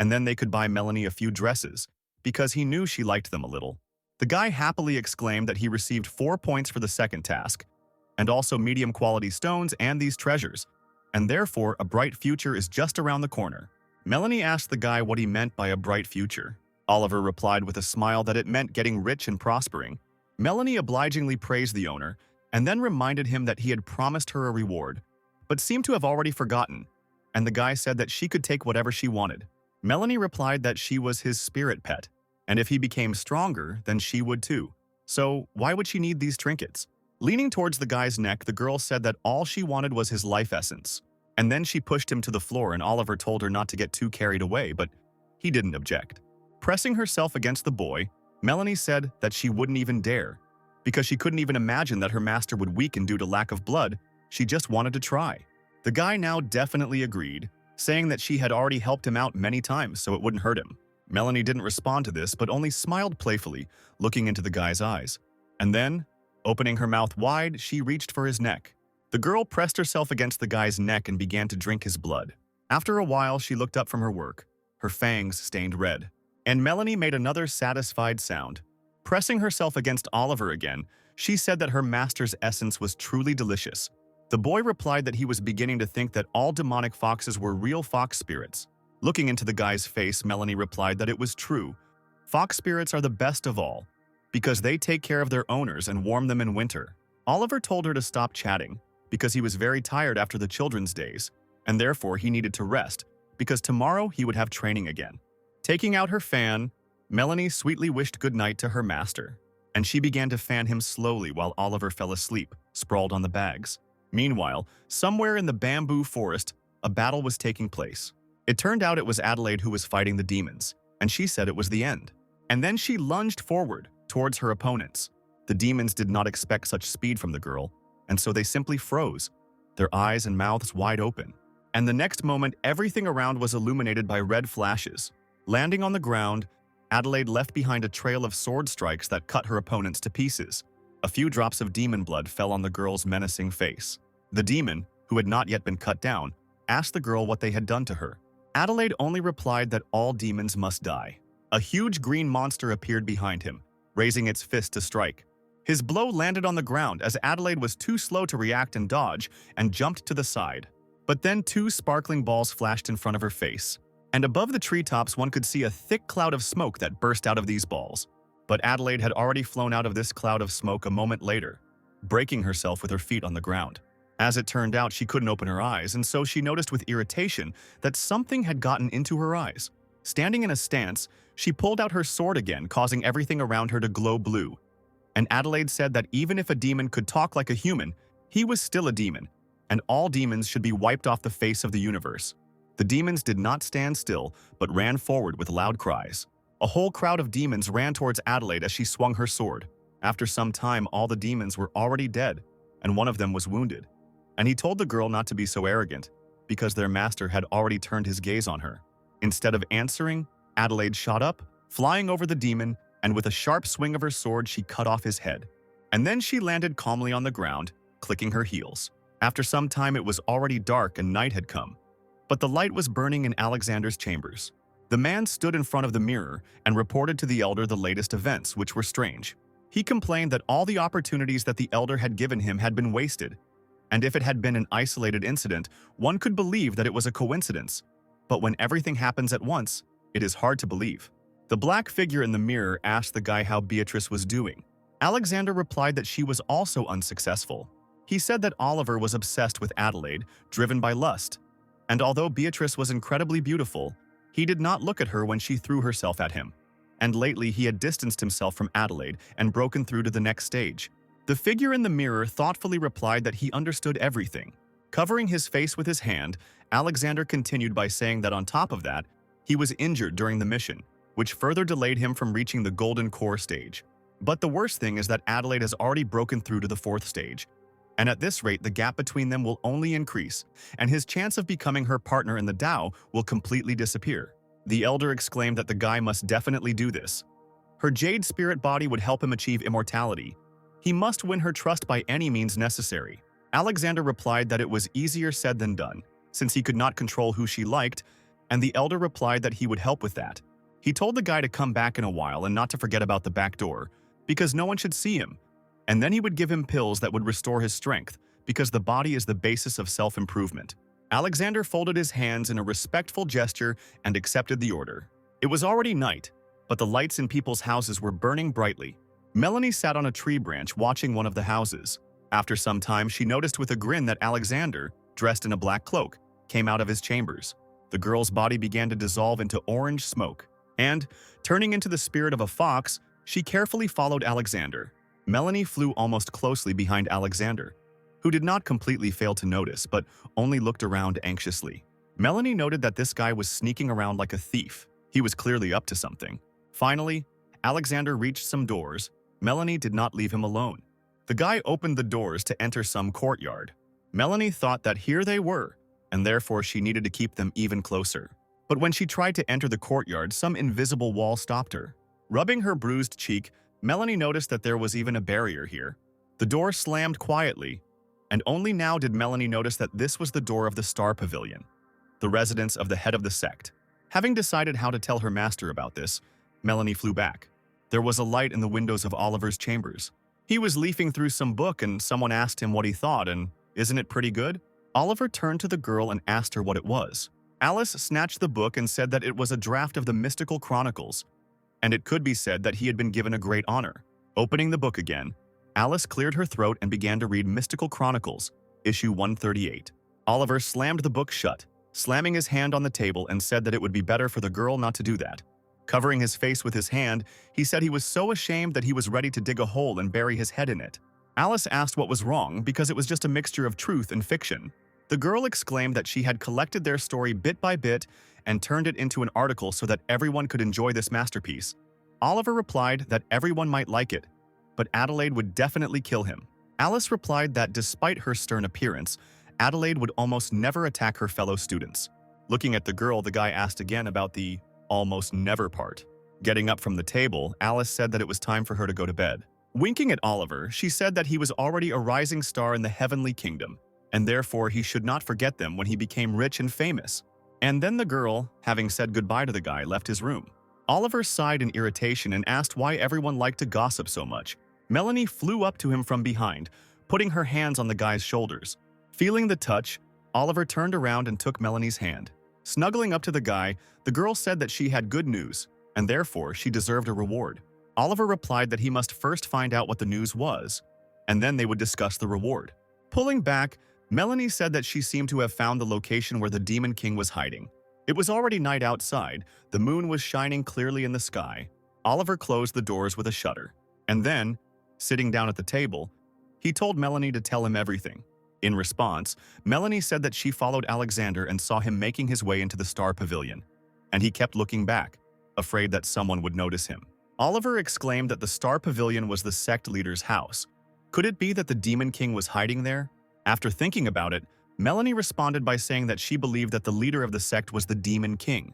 and then they could buy Melanie a few dresses, because he knew she liked them a little. The guy happily exclaimed that he received 4 points for the second task, and also medium-quality stones and these treasures, and therefore a bright future is just around the corner. Melanie asked the guy what he meant by a bright future. Oliver replied with a smile that it meant getting rich and prospering. Melanie obligingly praised the owner, and then reminded him that he had promised her a reward, but seemed to have already forgotten, and the guy said that she could take whatever she wanted. Melanie replied that she was his spirit pet, and if he became stronger, then she would too. So why would she need these trinkets? Leaning towards the guy's neck, the girl said that all she wanted was his life essence. And then she pushed him to the floor and Oliver told her not to get too carried away, but he didn't object. Pressing herself against the boy, Melanie said that she wouldn't even dare. Because she couldn't even imagine that her master would weaken due to lack of blood, she just wanted to try. The guy now definitely agreed, saying that she had already helped him out many times so it wouldn't hurt him. Melanie didn't respond to this but only smiled playfully, looking into the guy's eyes. And then, opening her mouth wide, she reached for his neck. The girl pressed herself against the guy's neck and began to drink his blood. After a while, she looked up from her work, her fangs stained red. And Melanie made another satisfied sound. Pressing herself against Oliver again, she said that her master's essence was truly delicious. The boy replied that he was beginning to think that all demonic foxes were real fox spirits. Looking into the guy's face, Melanie replied that it was true. Fox spirits are the best of all, because they take care of their owners and warm them in winter. Oliver told her to stop chatting, because he was very tired after the children's days, and therefore he needed to rest, because tomorrow he would have training again. Taking out her fan, Melanie sweetly wished good night to her master, and she began to fan him slowly while Oliver fell asleep, sprawled on the bags. Meanwhile, somewhere in the bamboo forest, a battle was taking place. It turned out it was Adelaide who was fighting the demons, and she said it was the end. And then she lunged forward towards her opponents. The demons did not expect such speed from the girl, and so they simply froze, their eyes and mouths wide open. And the next moment, everything around was illuminated by red flashes. Landing on the ground, Adelaide left behind a trail of sword strikes that cut her opponents to pieces. A few drops of demon blood fell on the girl's menacing face. The demon, who had not yet been cut down, asked the girl what they had done to her. Adelaide only replied that all demons must die. A huge green monster appeared behind him, raising its fist to strike. His blow landed on the ground as Adelaide was too slow to react and dodge and jumped to the side. But then 2 sparkling balls flashed in front of her face, and above the treetops one could see a thick cloud of smoke that burst out of these balls. But Adelaide had already flown out of this cloud of smoke a moment later, breaking herself with her feet on the ground. As it turned out, she couldn't open her eyes, and so she noticed with irritation that something had gotten into her eyes. Standing in a stance, she pulled out her sword again, causing everything around her to glow blue. And Adelaide said that even if a demon could talk like a human, he was still a demon, and all demons should be wiped off the face of the universe. The demons did not stand still, but ran forward with loud cries. A whole crowd of demons ran towards Adelaide as she swung her sword. After some time, all the demons were already dead, and one of them was wounded. And he told the girl not to be so arrogant, because their master had already turned his gaze on her. Instead of answering, Adelaide shot up, flying over the demon, and with a sharp swing of her sword, she cut off his head. And then she landed calmly on the ground, clicking her heels. After some time, it was already dark and night had come. But the light was burning in Alexander's chambers. The man stood in front of the mirror and reported to the elder the latest events, which were strange. He complained that all the opportunities that the elder had given him had been wasted, and if it had been an isolated incident, one could believe that it was a coincidence. But when everything happens at once, it is hard to believe. The black figure in the mirror asked the guy how Beatrix was doing. Alexander replied that she was also unsuccessful. He said that Oliver was obsessed with Adelaide, driven by lust. And although Beatrix was incredibly beautiful, he did not look at her when she threw herself at him. And lately he had distanced himself from Adelaide and broken through to the next stage. The figure in the mirror thoughtfully replied that he understood everything. Covering his face with his hand, Alexander continued by saying that on top of that, he was injured during the mission, which further delayed him from reaching the golden core stage. But the worst thing is that Adelaide has already broken through to the 4th stage. And at this rate, the gap between them will only increase, and his chance of becoming her partner in the Tao will completely disappear. The elder exclaimed that the guy must definitely do this. Her jade spirit body would help him achieve immortality. He must win her trust by any means necessary. Alexander replied that it was easier said than done, since he could not control who she liked, and the elder replied that he would help with that. He told the guy to come back in a while and not to forget about the back door, because no one should see him. And then he would give him pills that would restore his strength, because the body is the basis of self-improvement. Alexander folded his hands in a respectful gesture and accepted the order. It was already night, but the lights in people's houses were burning brightly. Melanie sat on a tree branch watching one of the houses. After some time, she noticed with a grin that Alexander, dressed in a black cloak, came out of his chambers. The girl's body began to dissolve into orange smoke, and, turning into the spirit of a fox, she carefully followed Alexander. Melanie flew almost closely behind Alexander, who did not completely fail to notice, but only looked around anxiously. Melanie noted that this guy was sneaking around like a thief. He was clearly up to something. Finally, Alexander reached some doors. Melanie did not leave him alone. The guy opened the doors to enter some courtyard. Melanie thought that here they were, and therefore she needed to keep them even closer. But when she tried to enter the courtyard, some invisible wall stopped her. Rubbing her bruised cheek, Melanie noticed that there was even a barrier here. The door slammed quietly, and only now did Melanie notice that this was the door of the Star Pavilion, the residence of the head of the sect. Having decided how to tell her master about this, Melanie flew back. There was a light in the windows of Oliver's chambers. He was leafing through some book and someone asked him what he thought, and isn't it pretty good? Oliver turned to the girl and asked her what it was. Alice snatched the book and said that it was a draft of the Mystical Chronicles, and it could be said that he had been given a great honor. Opening the book again, Alice cleared her throat and began to read Mystical Chronicles, issue 138. Oliver slammed the book shut, slamming his hand on the table, and said that it would be better for the girl not to do that. Covering his face with his hand, he said he was so ashamed that he was ready to dig a hole and bury his head in it. Alice asked what was wrong because it was just a mixture of truth and fiction. The girl exclaimed that she had collected their story bit by bit and turned it into an article so that everyone could enjoy this masterpiece. Oliver replied that everyone might like it, but Adelaide would definitely kill him. Alice replied that despite her stern appearance, Adelaide would almost never attack her fellow students. Looking at the girl, the guy asked again about the almost never part. Getting up from the table, Alice said that it was time for her to go to bed. Winking at Oliver, she said that he was already a rising star in the heavenly kingdom, and therefore he should not forget them when he became rich and famous. And then the girl, having said goodbye to the guy, left his room. Oliver sighed in irritation and asked why everyone liked to gossip so much. Melanie flew up to him from behind, putting her hands on the guy's shoulders. Feeling the touch, Oliver turned around and took Melanie's hand. Snuggling up to the guy, the girl said that she had good news, and therefore she deserved a reward. Oliver replied that he must first find out what the news was, and then they would discuss the reward. Pulling back, Melanie said that she seemed to have found the location where the Demon King was hiding. It was already night outside, the moon was shining clearly in the sky. Oliver closed the doors with a shudder, and then, sitting down at the table, he told Melanie to tell him everything. In response, Melanie said that she followed Alexander and saw him making his way into the Star Pavilion, and he kept looking back, afraid that someone would notice him. Oliver exclaimed that the Star Pavilion was the sect leader's house. Could it be that the Demon King was hiding there? After thinking about it, Melanie responded by saying that she believed that the leader of the sect was the Demon King.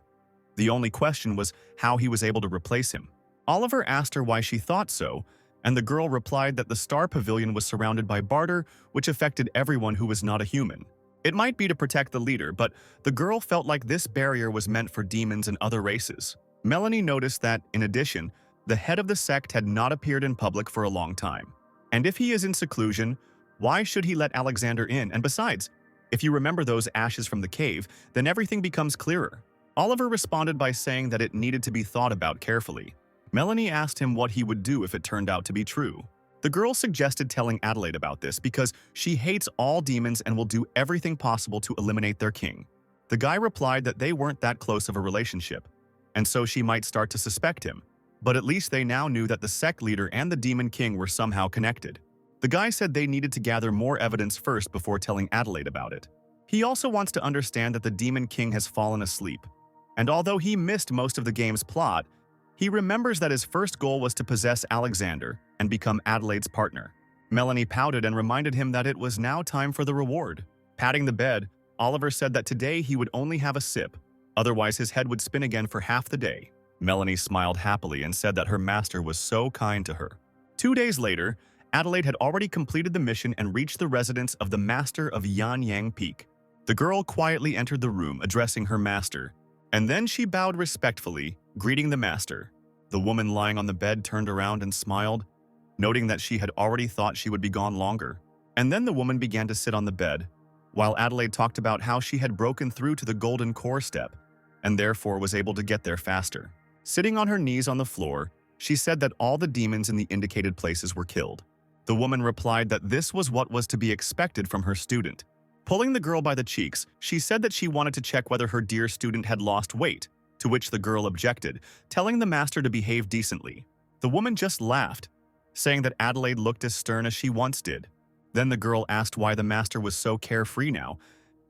The only question was how he was able to replace him. Oliver asked her why she thought so, and the girl replied that the Star Pavilion was surrounded by barter, which affected everyone who was not a human. It might be to protect the leader, but the girl felt like this barrier was meant for demons and other races. Melanie noticed that, in addition, the head of the sect had not appeared in public for a long time. And if he is in seclusion, why should he let Alexander in? And besides, if you remember those ashes from the cave, then everything becomes clearer. Oliver responded by saying that it needed to be thought about carefully. Melanie asked him what he would do if it turned out to be true. The girl suggested telling Adelaide about this because she hates all demons and will do everything possible to eliminate their king. The guy replied that they weren't that close of a relationship, and so she might start to suspect him, but at least they now knew that the sect leader and the demon king were somehow connected. The guy said they needed to gather more evidence first before telling Adelaide about it. He also wants to understand that the demon king has fallen asleep, and although he missed most of the game's plot, he remembers that his first goal was to possess Alexander and become Adelaide's partner. Melanie pouted and reminded him that it was now time for the reward. Patting the bed, Oliver said that today he would only have a sip, otherwise his head would spin again for half the day. Melanie smiled happily and said that her master was so kind to her. 2 days later, Adelaide had already completed the mission and reached the residence of the master of Yan Yang Peak. The girl quietly entered the room, addressing her master, and then she bowed respectfully, greeting the master. The woman lying on the bed turned around and smiled, noting that she had already thought she would be gone longer. And then the woman began to sit on the bed, while Adelaide talked about how she had broken through to the golden core step, and therefore was able to get there faster. Sitting on her knees on the floor, she said that all the demons in the indicated places were killed. The woman replied that this was what was to be expected from her student. Pulling the girl by the cheeks, she said that she wanted to check whether her dear student had lost weight, to which the girl objected, telling the master to behave decently. The woman just laughed, saying that Adelaide looked as stern as she once did. Then the girl asked why the master was so carefree now,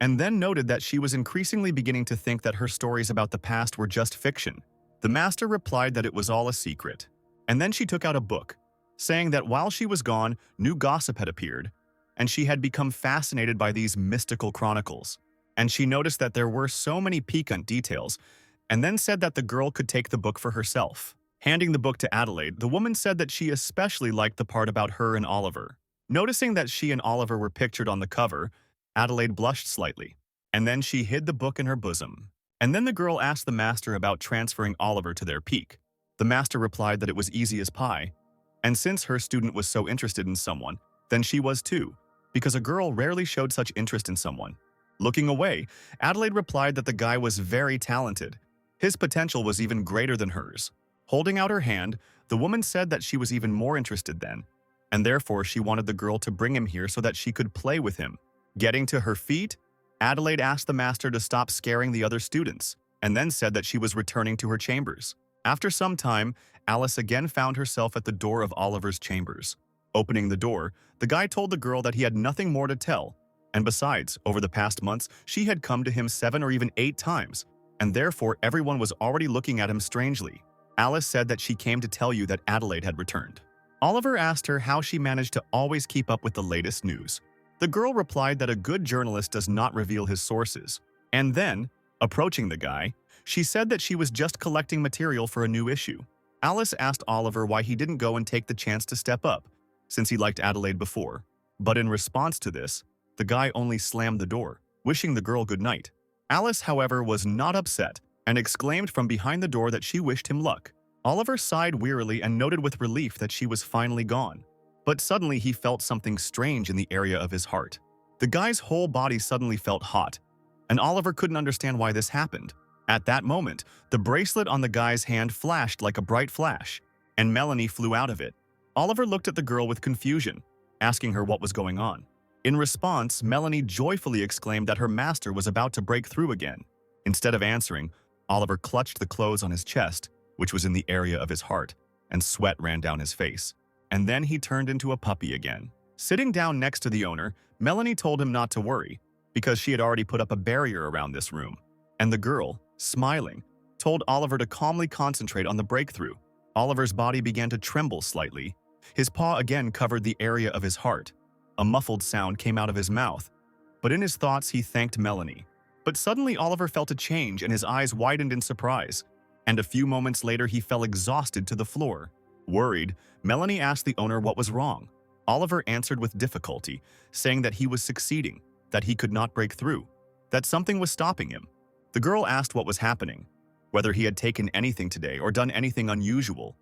and then noted that she was increasingly beginning to think that her stories about the past were just fiction. The master replied that it was all a secret, and then she took out a book, saying that while she was gone, new gossip had appeared, and she had become fascinated by these mystical chronicles. And she noticed that there were so many piquant details, and then said that the girl could take the book for herself. Handing the book to Adelaide, the woman said that she especially liked the part about her and Oliver. Noticing that she and Oliver were pictured on the cover, Adelaide blushed slightly, and then she hid the book in her bosom. And then the girl asked the master about transferring Oliver to their peak. The master replied that it was easy as pie, and since her student was so interested in someone, then she was too, because a girl rarely showed such interest in someone. Looking away, Adelaide replied that the guy was very talented. His potential was even greater than hers. Holding out her hand, the woman said that she was even more interested then, and therefore she wanted the girl to bring him here so that she could play with him. Getting to her feet, Adelaide asked the master to stop scaring the other students, and then said that she was returning to her chambers. After some time, Alice again found herself at the door of Oliver's chambers. Opening the door, the guy told the girl that he had nothing more to tell, and besides, over the past months, she had come to him 7 or even 8 times, and therefore everyone was already looking at him strangely. Alice said that she came to tell you that Adelaide had returned. Oliver asked her how she managed to always keep up with the latest news. The girl replied that a good journalist does not reveal his sources. And then, approaching the guy, she said that she was just collecting material for a new issue. Alice asked Oliver why he didn't go and take the chance to step up, since he liked Adelaide before. But in response to this, the guy only slammed the door, wishing the girl good night. Alice, however, was not upset and exclaimed from behind the door that she wished him luck. Oliver sighed wearily and noted with relief that she was finally gone. But suddenly he felt something strange in the area of his heart. The guy's whole body suddenly felt hot, and Oliver couldn't understand why this happened. At that moment, the bracelet on the guy's hand flashed like a bright flash, and Melanie flew out of it. Oliver looked at the girl with confusion, asking her what was going on. In response, Melanie joyfully exclaimed that her master was about to break through again. Instead of answering, Oliver clutched the clothes on his chest, which was in the area of his heart, and sweat ran down his face. And then he turned into a puppy again. Sitting down next to the owner, Melanie told him not to worry, because she had already put up a barrier around this room. And the girl, smiling, told Oliver to calmly concentrate on the breakthrough. Oliver's body began to tremble slightly. His paw again covered the area of his heart. A muffled sound came out of his mouth, but in his thoughts he thanked Melanie. But suddenly Oliver felt a change and his eyes widened in surprise, and a few moments later he fell exhausted to the floor. Worried, Melanie asked the owner what was wrong. Oliver answered with difficulty, saying that he was succeeding, that he could not break through, that something was stopping him. The girl asked what was happening, whether he had taken anything today or done anything unusual,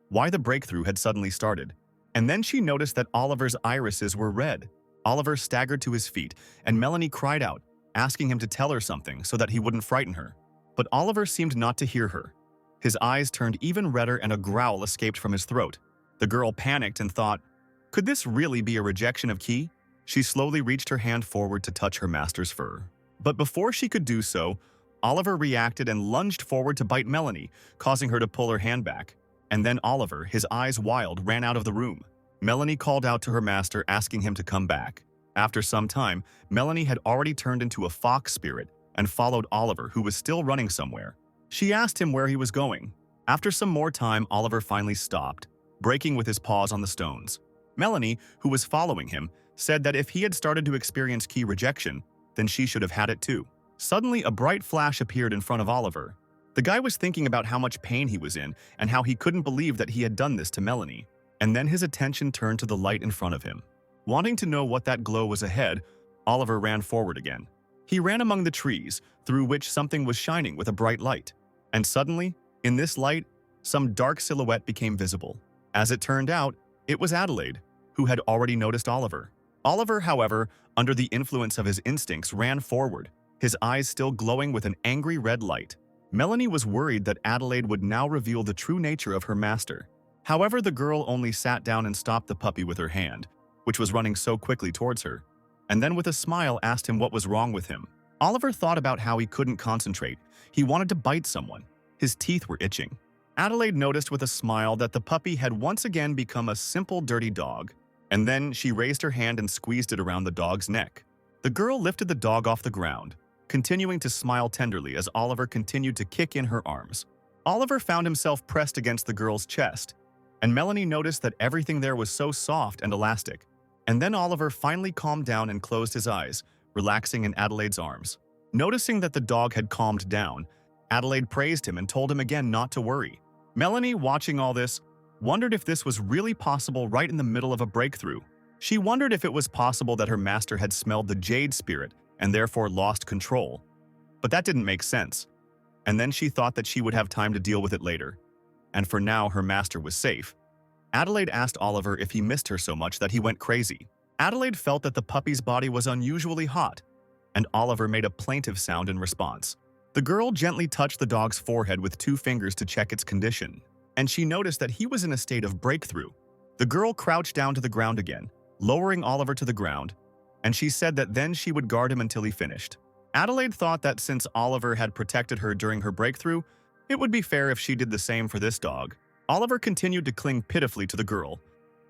why the breakthrough had suddenly started. And then she noticed that Oliver's irises were red. Oliver staggered to his feet, and Melanie cried out, asking him to tell her something so that he wouldn't frighten her. But Oliver seemed not to hear her. His eyes turned even redder and a growl escaped from his throat. The girl panicked and thought, Could this really be a rejection of Key? She slowly reached her hand forward to touch her master's fur. But before she could do so, Oliver reacted and lunged forward to bite Melanie, causing her to pull her hand back. And then Oliver, his eyes wild, ran out of the room. Melanie called out to her master, asking him to come back. After some time, Melanie had already turned into a fox spirit and followed Oliver, who was still running somewhere. She asked him where he was going. After some more time, Oliver finally stopped, breaking with his paws on the stones. Melanie, who was following him, said that if he had started to experience Key rejection, then she should have had it too. Suddenly, a bright flash appeared in front of Oliver. The guy was thinking about how much pain he was in and how he couldn't believe that he had done this to Melanie. And then his attention turned to the light in front of him. Wanting to know what that glow was ahead, Oliver ran forward again. He ran among the trees, through which something was shining with a bright light. And suddenly, in this light, some dark silhouette became visible. As it turned out, it was Adelaide, who had already noticed Oliver. Oliver, however, under the influence of his instincts, ran forward, his eyes still glowing with an angry red light. Melanie was worried that Adelaide would now reveal the true nature of her master. However, the girl only sat down and stopped the puppy with her hand, which was running so quickly towards her, and then with a smile asked him what was wrong with him. Oliver thought about how he couldn't concentrate. He wanted to bite someone. His teeth were itching. Adelaide noticed with a smile that the puppy had once again become a simple, dirty dog, and then she raised her hand and squeezed it around the dog's neck. The girl lifted the dog off the ground, continuing to smile tenderly as Oliver continued to kick in her arms. Oliver found himself pressed against the girl's chest, and Melanie noticed that everything there was so soft and elastic. And then Oliver finally calmed down and closed his eyes, relaxing in Adelaide's arms. Noticing that the dog had calmed down, Adelaide praised him and told him again not to worry. Melanie, watching all this, wondered if this was really possible right in the middle of a breakthrough. She wondered if it was possible that her master had smelled the jade spirit and therefore lost control. But that didn't make sense. And then she thought that she would have time to deal with it later. And for now, her master was safe. Adelaide asked Oliver if he missed her so much that he went crazy. Adelaide felt that the puppy's body was unusually hot, and Oliver made a plaintive sound in response. The girl gently touched the dog's forehead with 2 fingers to check its condition, and she noticed that he was in a state of breakthrough. The girl crouched down to the ground again, lowering Oliver to the ground, and she said that then she would guard him until he finished. Adelaide thought that since Oliver had protected her during her breakthrough, it would be fair if she did the same for this dog. Oliver continued to cling pitifully to the girl.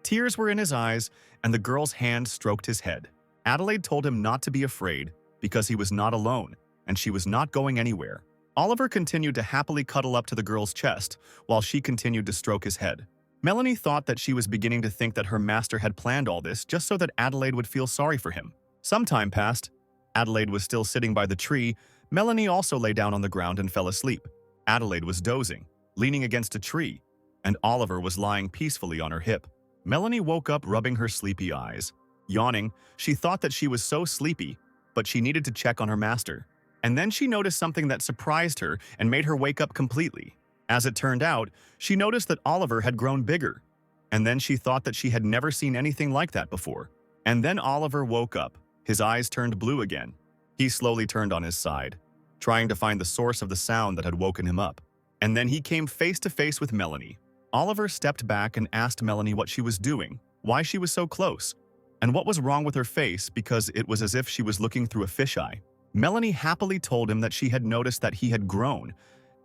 Tears were in his eyes, and the girl's hand stroked his head. Adelaide told him not to be afraid because he was not alone, and she was not going anywhere. Oliver continued to happily cuddle up to the girl's chest while she continued to stroke his head. Melanie thought that she was beginning to think that her master had planned all this just so that Adelaide would feel sorry for him. Some time passed. Adelaide was still sitting by the tree. Melanie also lay down on the ground and fell asleep. Adelaide was dozing, leaning against a tree, and Oliver was lying peacefully on her hip. Melanie woke up rubbing her sleepy eyes. Yawning, she thought that she was so sleepy, but she needed to check on her master. And then she noticed something that surprised her and made her wake up completely. As it turned out, she noticed that Oliver had grown bigger. And then she thought that she had never seen anything like that before. And then Oliver woke up. His eyes turned blue again. He slowly turned on his side, trying to find the source of the sound that had woken him up. And then he came face to face with Melanie. Oliver stepped back and asked Melanie what she was doing, why she was so close, and what was wrong with her face because it was as if she was looking through a fisheye. Melanie happily told him that she had noticed that he had grown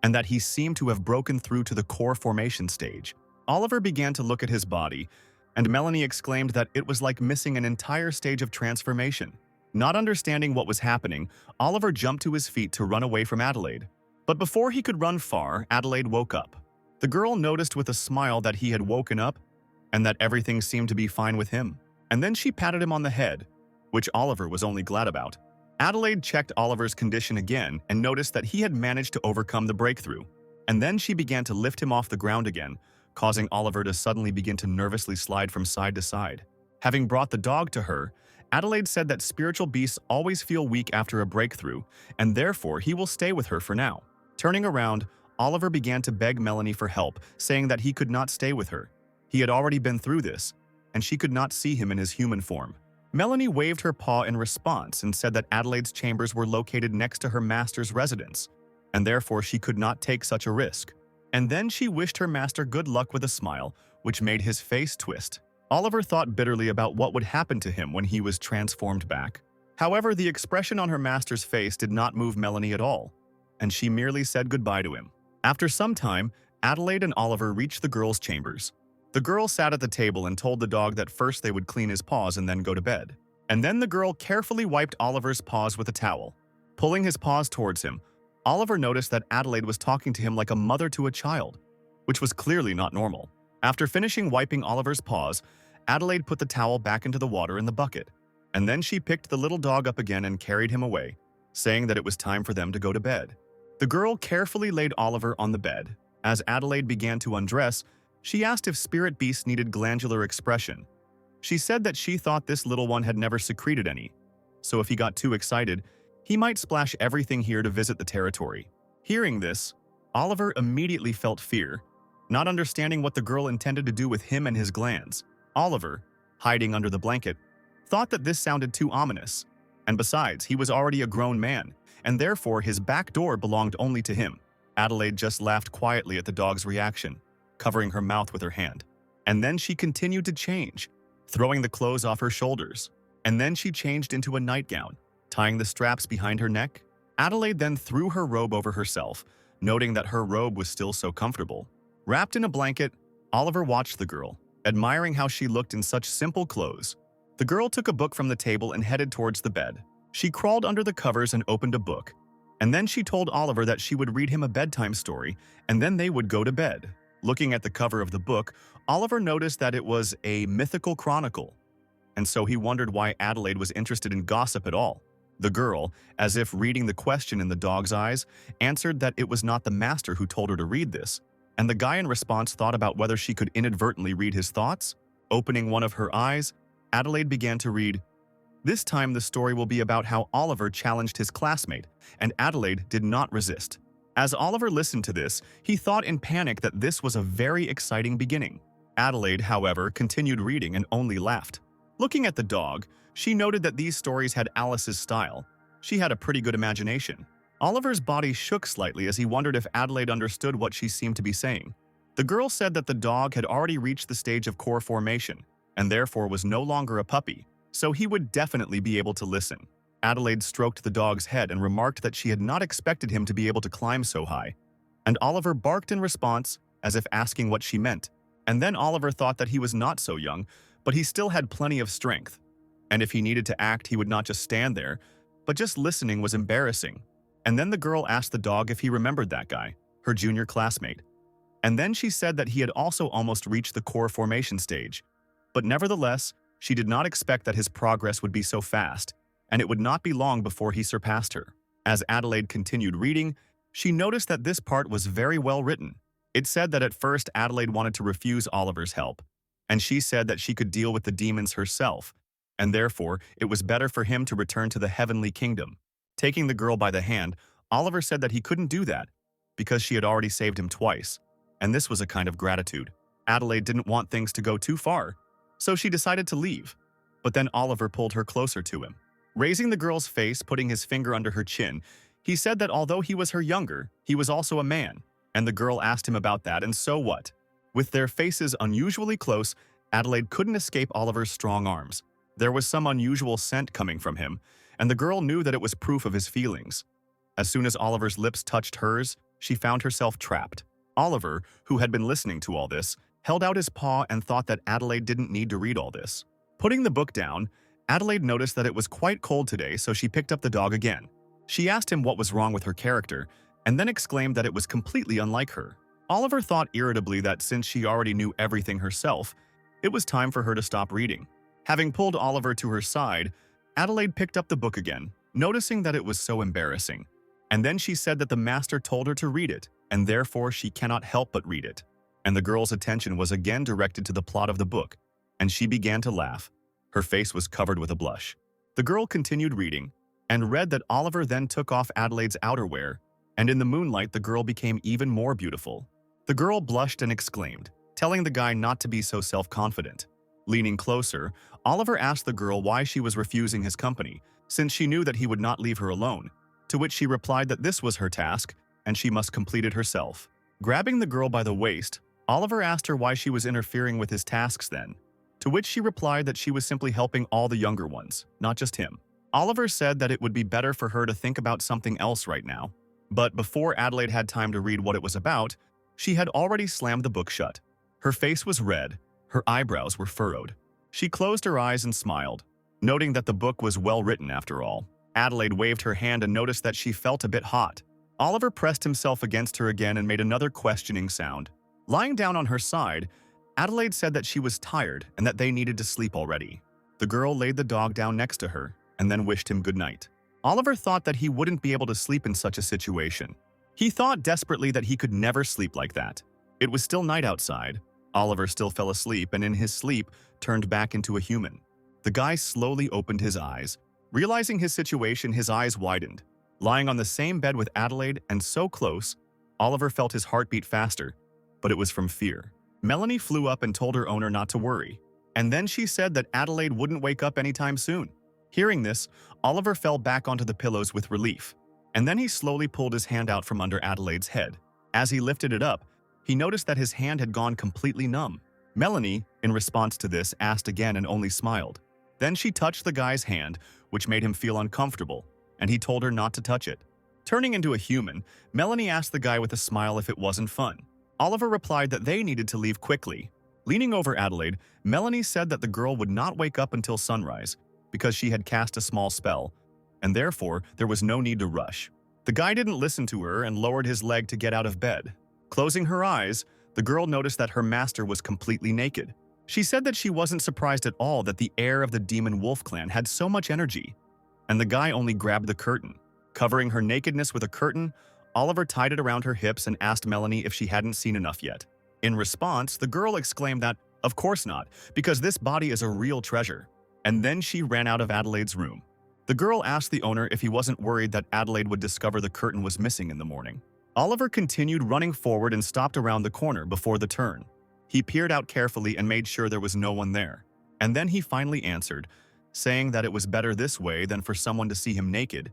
and that he seemed to have broken through to the core formation stage. Oliver began to look at his body, and Melanie exclaimed that it was like missing an entire stage of transformation. Not understanding what was happening, Oliver jumped to his feet to run away from Adelaide. But before he could run far, Adelaide woke up. The girl noticed with a smile that he had woken up and that everything seemed to be fine with him. And then she patted him on the head, which Oliver was only glad about. Adelaide checked Oliver's condition again and noticed that he had managed to overcome the breakthrough. And then she began to lift him off the ground again, causing Oliver to suddenly begin to nervously slide from side to side. Having brought the dog to her, Adelaide said that spiritual beasts always feel weak after a breakthrough, and therefore he will stay with her for now. Turning around, Oliver began to beg Melanie for help, saying that he could not stay with her. He had already been through this, and she could not see him in his human form. Melanie waved her paw in response and said that Adelaide's chambers were located next to her master's residence, and therefore she could not take such a risk. And then she wished her master good luck with a smile, which made his face twist. Oliver thought bitterly about what would happen to him when he was transformed back. However, the expression on her master's face did not move Melanie at all, and she merely said goodbye to him. After some time, Adelaide and Oliver reached the girls' chambers. The girl sat at the table and told the dog that first they would clean his paws and then go to bed. And then the girl carefully wiped Oliver's paws with a towel. Pulling his paws towards him, Oliver noticed that Adelaide was talking to him like a mother to a child, which was clearly not normal. After finishing wiping Oliver's paws, Adelaide put the towel back into the water in the bucket, and then she picked the little dog up again and carried him away, saying that it was time for them to go to bed. The girl carefully laid Oliver on the bed. As Adelaide began to undress, she asked if spirit beasts needed glandular expression. She said that she thought this little one had never secreted any, so if he got too excited, he might splash everything here to visit the territory. Hearing this, Oliver immediately felt fear, not understanding what the girl intended to do with him and his glands. Oliver, hiding under the blanket, thought that this sounded too ominous, and besides, he was already a grown man, and therefore his back door belonged only to him. Adelaide just laughed quietly at the dog's reaction, covering her mouth with her hand. And then she continued to change, throwing the clothes off her shoulders. And then she changed into a nightgown, tying the straps behind her neck. Adelaide then threw her robe over herself, noting that her robe was still so comfortable. Wrapped in a blanket, Oliver watched the girl, admiring how she looked in such simple clothes. The girl took a book from the table and headed towards the bed. She crawled under the covers and opened a book. And then she told Oliver that she would read him a bedtime story, and then they would go to bed. Looking at the cover of the book, Oliver noticed that it was a mythical chronicle, and so he wondered why Adelaide was interested in gossip at all. The girl, as if reading the question in the dog's eyes, answered that it was not the master who told her to read this, and the guy in response thought about whether she could inadvertently read his thoughts. Opening one of her eyes, Adelaide began to read. This time the story will be about how Oliver challenged his classmate, and Adelaide did not resist. As Oliver listened to this, he thought in panic that this was a very exciting beginning. Adelaide, however, continued reading and only laughed. Looking at the dog, she noted that these stories had Alice's style. She had a pretty good imagination. Oliver's body shook slightly as he wondered if Adelaide understood what she seemed to be saying. The girl said that the dog had already reached the stage of core formation, and therefore was no longer a puppy, so he would definitely be able to listen. Adelaide stroked the dog's head and remarked that she had not expected him to be able to climb so high. And Oliver barked in response, as if asking what she meant. And then Oliver thought that he was not so young, but he still had plenty of strength. And if he needed to act, he would not just stand there, but just listening was embarrassing. And then the girl asked the dog if he remembered that guy, her junior classmate. And then she said that he had also almost reached the core formation stage. But nevertheless, she did not expect that his progress would be so fast, and it would not be long before he surpassed her. As Adelaide continued reading, she noticed that this part was very well written. It said that at first Adelaide wanted to refuse Oliver's help, and she said that she could deal with the demons herself, and therefore it was better for him to return to the heavenly kingdom. Taking the girl by the hand, Oliver said that he couldn't do that, because she had already saved him twice, and this was a kind of gratitude. Adelaide didn't want things to go too far, so she decided to leave. But then Oliver pulled her closer to him. Raising the girl's face, putting his finger under her chin, he said that although he was her younger, he was also a man, and the girl asked him about that, and so what? With their faces unusually close, Adelaide couldn't escape Oliver's strong arms. There was some unusual scent coming from him, and the girl knew that it was proof of his feelings. As soon as Oliver's lips touched hers, she found herself trapped. Oliver, who had been listening to all this, held out his paw and thought that Adelaide didn't need to read all this. Putting the book down, Adelaide noticed that it was quite cold today, so she picked up the dog again. She asked him what was wrong with her character, and then exclaimed that it was completely unlike her. Oliver thought irritably that since she already knew everything herself, it was time for her to stop reading. Having pulled Oliver to her side, Adelaide picked up the book again, noticing that it was so embarrassing. And then she said that the master told her to read it, and therefore she cannot help but read it. And the girl's attention was again directed to the plot of the book, and she began to laugh. Her face was covered with a blush. The girl continued reading, and read that Oliver then took off Adelaide's outerwear, and in the moonlight the girl became even more beautiful. The girl blushed and exclaimed, telling the guy not to be so self-confident. Leaning closer, Oliver asked the girl why she was refusing his company, since she knew that he would not leave her alone, to which she replied that this was her task, and she must complete it herself. Grabbing the girl by the waist, Oliver asked her why she was interfering with his tasks then, to which she replied that she was simply helping all the younger ones, not just him. Oliver said that it would be better for her to think about something else right now. But before Adelaide had time to read what it was about, she had already slammed the book shut. Her face was red, her eyebrows were furrowed. She closed her eyes and smiled, noting that the book was well written after all. Adelaide waved her hand and noticed that she felt a bit hot. Oliver pressed himself against her again and made another questioning sound. Lying down on her side, Adelaide said that she was tired and that they needed to sleep already. The girl laid the dog down next to her and then wished him good night. Oliver thought that he wouldn't be able to sleep in such a situation. He thought desperately that he could never sleep like that. It was still night outside. Oliver still fell asleep and in his sleep turned back into a human. The guy slowly opened his eyes. Realizing his situation, his eyes widened. Lying on the same bed with Adelaide and so close, Oliver felt his heart beat faster, but it was from fear. Melanie flew up and told her owner not to worry, and then she said that Adelaide wouldn't wake up anytime soon. Hearing this, Oliver fell back onto the pillows with relief, and then he slowly pulled his hand out from under Adelaide's head. As he lifted it up, he noticed that his hand had gone completely numb. Melanie, in response to this, asked again and only smiled. Then she touched the guy's hand, which made him feel uncomfortable, and he told her not to touch it. Turning into a human, Melanie asked the guy with a smile if it wasn't fun. Oliver replied that they needed to leave quickly. Leaning over Adelaide, Melanie said that the girl would not wake up until sunrise because she had cast a small spell, and therefore there was no need to rush. The guy didn't listen to her and lowered his leg to get out of bed. Closing her eyes, the girl noticed that her master was completely naked. She said that she wasn't surprised at all that the heir of the demon wolf clan had so much energy, and the guy only grabbed the curtain. Covering her nakedness with a curtain, Oliver tied it around her hips and asked Melanie if she hadn't seen enough yet. In response, the girl exclaimed that, of course not, because this body is a real treasure. And then she ran out of Adelaide's room. The girl asked the owner if he wasn't worried that Adelaide would discover the curtain was missing in the morning. Oliver continued running forward and stopped around the corner before the turn. He peered out carefully and made sure there was no one there. And then he finally answered, saying that it was better this way than for someone to see him naked,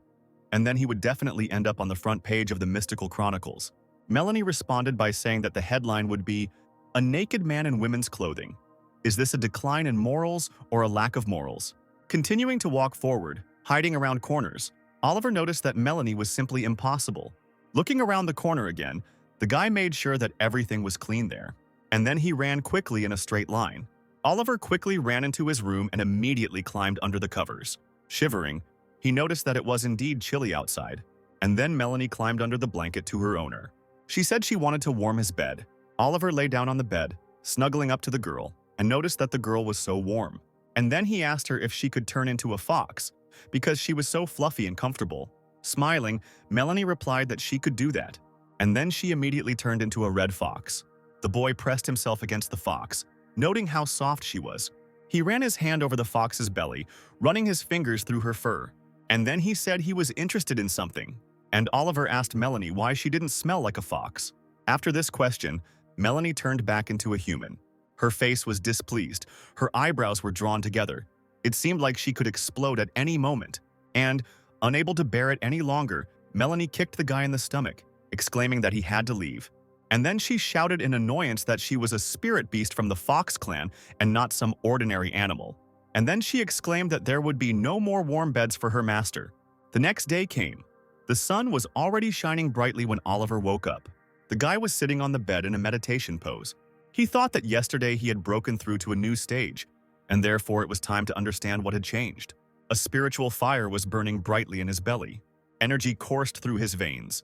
and then he would definitely end up on the front page of the Mystical Chronicles. Melanie responded by saying that the headline would be, "A naked man in women's clothing. Is this a decline in morals or a lack of morals?" Continuing to walk forward, hiding around corners, Oliver noticed that Melanie was simply impossible. Looking around the corner again, the guy made sure that everything was clean there, and then he ran quickly in a straight line. Oliver quickly ran into his room and immediately climbed under the covers. Shivering, he noticed that it was indeed chilly outside, and then Melanie climbed under the blanket to her owner. She said she wanted to warm his bed. Oliver lay down on the bed, snuggling up to the girl, and noticed that the girl was so warm. And then he asked her if she could turn into a fox, because she was so fluffy and comfortable. Smiling, Melanie replied that she could do that, and then she immediately turned into a red fox. The boy pressed himself against the fox, noting how soft she was. He ran his hand over the fox's belly, running his fingers through her fur. And then he said he was interested in something, and Oliver asked Melanie why she didn't smell like a fox. After this question, Melanie turned back into a human. Her face was displeased, her eyebrows were drawn together. It seemed like she could explode at any moment, and, unable to bear it any longer, Melanie kicked the guy in the stomach, exclaiming that he had to leave. And then she shouted in annoyance that she was a spirit beast from the Fox clan and not some ordinary animal. And then she exclaimed that there would be no more warm beds for her master. The next day came. The sun was already shining brightly when Oliver woke up. The guy was sitting on the bed in a meditation pose. He thought that yesterday he had broken through to a new stage, and therefore it was time to understand what had changed. A spiritual fire was burning brightly in his belly. Energy coursed through his veins.